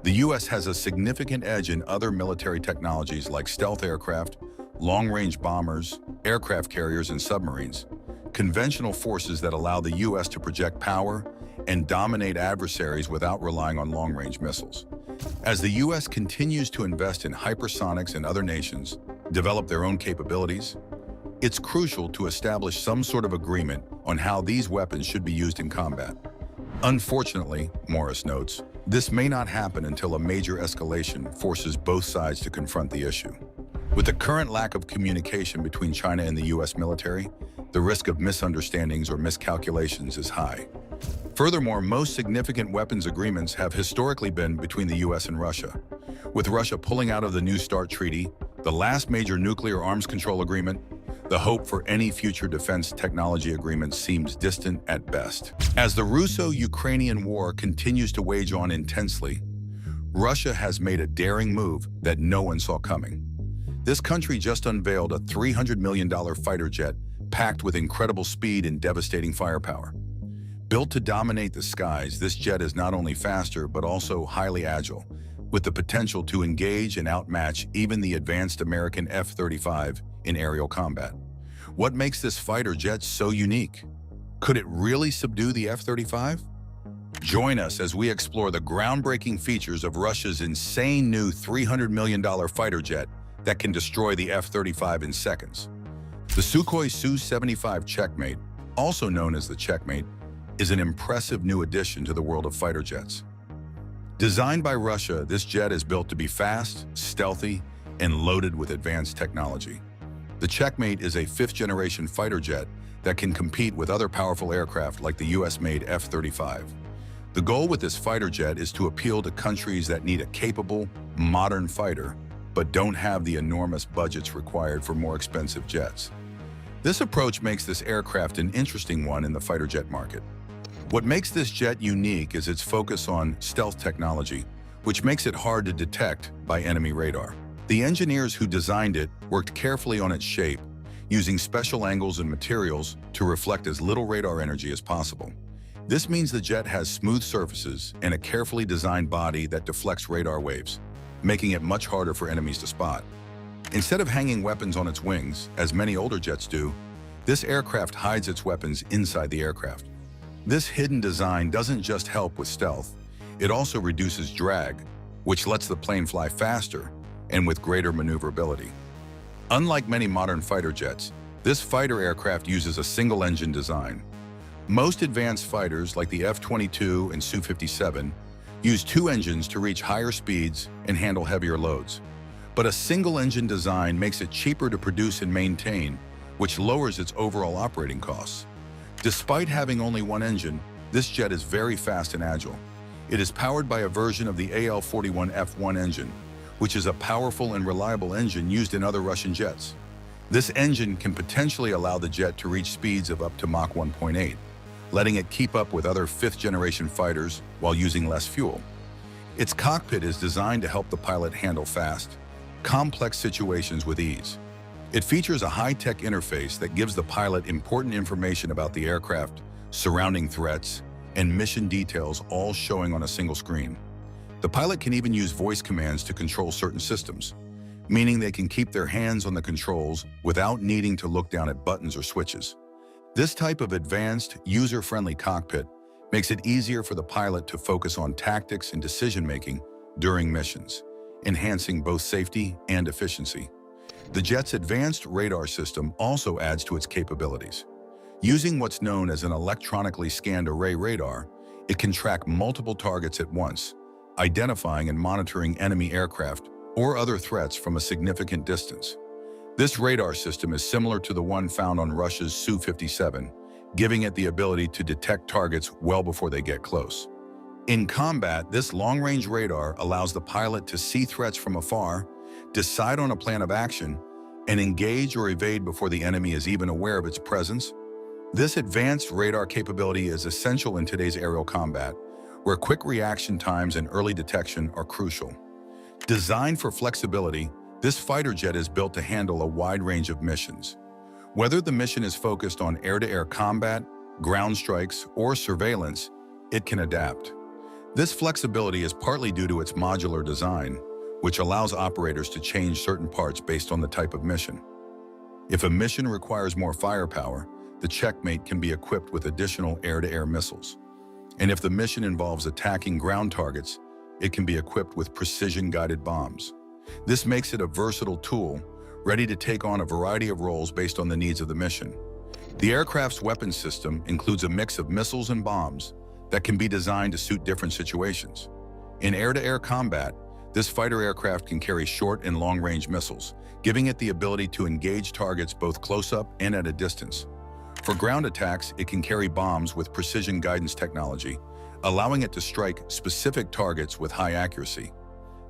The U.S. has a significant edge in other military technologies like stealth aircraft, long-range bombers, aircraft carriers, and submarines, conventional forces that allow the U.S. to project power and dominate adversaries without relying on long-range missiles. As the U.S. continues to invest in hypersonics and other nations develop their own capabilities, it's crucial to establish some sort of agreement on how these weapons should be used in combat. Unfortunately, Morris notes, this may not happen until a major escalation forces both sides to confront the issue. With the current lack of communication between China and the U.S. military, the risk of misunderstandings or miscalculations is high. Furthermore, most significant weapons agreements have historically been between the US and Russia. With Russia pulling out of the New START treaty, the last major nuclear arms control agreement, the hope for any future defense technology agreement seems distant at best. As the Russo-Ukrainian war continues to wage on intensely, Russia has made a daring move that no one saw coming. This country just unveiled a $300 million fighter jet packed with incredible speed and devastating firepower. Built to dominate the skies, this jet is not only faster but also highly agile, with the potential to engage and outmatch even the advanced American F-35 in aerial combat. What makes this fighter jet so unique? Could it really subdue the F-35? Join us as we explore the groundbreaking features of Russia's insane new $300 million fighter jet that can destroy the F-35 in seconds. The Sukhoi Su-75 Checkmate, also known as the Checkmate, is an impressive new addition to the world of fighter jets. Designed by Russia, this jet is built to be fast, stealthy, and loaded with advanced technology. The Checkmate is a fifth-generation fighter jet that can compete with other powerful aircraft like the US-made F-35. The goal with this fighter jet is to appeal to countries that need a capable, modern fighter, but don't have the enormous budgets required for more expensive jets. This approach makes this aircraft an interesting one in the fighter jet market. What makes this jet unique is its focus on stealth technology, which makes it hard to detect by enemy radar. The engineers who designed it worked carefully on its shape, using special angles and materials to reflect as little radar energy as possible. This means the jet has smooth surfaces and a carefully designed body that deflects radar waves, making it much harder for enemies to spot. Instead of hanging weapons on its wings, as many older jets do, this aircraft hides its weapons inside the aircraft. This hidden design doesn't just help with stealth, it also reduces drag, which lets the plane fly faster and with greater maneuverability. Unlike many modern fighter jets, this fighter aircraft uses a single-engine design. Most advanced fighters, like the F-22 and Su-57, use two engines to reach higher speeds and handle heavier loads. But a single-engine design makes it cheaper to produce and maintain, which lowers its overall operating costs. Despite having only one engine, this jet is very fast and agile. It is powered by a version of the AL-41F1 engine, which is a powerful and reliable engine used in other Russian jets. This engine can potentially allow the jet to reach speeds of up to Mach 1.8, letting it keep up with other fifth-generation fighters while using less fuel. Its cockpit is designed to help the pilot handle fast, complex situations with ease. It features a high-tech interface that gives the pilot important information about the aircraft, surrounding threats, and mission details, all showing on a single screen. The pilot can even use voice commands to control certain systems, meaning they can keep their hands on the controls without needing to look down at buttons or switches. This type of advanced, user-friendly cockpit makes it easier for the pilot to focus on tactics and decision-making during missions, enhancing both safety and efficiency. The jet's advanced radar system also adds to its capabilities. Using what's known as an electronically scanned array radar, it can track multiple targets at once, identifying and monitoring enemy aircraft or other threats from a significant distance. This radar system is similar to the one found on Russia's Su-57, giving it the ability to detect targets well before they get close. In combat, this long-range radar allows the pilot to see threats from afar, decide on a plan of action, and engage or evade before the enemy is even aware of its presence. This advanced radar capability is essential in today's aerial combat, where quick reaction times and early detection are crucial. Designed for flexibility, this fighter jet is built to handle a wide range of missions. Whether the mission is focused on air-to-air combat, ground strikes, or surveillance, it can adapt. This flexibility is partly due to its modular design, which allows operators to change certain parts based on the type of mission. If a mission requires more firepower, the Checkmate can be equipped with additional air-to-air missiles. And if the mission involves attacking ground targets, it can be equipped with precision-guided bombs. This makes it a versatile tool, ready to take on a variety of roles based on the needs of the mission. The aircraft's weapons system includes a mix of missiles and bombs that can be designed to suit different situations. In air-to-air combat, this fighter aircraft can carry short and long-range missiles, giving it the ability to engage targets both close-up and at a distance. For ground attacks, it can carry bombs with precision guidance technology, allowing it to strike specific targets with high accuracy.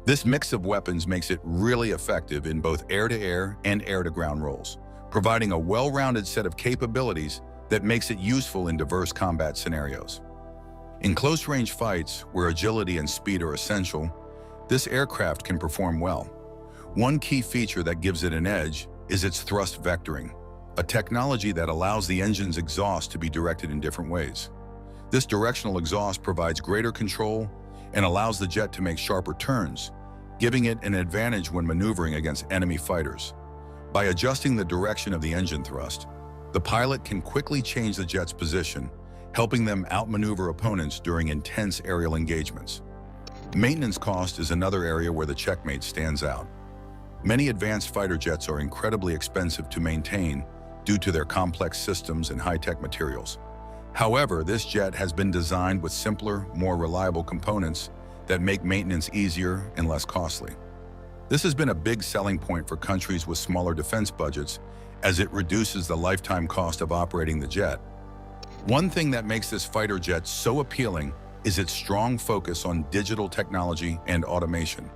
This mix of weapons makes it really effective in both air-to-air and air-to-ground roles, providing a well-rounded set of capabilities that makes it useful in diverse combat scenarios. In close-range fights, where agility and speed are essential, this aircraft can perform well. One key feature that gives it an edge is its thrust vectoring, a technology that allows the engine's exhaust to be directed in different ways. This directional exhaust provides greater control and allows the jet to make sharper turns, giving it an advantage when maneuvering against enemy fighters. By adjusting the direction of the engine thrust, the pilot can quickly change the jet's position, helping them outmaneuver opponents during intense aerial engagements. Maintenance cost is another area where the checkmate stands out. Many advanced fighter jets are incredibly expensive to maintain due to their complex systems and high-tech materials. However, this jet has been designed with simpler, more reliable components that make maintenance easier and less costly. This has been a big selling point for countries with smaller defense budgets, as it reduces the lifetime cost of operating the jet. One thing that makes this fighter jet so appealing is its strong focus on digital technology and automation.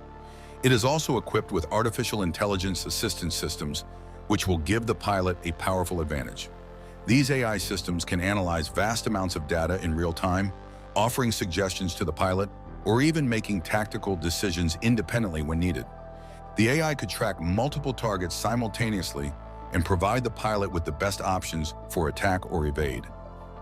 It is also equipped with artificial intelligence assistance systems, which will give the pilot a powerful advantage. These AI systems can analyze vast amounts of data in real time, offering suggestions to the pilot, or even making tactical decisions independently when needed. The AI could track multiple targets simultaneously and provide the pilot with the best options for attack or evade.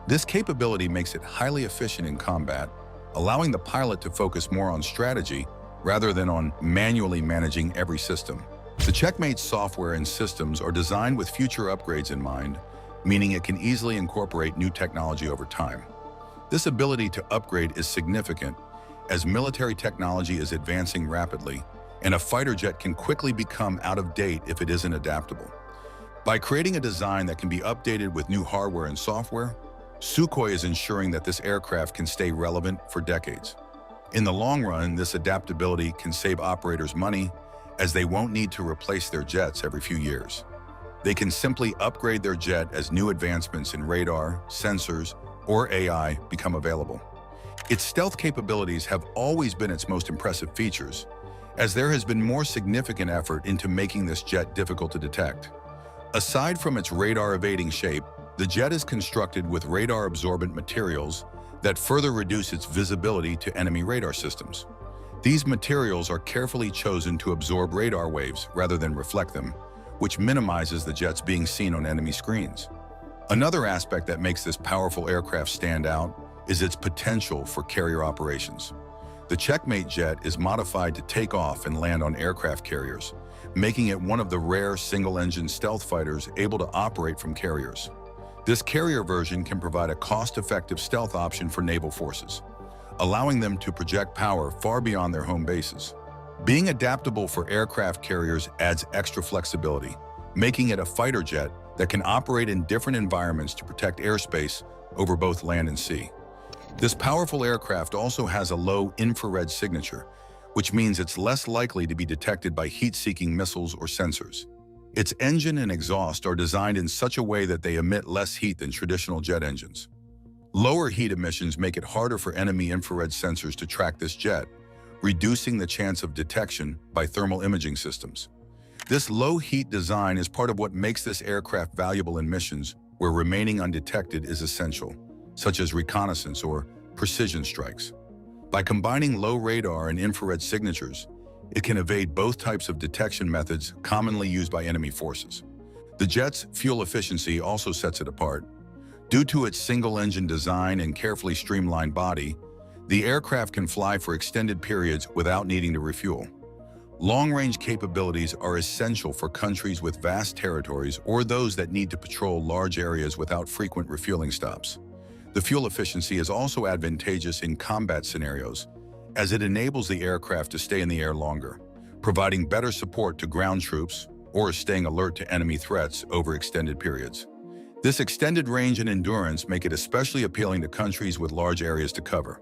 This capability makes it highly efficient in combat, allowing the pilot to focus more on strategy rather than on manually managing every system. The Checkmate's software and systems are designed with future upgrades in mind, meaning it can easily incorporate new technology over time. This ability to upgrade is significant, as military technology is advancing rapidly, and a fighter jet can quickly become out of date if it isn't adaptable. By creating a design that can be updated with new hardware and software, Sukhoi is ensuring that this aircraft can stay relevant for decades. In the long run, this adaptability can save operators money, as they won't need to replace their jets every few years. They can simply upgrade their jet as new advancements in radar, sensors, or AI become available. Its stealth capabilities have always been its most impressive features, as there has been more significant effort into making this jet difficult to detect. Aside from its radar-evading shape, the jet is constructed with radar-absorbent materials that further reduce its visibility to enemy radar systems. These materials are carefully chosen to absorb radar waves rather than reflect them, which minimizes the jets being seen on enemy screens. Another aspect that makes this powerful aircraft stand out is its potential for carrier operations. The Checkmate jet is modified to take off and land on aircraft carriers, making it one of the rare single-engine stealth fighters able to operate from carriers. This carrier version can provide a cost-effective stealth option for naval forces, allowing them to project power far beyond their home bases. Being adaptable for aircraft carriers adds extra flexibility, making it a fighter jet that can operate in different environments to protect airspace over both land and sea. This powerful aircraft also has a low infrared signature, which means it's less likely to be detected by heat-seeking missiles or sensors. Its engine and exhaust are designed in such a way that they emit less heat than traditional jet engines. Lower heat emissions make it harder for enemy infrared sensors to track this jet, reducing the chance of detection by thermal imaging systems. This low heat design is part of what makes this aircraft valuable in missions where remaining undetected is essential, such as reconnaissance or precision strikes. By combining low radar and infrared signatures, it can evade both types of detection methods commonly used by enemy forces. The jet's fuel efficiency also sets it apart. Due to its single-engine design and carefully streamlined body, the aircraft can fly for extended periods without needing to refuel. Long-range capabilities are essential for countries with vast territories or those that need to patrol large areas without frequent refueling stops. The fuel efficiency is also advantageous in combat scenarios, as it enables the aircraft to stay in the air longer, providing better support to ground troops or staying alert to enemy threats over extended periods. This extended range and endurance make it especially appealing to countries with large areas to cover.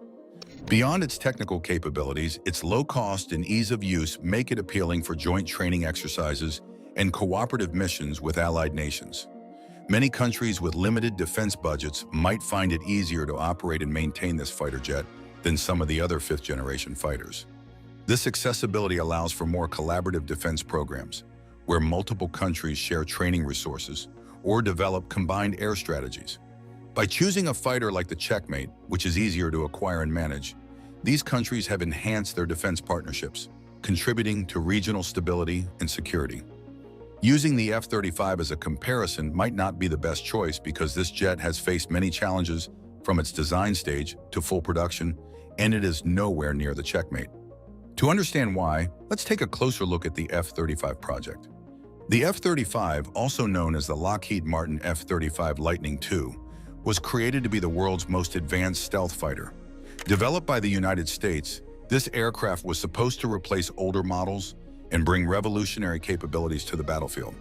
Beyond its technical capabilities, its low cost and ease of use make it appealing for joint training exercises and cooperative missions with allied nations. Many countries with limited defense budgets might find it easier to operate and maintain this fighter jet than some of the other fifth-generation fighters. This accessibility allows for more collaborative defense programs, where multiple countries share training resources or develop combined air strategies. By choosing a fighter like the Checkmate, which is easier to acquire and manage, these countries have enhanced their defense partnerships, contributing to regional stability and security. Using the F-35 as a comparison might not be the best choice because this jet has faced many challenges from its design stage to full production, and it is nowhere near the Checkmate. To understand why, let's take a closer look at the F-35 project. The F-35, also known as the Lockheed Martin F-35 Lightning II, was created to be the world's most advanced stealth fighter. Developed by the United States, this aircraft was supposed to replace older models and bring revolutionary capabilities to the battlefield.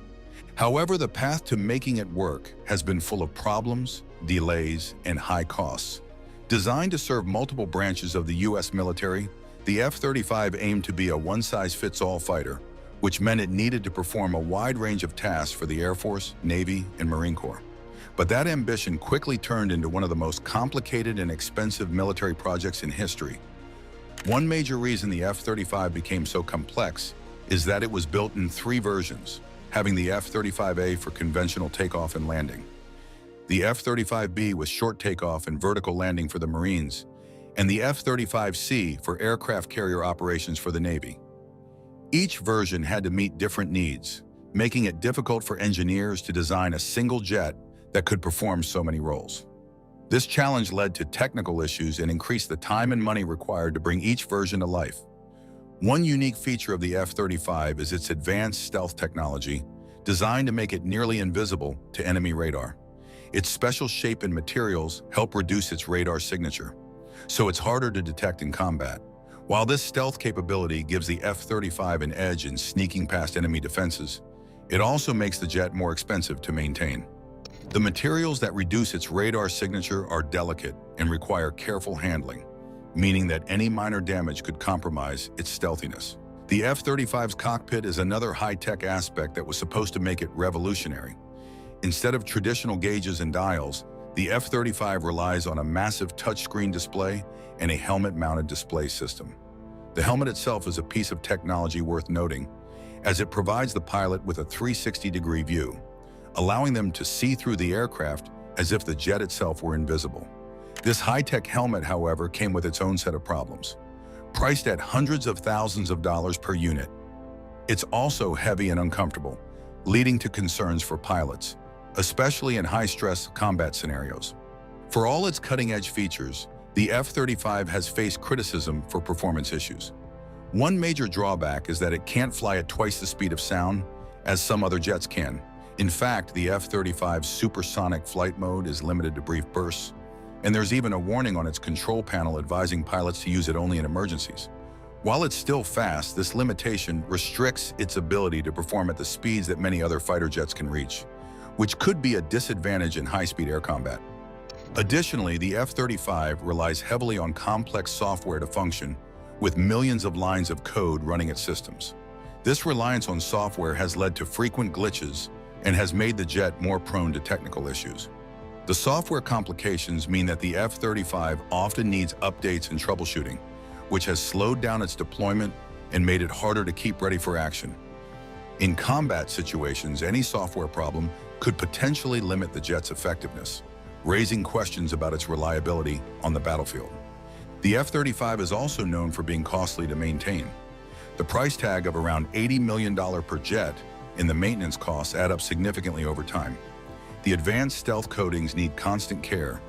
However, the path to making it work has been full of problems, delays, and high costs. Designed to serve multiple branches of the U.S. military, the F-35 aimed to be a one-size-fits-all fighter, which meant it needed to perform a wide range of tasks for the Air Force, Navy, and Marine Corps. But that ambition quickly turned into one of the most complicated and expensive military projects in history. One major reason the F-35 became so complex is that it was built in 3 versions, having the F-35A for conventional takeoff and landing, the F-35B with short takeoff and vertical landing for the Marines, and the F-35C for aircraft carrier operations for the Navy. Each version had to meet different needs, making it difficult for engineers to design a single jet that could perform so many roles. This challenge led to technical issues and increased the time and money required to bring each version to life. One unique feature of the F-35 is its advanced stealth technology, designed to make it nearly invisible to enemy radar. Its special shape and materials help reduce its radar signature, so it's harder to detect in combat. While this stealth capability gives the F-35 an edge in sneaking past enemy defenses, it also makes the jet more expensive to maintain. The materials that reduce its radar signature are delicate and require careful handling, meaning that any minor damage could compromise its stealthiness. The F-35's cockpit is another high-tech aspect that was supposed to make it revolutionary. Instead of traditional gauges and dials, the F-35 relies on a massive touchscreen display and a helmet-mounted display system. The helmet itself is a piece of technology worth noting, as it provides the pilot with a 360-degree view, allowing them to see through the aircraft as if the jet itself were invisible. This high-tech helmet, however, came with its own set of problems. Priced at hundreds of thousands of dollars per unit, it's also heavy and uncomfortable, leading to concerns for pilots, especially in high-stress combat scenarios. For all its cutting-edge features, the F-35 has faced criticism for performance issues. One major drawback is that it can't fly at twice the speed of sound as some other jets can. In fact, the F-35's supersonic flight mode is limited to brief bursts, and there's even a warning on its control panel advising pilots to use it only in emergencies. While it's still fast, this limitation restricts its ability to perform at the speeds that many other fighter jets can reach, which could be a disadvantage in high-speed air combat. Additionally, the F-35 relies heavily on complex software to function, with millions of lines of code running its systems. This reliance on software has led to frequent glitches and has made the jet more prone to technical issues. The software complications mean that the F-35 often needs updates and troubleshooting, which has slowed down its deployment and made it harder to keep ready for action. In combat situations, any software problem could potentially limit the jet's effectiveness, raising questions about its reliability on the battlefield. The F-35 is also known for being costly to maintain. The price tag of around $80 million per jet and the maintenance costs add up significantly over time. The advanced stealth coatings need constant care,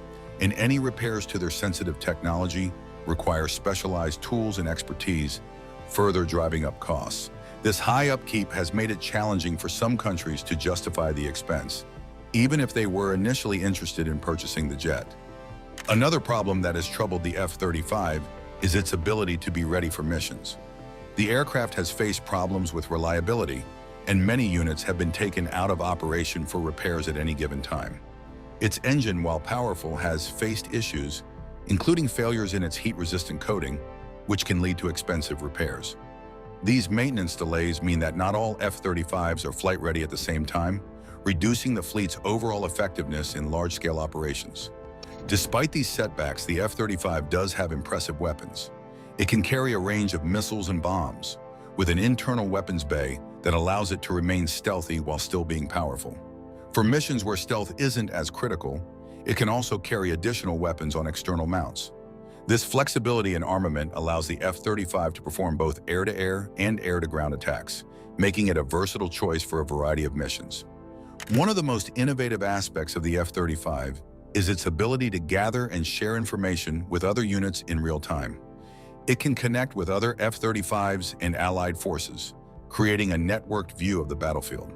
and any repairs to their sensitive technology require specialized tools and expertise, further driving up costs. This high upkeep has made it challenging for some countries to justify the expense, even if they were initially interested in purchasing the jet. Another problem that has troubled the F-35 is its ability to be ready for missions. The aircraft has faced problems with reliability, and many units have been taken out of operation for repairs at any given time. Its engine, while powerful, has faced issues, including failures in its heat-resistant coating, which can lead to expensive repairs. These maintenance delays mean that not all F-35s are flight-ready at the same time, reducing the fleet's overall effectiveness in large-scale operations. Despite these setbacks, the F-35 does have impressive weapons. It can carry a range of missiles and bombs, with an internal weapons bay that allows it to remain stealthy while still being powerful. For missions where stealth isn't as critical, it can also carry additional weapons on external mounts. This flexibility in armament allows the F-35 to perform both air-to-air and air-to-ground attacks, making it a versatile choice for a variety of missions. One of the most innovative aspects of the F-35 is its ability to gather and share information with other units in real time. It can connect with other F-35s and allied forces, creating a networked view of the battlefield.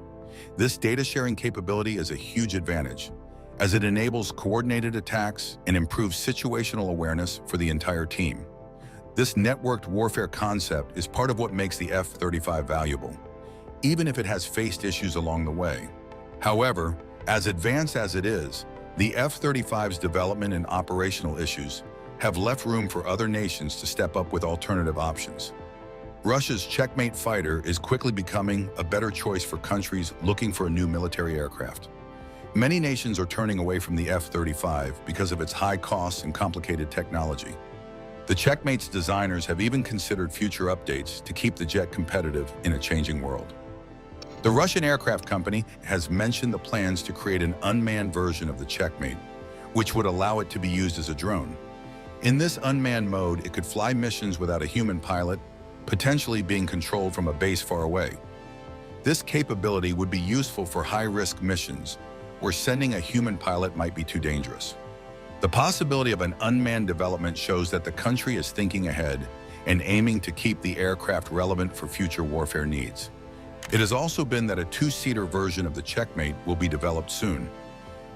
This data-sharing capability is a huge advantage, as it enables coordinated attacks and improves situational awareness for the entire team. This networked warfare concept is part of what makes the F-35 valuable, even if it has faced issues along the way. However, as advanced as it is, the F-35's development and operational issues have left room for other nations to step up with alternative options. Russia's Checkmate fighter is quickly becoming a better choice for countries looking for a new military aircraft. Many nations are turning away from the F-35 because of its high costs and complicated technology. The Checkmate's designers have even considered future updates to keep the jet competitive in a changing world. The Russian aircraft company has mentioned the plans to create an unmanned version of the Checkmate, which would allow it to be used as a drone. In this unmanned mode, it could fly missions without a human pilot, potentially being controlled from a base far away. This capability would be useful for high-risk missions, where sending a human pilot might be too dangerous. The possibility of an unmanned development shows that the country is thinking ahead and aiming to keep the aircraft relevant for future warfare needs. It has also been that a two-seater version of the Checkmate will be developed soon.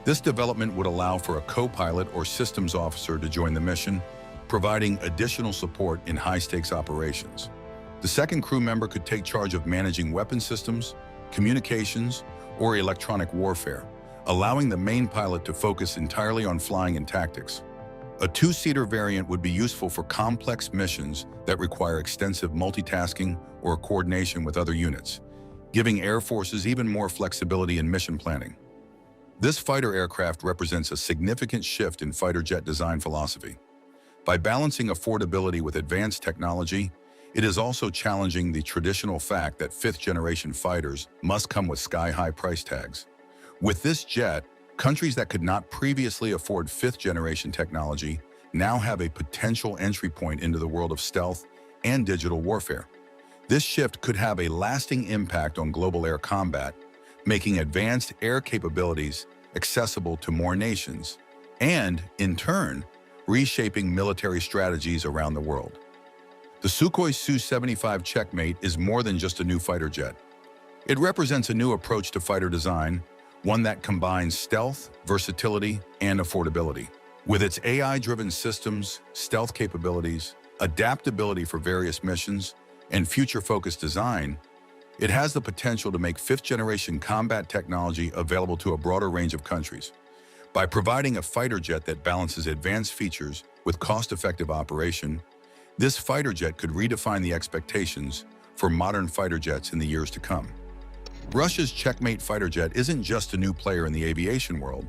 This development would allow for a co-pilot or systems officer to join the mission, providing additional support in high-stakes operations. The second crew member could take charge of managing weapon systems, communications, or electronic warfare, allowing the main pilot to focus entirely on flying and tactics. A two-seater variant would be useful for complex missions that require extensive multitasking or coordination with other units, giving air forces even more flexibility in mission planning. This fighter aircraft represents a significant shift in fighter jet design philosophy. By balancing affordability with advanced technology, it is also challenging the traditional fact that fifth-generation fighters must come with sky-high price tags. With this jet, countries that could not previously afford fifth-generation technology now have a potential entry point into the world of stealth and digital warfare. This shift could have a lasting impact on global air combat, making advanced air capabilities accessible to more nations, and, in turn, reshaping military strategies around the world. The Sukhoi Su-75 Checkmate is more than just a new fighter jet. It represents a new approach to fighter design, one that combines stealth, versatility, and affordability. With its AI-driven systems, stealth capabilities, adaptability for various missions, and future-focused design, it has the potential to make fifth-generation combat technology available to a broader range of countries. By providing a fighter jet that balances advanced features with cost-effective operation, this fighter jet could redefine the expectations for modern fighter jets in the years to come. Russia's Checkmate fighter jet isn't just a new player in the aviation world,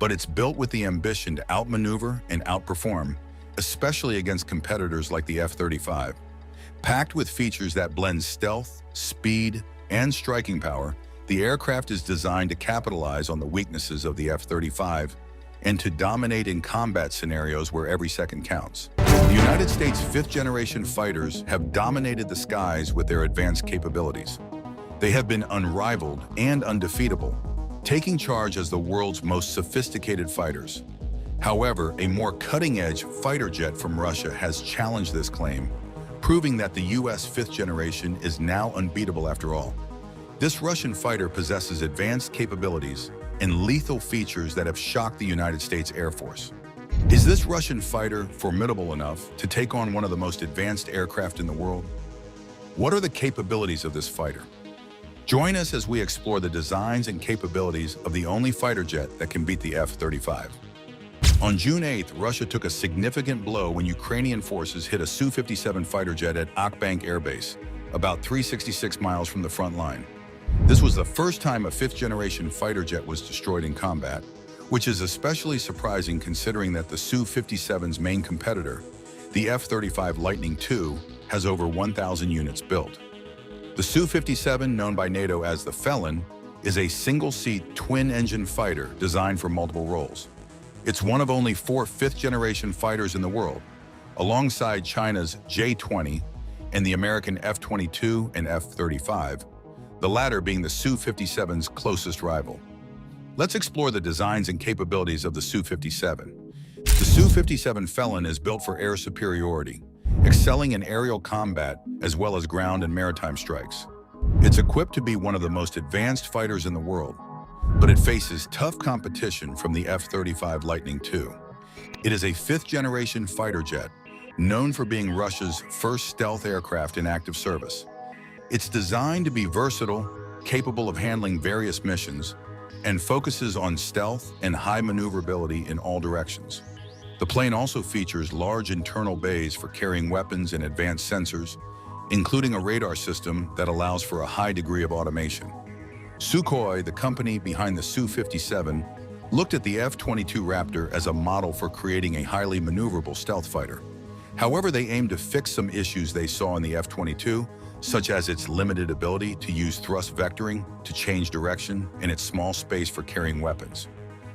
but it's built with the ambition to outmaneuver and outperform, especially against competitors like the F-35. Packed with features that blend stealth, speed, and striking power, the aircraft is designed to capitalize on the weaknesses of the F-35 and to dominate in combat scenarios where every second counts. The United States' fifth-generation fighters have dominated the skies with their advanced capabilities. They have been unrivaled and undefeatable, taking charge as the world's most sophisticated fighters. However, a more cutting-edge fighter jet from Russia has challenged this claim, proving that the U.S. fifth generation is now unbeatable after all. This Russian fighter possesses advanced capabilities and lethal features that have shocked the United States Air Force. Is this Russian fighter formidable enough to take on one of the most advanced aircraft in the world? What are the capabilities of this fighter? Join us as we explore the designs and capabilities of the only fighter jet that can beat the F-35. On June 8th, Russia took a significant blow when Ukrainian forces hit a Su-57 fighter jet at Akbank Air Base, about 366 miles from the front line. This was the first time a fifth-generation fighter jet was destroyed in combat, which is especially surprising considering that the Su-57's main competitor, the F-35 Lightning II, has over 1,000 units built. The Su-57, known by NATO as the Felon, is a single-seat, twin-engine fighter designed for multiple roles. It's one of only 4 fifth-generation fighters in the world, alongside China's J-20 and the American F-22 and F-35, the latter being the Su-57's closest rival. Let's explore the designs and capabilities of the Su-57. The Su-57 Felon is built for air superiority, excelling in aerial combat as well as ground and maritime strikes. It's equipped to be one of the most advanced fighters in the world, but it faces tough competition from the F-35 Lightning II. It is a fifth-generation fighter jet, known for being Russia's first stealth aircraft in active service. It's designed to be versatile, capable of handling various missions, and focuses on stealth and high maneuverability in all directions. The plane also features large internal bays for carrying weapons and advanced sensors, including a radar system that allows for a high degree of automation. Sukhoi, the company behind the Su-57, looked at the F-22 Raptor as a model for creating a highly maneuverable stealth fighter. However, they aimed to fix some issues they saw in the F-22, such as its limited ability to use thrust vectoring to change direction and its small space for carrying weapons.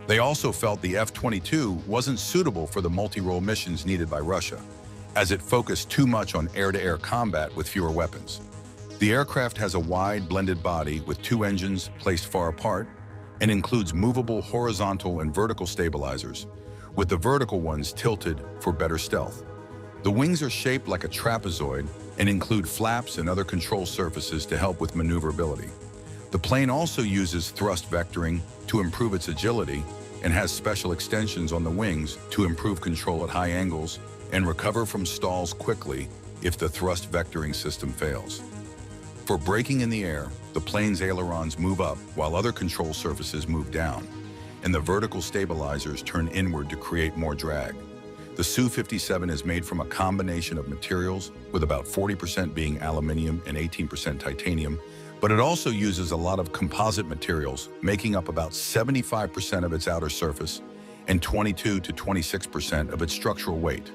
They also felt the F-22 wasn't suitable for the multi-role missions needed by Russia, as it focused too much on air-to-air combat with fewer weapons. The aircraft has a wide, blended body with 2 engines placed far apart and includes movable horizontal and vertical stabilizers, with the vertical ones tilted for better stealth. The wings are shaped like a trapezoid and include flaps and other control surfaces to help with maneuverability. The plane also uses thrust vectoring to improve its agility and has special extensions on the wings to improve control at high angles and recover from stalls quickly if the thrust vectoring system fails. For braking in the air, the plane's ailerons move up while other control surfaces move down, and the vertical stabilizers turn inward to create more drag. The Su-57 is made from a combination of materials, with about 40% being aluminium and 18% titanium, but it also uses a lot of composite materials, making up about 75% of its outer surface and 22 to 26% of its structural weight.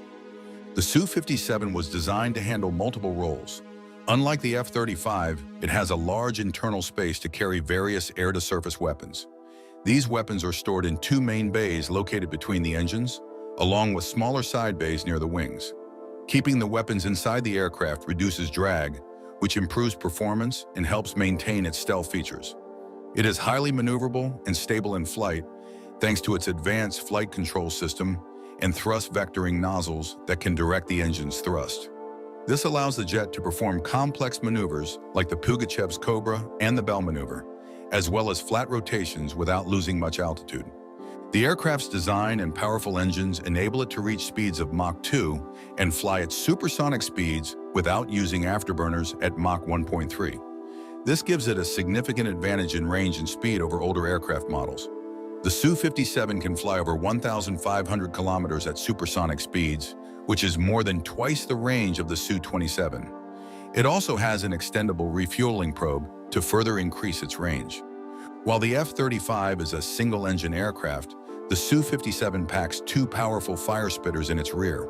The Su-57 was designed to handle multiple roles. Unlike the F-35, it has a large internal space to carry various air-to-surface weapons. These weapons are stored in 2 main bays located between the engines, along with smaller side bays near the wings. Keeping the weapons inside the aircraft reduces drag, which improves performance and helps maintain its stealth features. It is highly maneuverable and stable in flight, thanks to its advanced flight control system and thrust vectoring nozzles that can direct the engine's thrust. This allows the jet to perform complex maneuvers like the Pugachev's Cobra and the Bell maneuver, as well as flat rotations without losing much altitude. The aircraft's design and powerful engines enable it to reach speeds of Mach 2 and fly at supersonic speeds without using afterburners at Mach 1.3. This gives it a significant advantage in range and speed over older aircraft models. The Su-57 can fly over 1,500 kilometers at supersonic speeds, which is more than twice the range of the Su-27. It also has an extendable refueling probe to further increase its range. While the F-35 is a single-engine aircraft, the Su-57 packs 2 powerful fire spitters in its rear.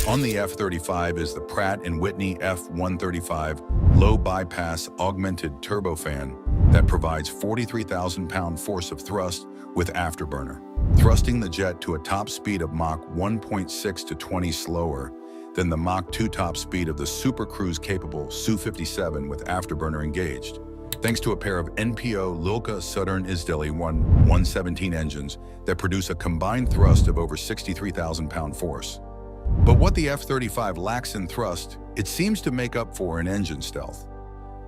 On the F-35 is the Pratt & Whitney F-135 low-bypass augmented turbofan that provides 43,000 pound force of thrust with afterburner, thrusting the jet to a top speed of Mach 1.6 to 20 slower than the Mach 2 top speed of the super cruise-capable Su-57 with afterburner engaged, thanks to a pair of NPO Lilka Southern Isdeli 117 engines that produce a combined thrust of over 63,000 pound force. But what the F-35 lacks in thrust, it seems to make up for in engine stealth.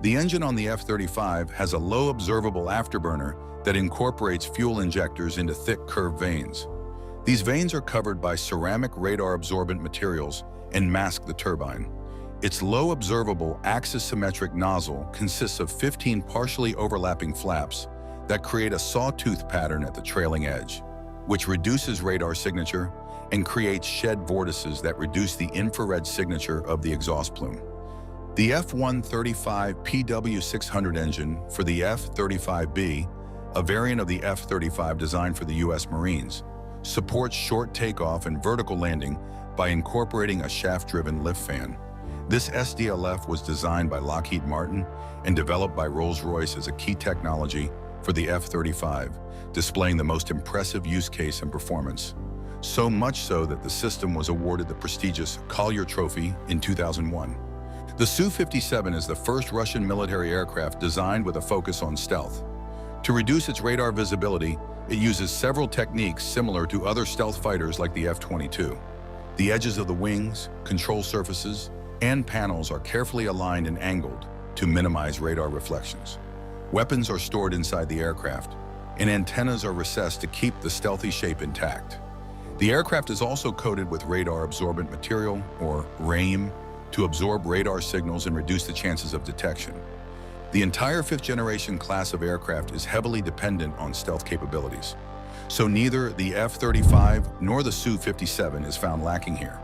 The engine on the F-35 has a low observable afterburner that incorporates fuel injectors into thick curved vanes. These vanes are covered by ceramic radar absorbent materials and mask the turbine. Its low observable axis-symmetric nozzle consists of 15 partially overlapping flaps that create a sawtooth pattern at the trailing edge, which reduces radar signature and creates shed vortices that reduce the infrared signature of the exhaust plume. The F-135 PW600 engine for the F-35B, a variant of the F-35 designed for the U.S. Marines, supports short takeoff and vertical landing by incorporating a shaft-driven lift fan. This SDLF was designed by Lockheed Martin and developed by Rolls-Royce as a key technology for the F-35, displaying the most impressive use case and performance. So much so that the system was awarded the prestigious Collier Trophy in 2001. The Su-57 is the first Russian military aircraft designed with a focus on stealth. To reduce its radar visibility, it uses several techniques similar to other stealth fighters like the F-22. The edges of the wings, control surfaces, and panels are carefully aligned and angled to minimize radar reflections. Weapons are stored inside the aircraft, and antennas are recessed to keep the stealthy shape intact. The aircraft is also coated with radar-absorbent material, or RAIM, to absorb radar signals and reduce the chances of detection. The entire fifth-generation class of aircraft is heavily dependent on stealth capabilities, so neither the F-35 nor the Su-57 is found lacking here.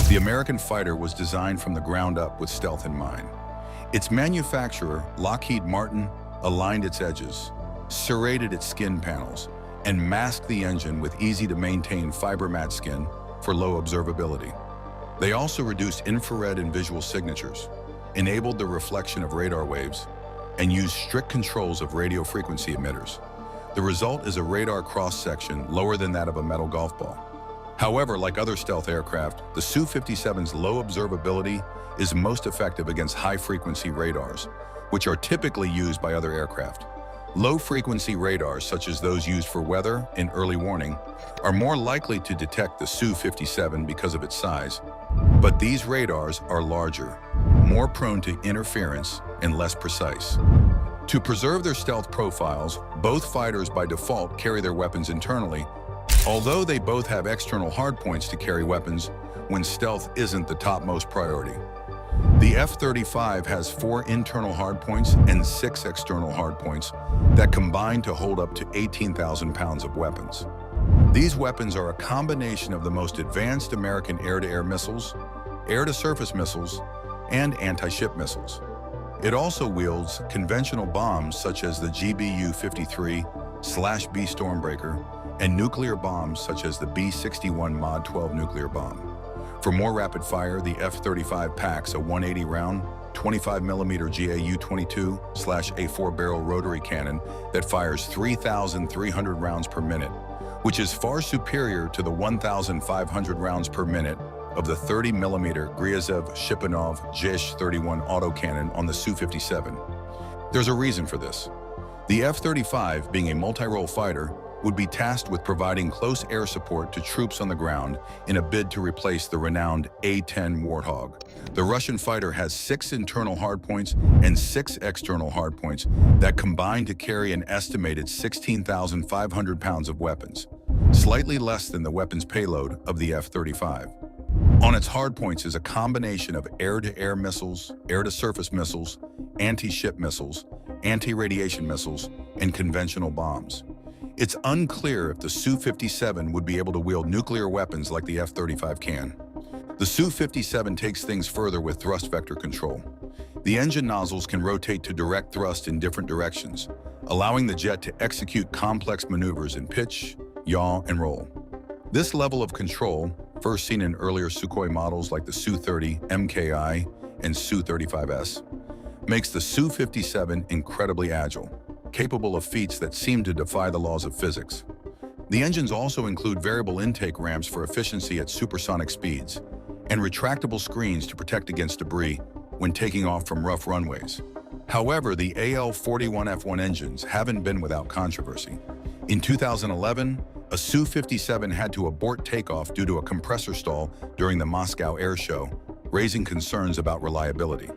The American fighter was designed from the ground up with stealth in mind. Its manufacturer, Lockheed Martin, aligned its edges, serrated its skin panels, and masked the engine with easy-to-maintain fiber matte skin for low observability. They also reduced infrared and visual signatures, enabled the reflection of radar waves, and used strict controls of radio frequency emitters. The result is a radar cross-section lower than that of a metal golf ball. However, like other stealth aircraft, the Su-57's low observability is most effective against high-frequency radars, which are typically used by other aircraft. Low-frequency radars, such as those used for weather and early warning, are more likely to detect the Su-57 because of its size, but these radars are larger, more prone to interference, and less precise. To preserve their stealth profiles, both fighters by default carry their weapons internally, although they both have external hardpoints to carry weapons when stealth isn't the topmost priority. The F-35 has 4 internal hardpoints and 6 external hardpoints that combine to hold up to 18,000 pounds of weapons. These weapons are a combination of the most advanced American air-to-air missiles, air-to-surface missiles, and anti-ship missiles. It also wields conventional bombs such as the GBU-53/B Stormbreaker and nuclear bombs such as the B-61 Mod 12 nuclear bomb. For more rapid fire, the F-35 packs a 180-round, 25mm GAU-22/A4 barrel rotary cannon that fires 3,300 rounds per minute, which is far superior to the 1,500 rounds per minute of the 30mm Gryazev-Shipunov JISH-31 autocannon on the Su-57. There's a reason for this. The F-35, being a multi-role fighter, would be tasked with providing close air support to troops on the ground in a bid to replace the renowned A-10 Warthog. The Russian fighter has 6 internal hardpoints and 6 external hardpoints that combine to carry an estimated 16,500 pounds of weapons, slightly less than the weapons payload of the F-35. On its hardpoints is a combination of air-to-air missiles, air-to-surface missiles, anti-ship missiles, anti-radiation missiles, and conventional bombs. It's unclear if the Su-57 would be able to wield nuclear weapons like the F-35 can. The Su-57 takes things further with thrust vector control. The engine nozzles can rotate to direct thrust in different directions, allowing the jet to execute complex maneuvers in pitch, yaw, and roll. This level of control, first seen in earlier Sukhoi models like the Su-30 MKI and Su-35S, makes the Su-57 incredibly agile, capable of feats that seem to defy the laws of physics. The engines also include variable intake ramps for efficiency at supersonic speeds, and retractable screens to protect against debris when taking off from rough runways. However, the AL-41F1 engines haven't been without controversy. In 2011, a Su-57 had to abort takeoff due to a compressor stall during the Moscow Air Show, raising concerns about reliability.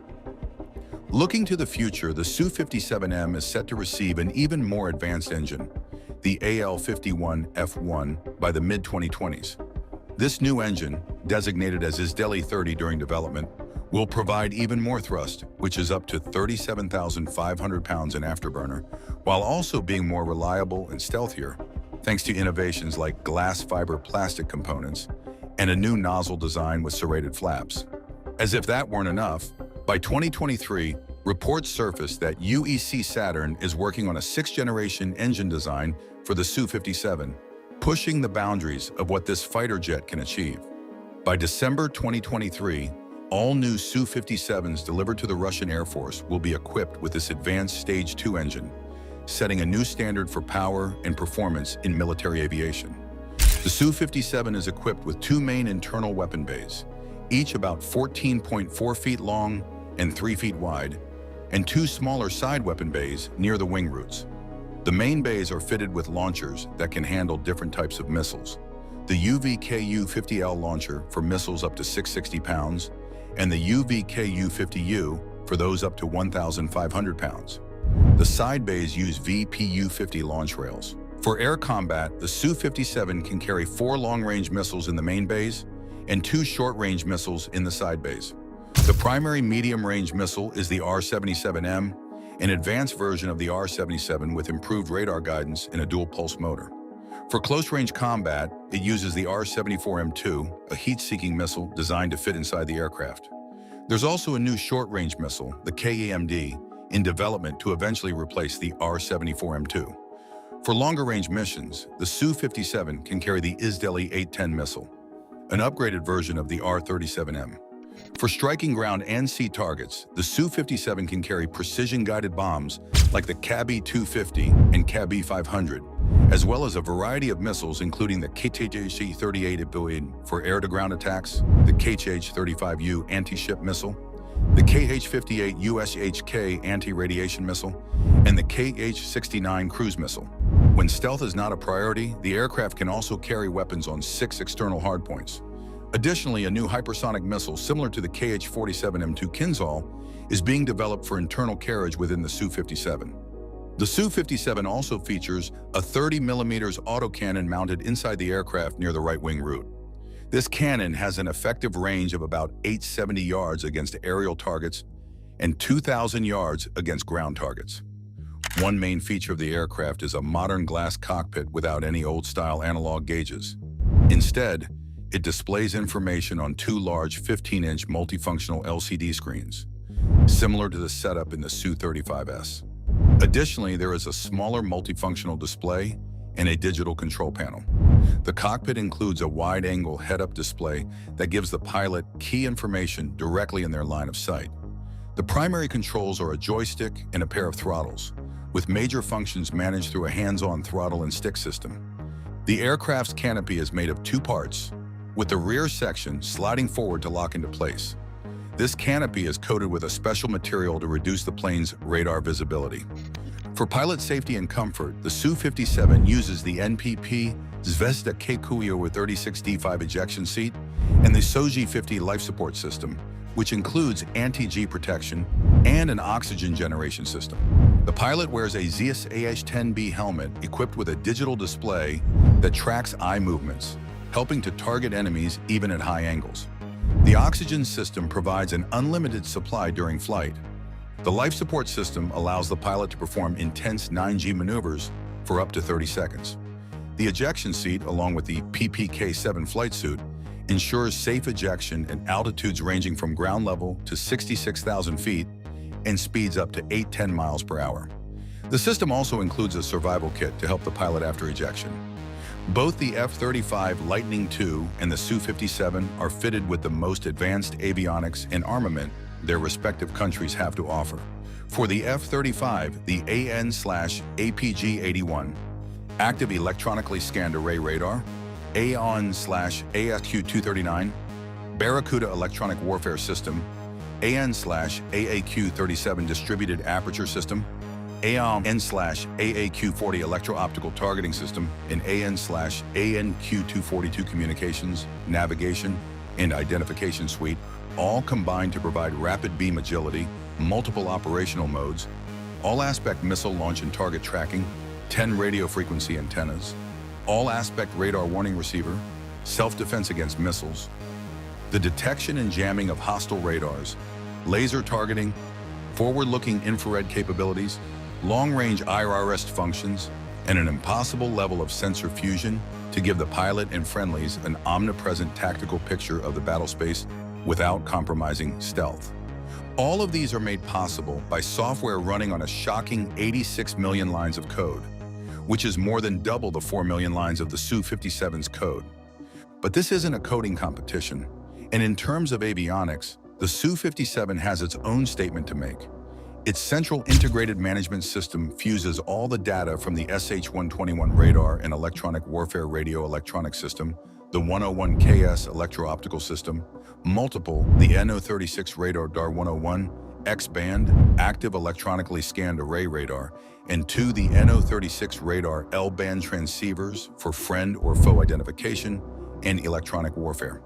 Looking to the future, the Su-57M is set to receive an even more advanced engine, the AL-51F1, by the mid-2020s. This new engine, designated as Izdeli-30 during development, will provide even more thrust, which is up to 37,500 pounds in afterburner, while also being more reliable and stealthier, thanks to innovations like glass fiber plastic components and a new nozzle design with serrated flaps. As if that weren't enough, By 2023, reports surfaced that UEC Saturn is working on a sixth-generation engine design for the Su-57, pushing the boundaries of what this fighter jet can achieve. By December 2023, all new Su-57s delivered to the Russian Air Force will be equipped with this advanced Stage 2 engine, setting a new standard for power and performance in military aviation. The Su-57 is equipped with two main internal weapon bays, each about 14.4 feet long and 3 feet wide, and two smaller side weapon bays near the wing roots. The main bays are fitted with launchers that can handle different types of missiles. The UVKU-50L launcher for missiles up to 660 pounds, and the UVKU-50U for those up to 1,500 pounds. The side bays use VPU-50 launch rails. For air combat, the Su-57 can carry 4 long-range missiles in the main bays and 2 short-range missiles in the side bays. The primary medium-range missile is the R-77M, an advanced version of the R-77 with improved radar guidance and a dual-pulse motor. For close-range combat, it uses the R-74M2, a heat-seeking missile designed to fit inside the aircraft. There's also a new short-range missile, the KAMD, in development to eventually replace the R-74M2. For longer-range missions, the Su-57 can carry the Isdeli-810 missile, an upgraded version of the R-37M. For striking ground and sea targets, the Su-57 can carry precision-guided bombs like the KB-250 and KB-500, as well as a variety of missiles including the KH-38 for air-to-ground attacks, the KH-35U anti-ship missile, the KH-58 USHK anti-radiation missile, and the KH-69 cruise missile. When stealth is not a priority, the aircraft can also carry weapons on 6 external hardpoints. Additionally, a new hypersonic missile similar to the KH-47M2 Kinzhal is being developed for internal carriage within the Su-57. The Su-57 also features a 30mm autocannon mounted inside the aircraft near the right wing root. This cannon has an effective range of about 870 yards against aerial targets and 2,000 yards against ground targets. One main feature of the aircraft is a modern glass cockpit without any old-style analog gauges. Instead, it displays information on 2 large 15-inch multifunctional LCD screens, similar to the setup in the Su-35S. Additionally, there is a smaller multifunctional display and a digital control panel. The cockpit includes a wide-angle head-up display that gives the pilot key information directly in their line of sight. The primary controls are a joystick and a pair of throttles, with major functions managed through a hands-on throttle and stick system. The aircraft's canopy is made of 2 parts, with the rear section sliding forward to lock into place. This canopy is coated with a special material to reduce the plane's radar visibility. For pilot safety and comfort, the Su-57 uses the NPP Zvezda K-Kuyo 36D5 ejection seat and the Soji 50 life support system, which includes anti-G protection and an oxygen generation system. The pilot wears a Zeiss AH-10B helmet equipped with a digital display that tracks eye movements, helping to target enemies even at high angles. The oxygen system provides an unlimited supply during flight. The life support system allows the pilot to perform intense 9G maneuvers for up to 30 seconds. The ejection seat, along with the PPK-7 flight suit, ensures safe ejection at altitudes ranging from ground level to 66,000 feet and speeds up to 810 miles per hour. The system also includes a survival kit to help the pilot after ejection. Both the F-35 Lightning II and the Su-57 are fitted with the most advanced avionics and armament their respective countries have to offer. For the F-35, the AN/APG-81, active electronically scanned array radar, AON/ASQ-239, Barracuda electronic warfare system, AN/AAQ-37 distributed aperture system, AON/AAQ-40 electro-optical targeting system, and AN/ANQ-242 communications, navigation, and identification suite, all combined to provide rapid beam agility, multiple operational modes, all-aspect missile launch and target tracking, 10 radio frequency antennas, all-aspect radar warning receiver, self-defense against missiles, the detection and jamming of hostile radars, laser targeting, forward-looking infrared capabilities, long-range IRRS functions, and an impossible level of sensor fusion to give the pilot and friendlies an omnipresent tactical picture of the battle space without compromising stealth. All of these are made possible by software running on a shocking 86 million lines of code, which is more than double the 4 million lines of the Su-57's code. But this isn't a coding competition, and in terms of avionics, the Su-57 has its own statement to make. Its Central Integrated Management System fuses all the data from the SH-121 radar and electronic warfare radio electronic system, the 101KS electro-optical system, multiple, the NO-36 radar DAR-101, X-band, active electronically scanned array radar, and two, the NO-36 radar L-band transceivers for friend or foe identification and electronic warfare.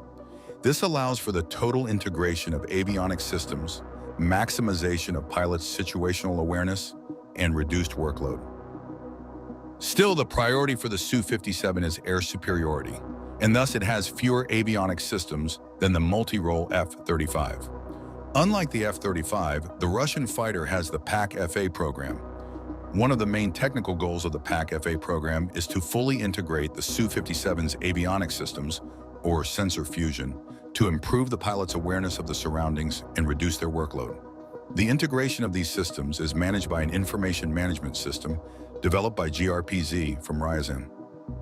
This allows for the total integration of avionics systems, maximization of pilots' situational awareness, and reduced workload. Still, the priority for the Su-57 is air superiority, and thus it has fewer avionics systems than the multi-role F-35. Unlike the F-35, the Russian fighter has the PAK-FA program. One of the main technical goals of the PAK-FA program is to fully integrate the Su-57's avionics systems, or sensor fusion, to improve the pilot's awareness of the surroundings and reduce their workload. The integration of these systems is managed by an information management system developed by GRPZ from Ryazan.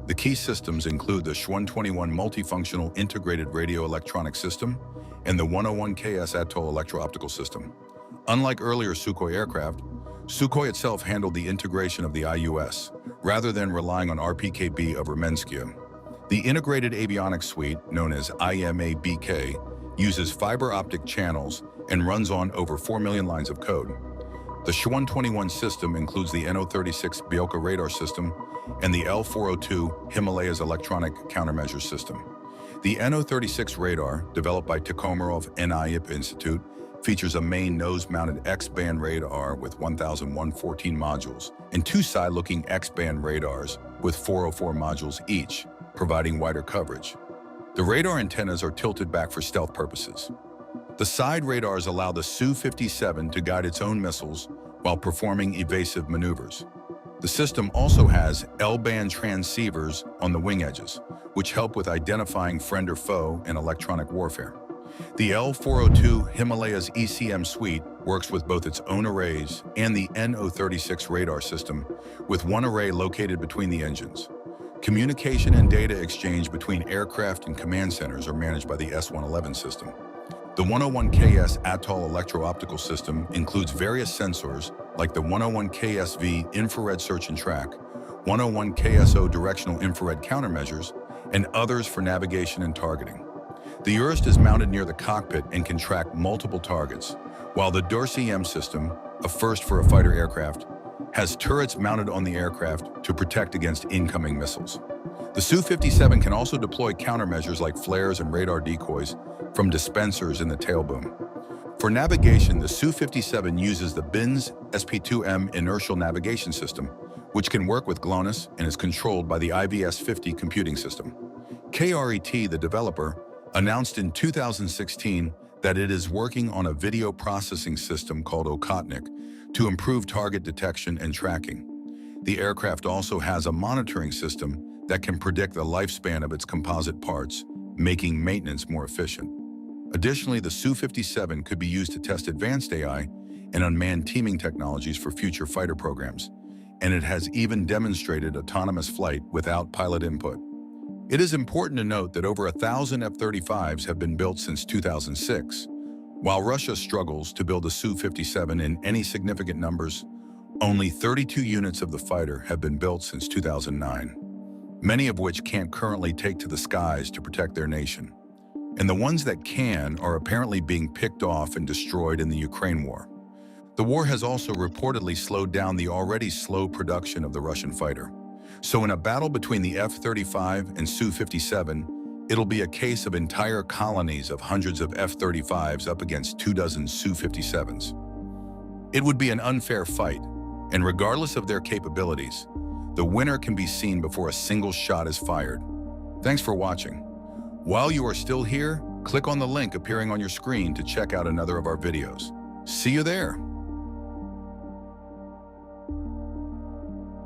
The key systems include the Sh-121 multifunctional integrated radio electronic system and the 101KS Atoll electro-optical system. Unlike earlier Sukhoi aircraft, Sukhoi itself handled the integration of the IUS, rather than relying on RPKB of Armenskia. The integrated avionics suite, known as IMABK, uses fiber optic channels and runs on over 4 million lines of code. The Sh-121 system includes the NO-36 Bielka radar system and the L-402 Himalayas electronic countermeasure system. The NO-36 radar, developed by Tikhomarov NIIP Institute, features a main nose-mounted X-band radar with 1,114 modules and two side-looking X-band radars with 404 modules each, providing wider coverage. The radar antennas are tilted back for stealth purposes. The side radars allow the Su-57 to guide its own missiles while performing evasive maneuvers. The system also has L-band transceivers on the wing edges, which help with identifying friend or foe in electronic warfare. The L-402 Himalayas ECM suite works with both its own arrays and the NO-36 radar system, with one array located between the engines. Communication and data exchange between aircraft and command centers are managed by the S-111 system. The 101KS Atoll electro-optical system includes various sensors like the 101KSV infrared search and track, 101KSO directional infrared countermeasures, and others for navigation and targeting. The URST is mounted near the cockpit and can track multiple targets, while the DARCM system, a first for a fighter aircraft, has turrets mounted on the aircraft to protect against incoming missiles. The Su-57 can also deploy countermeasures like flares and radar decoys from dispensers in the tailboom. For navigation, the Su-57 uses the BINS SP2M inertial navigation system, which can work with GLONASS and is controlled by the IVS-50 computing system. KRET, the developer, announced in 2016 that it is working on a video processing system called Okhotnik to improve target detection and tracking. The aircraft also has a monitoring system that can predict the lifespan of its composite parts, making maintenance more efficient. Additionally, the Su-57 could be used to test advanced AI and unmanned teaming technologies for future fighter programs, and it has even demonstrated autonomous flight without pilot input. It is important to note that over 1,000 F-35s have been built since 2006. While Russia struggles to build a Su-57 in any significant numbers, only 32 units of the fighter have been built since 2009, many of which can't currently take to the skies to protect their nation. And the ones that can are apparently being picked off and destroyed in the Ukraine war. The war has also reportedly slowed down the already slow production of the Russian fighter. So in a battle between the F-35 and Su-57, it'll be a case of entire colonies of hundreds of F-35s up against 24 Su-57s. It would be an unfair fight, and regardless of their capabilities, the winner can be seen before a single shot is fired. Thanks for watching. While you are still here, click on the link appearing on your screen to check out another of our videos. See you there!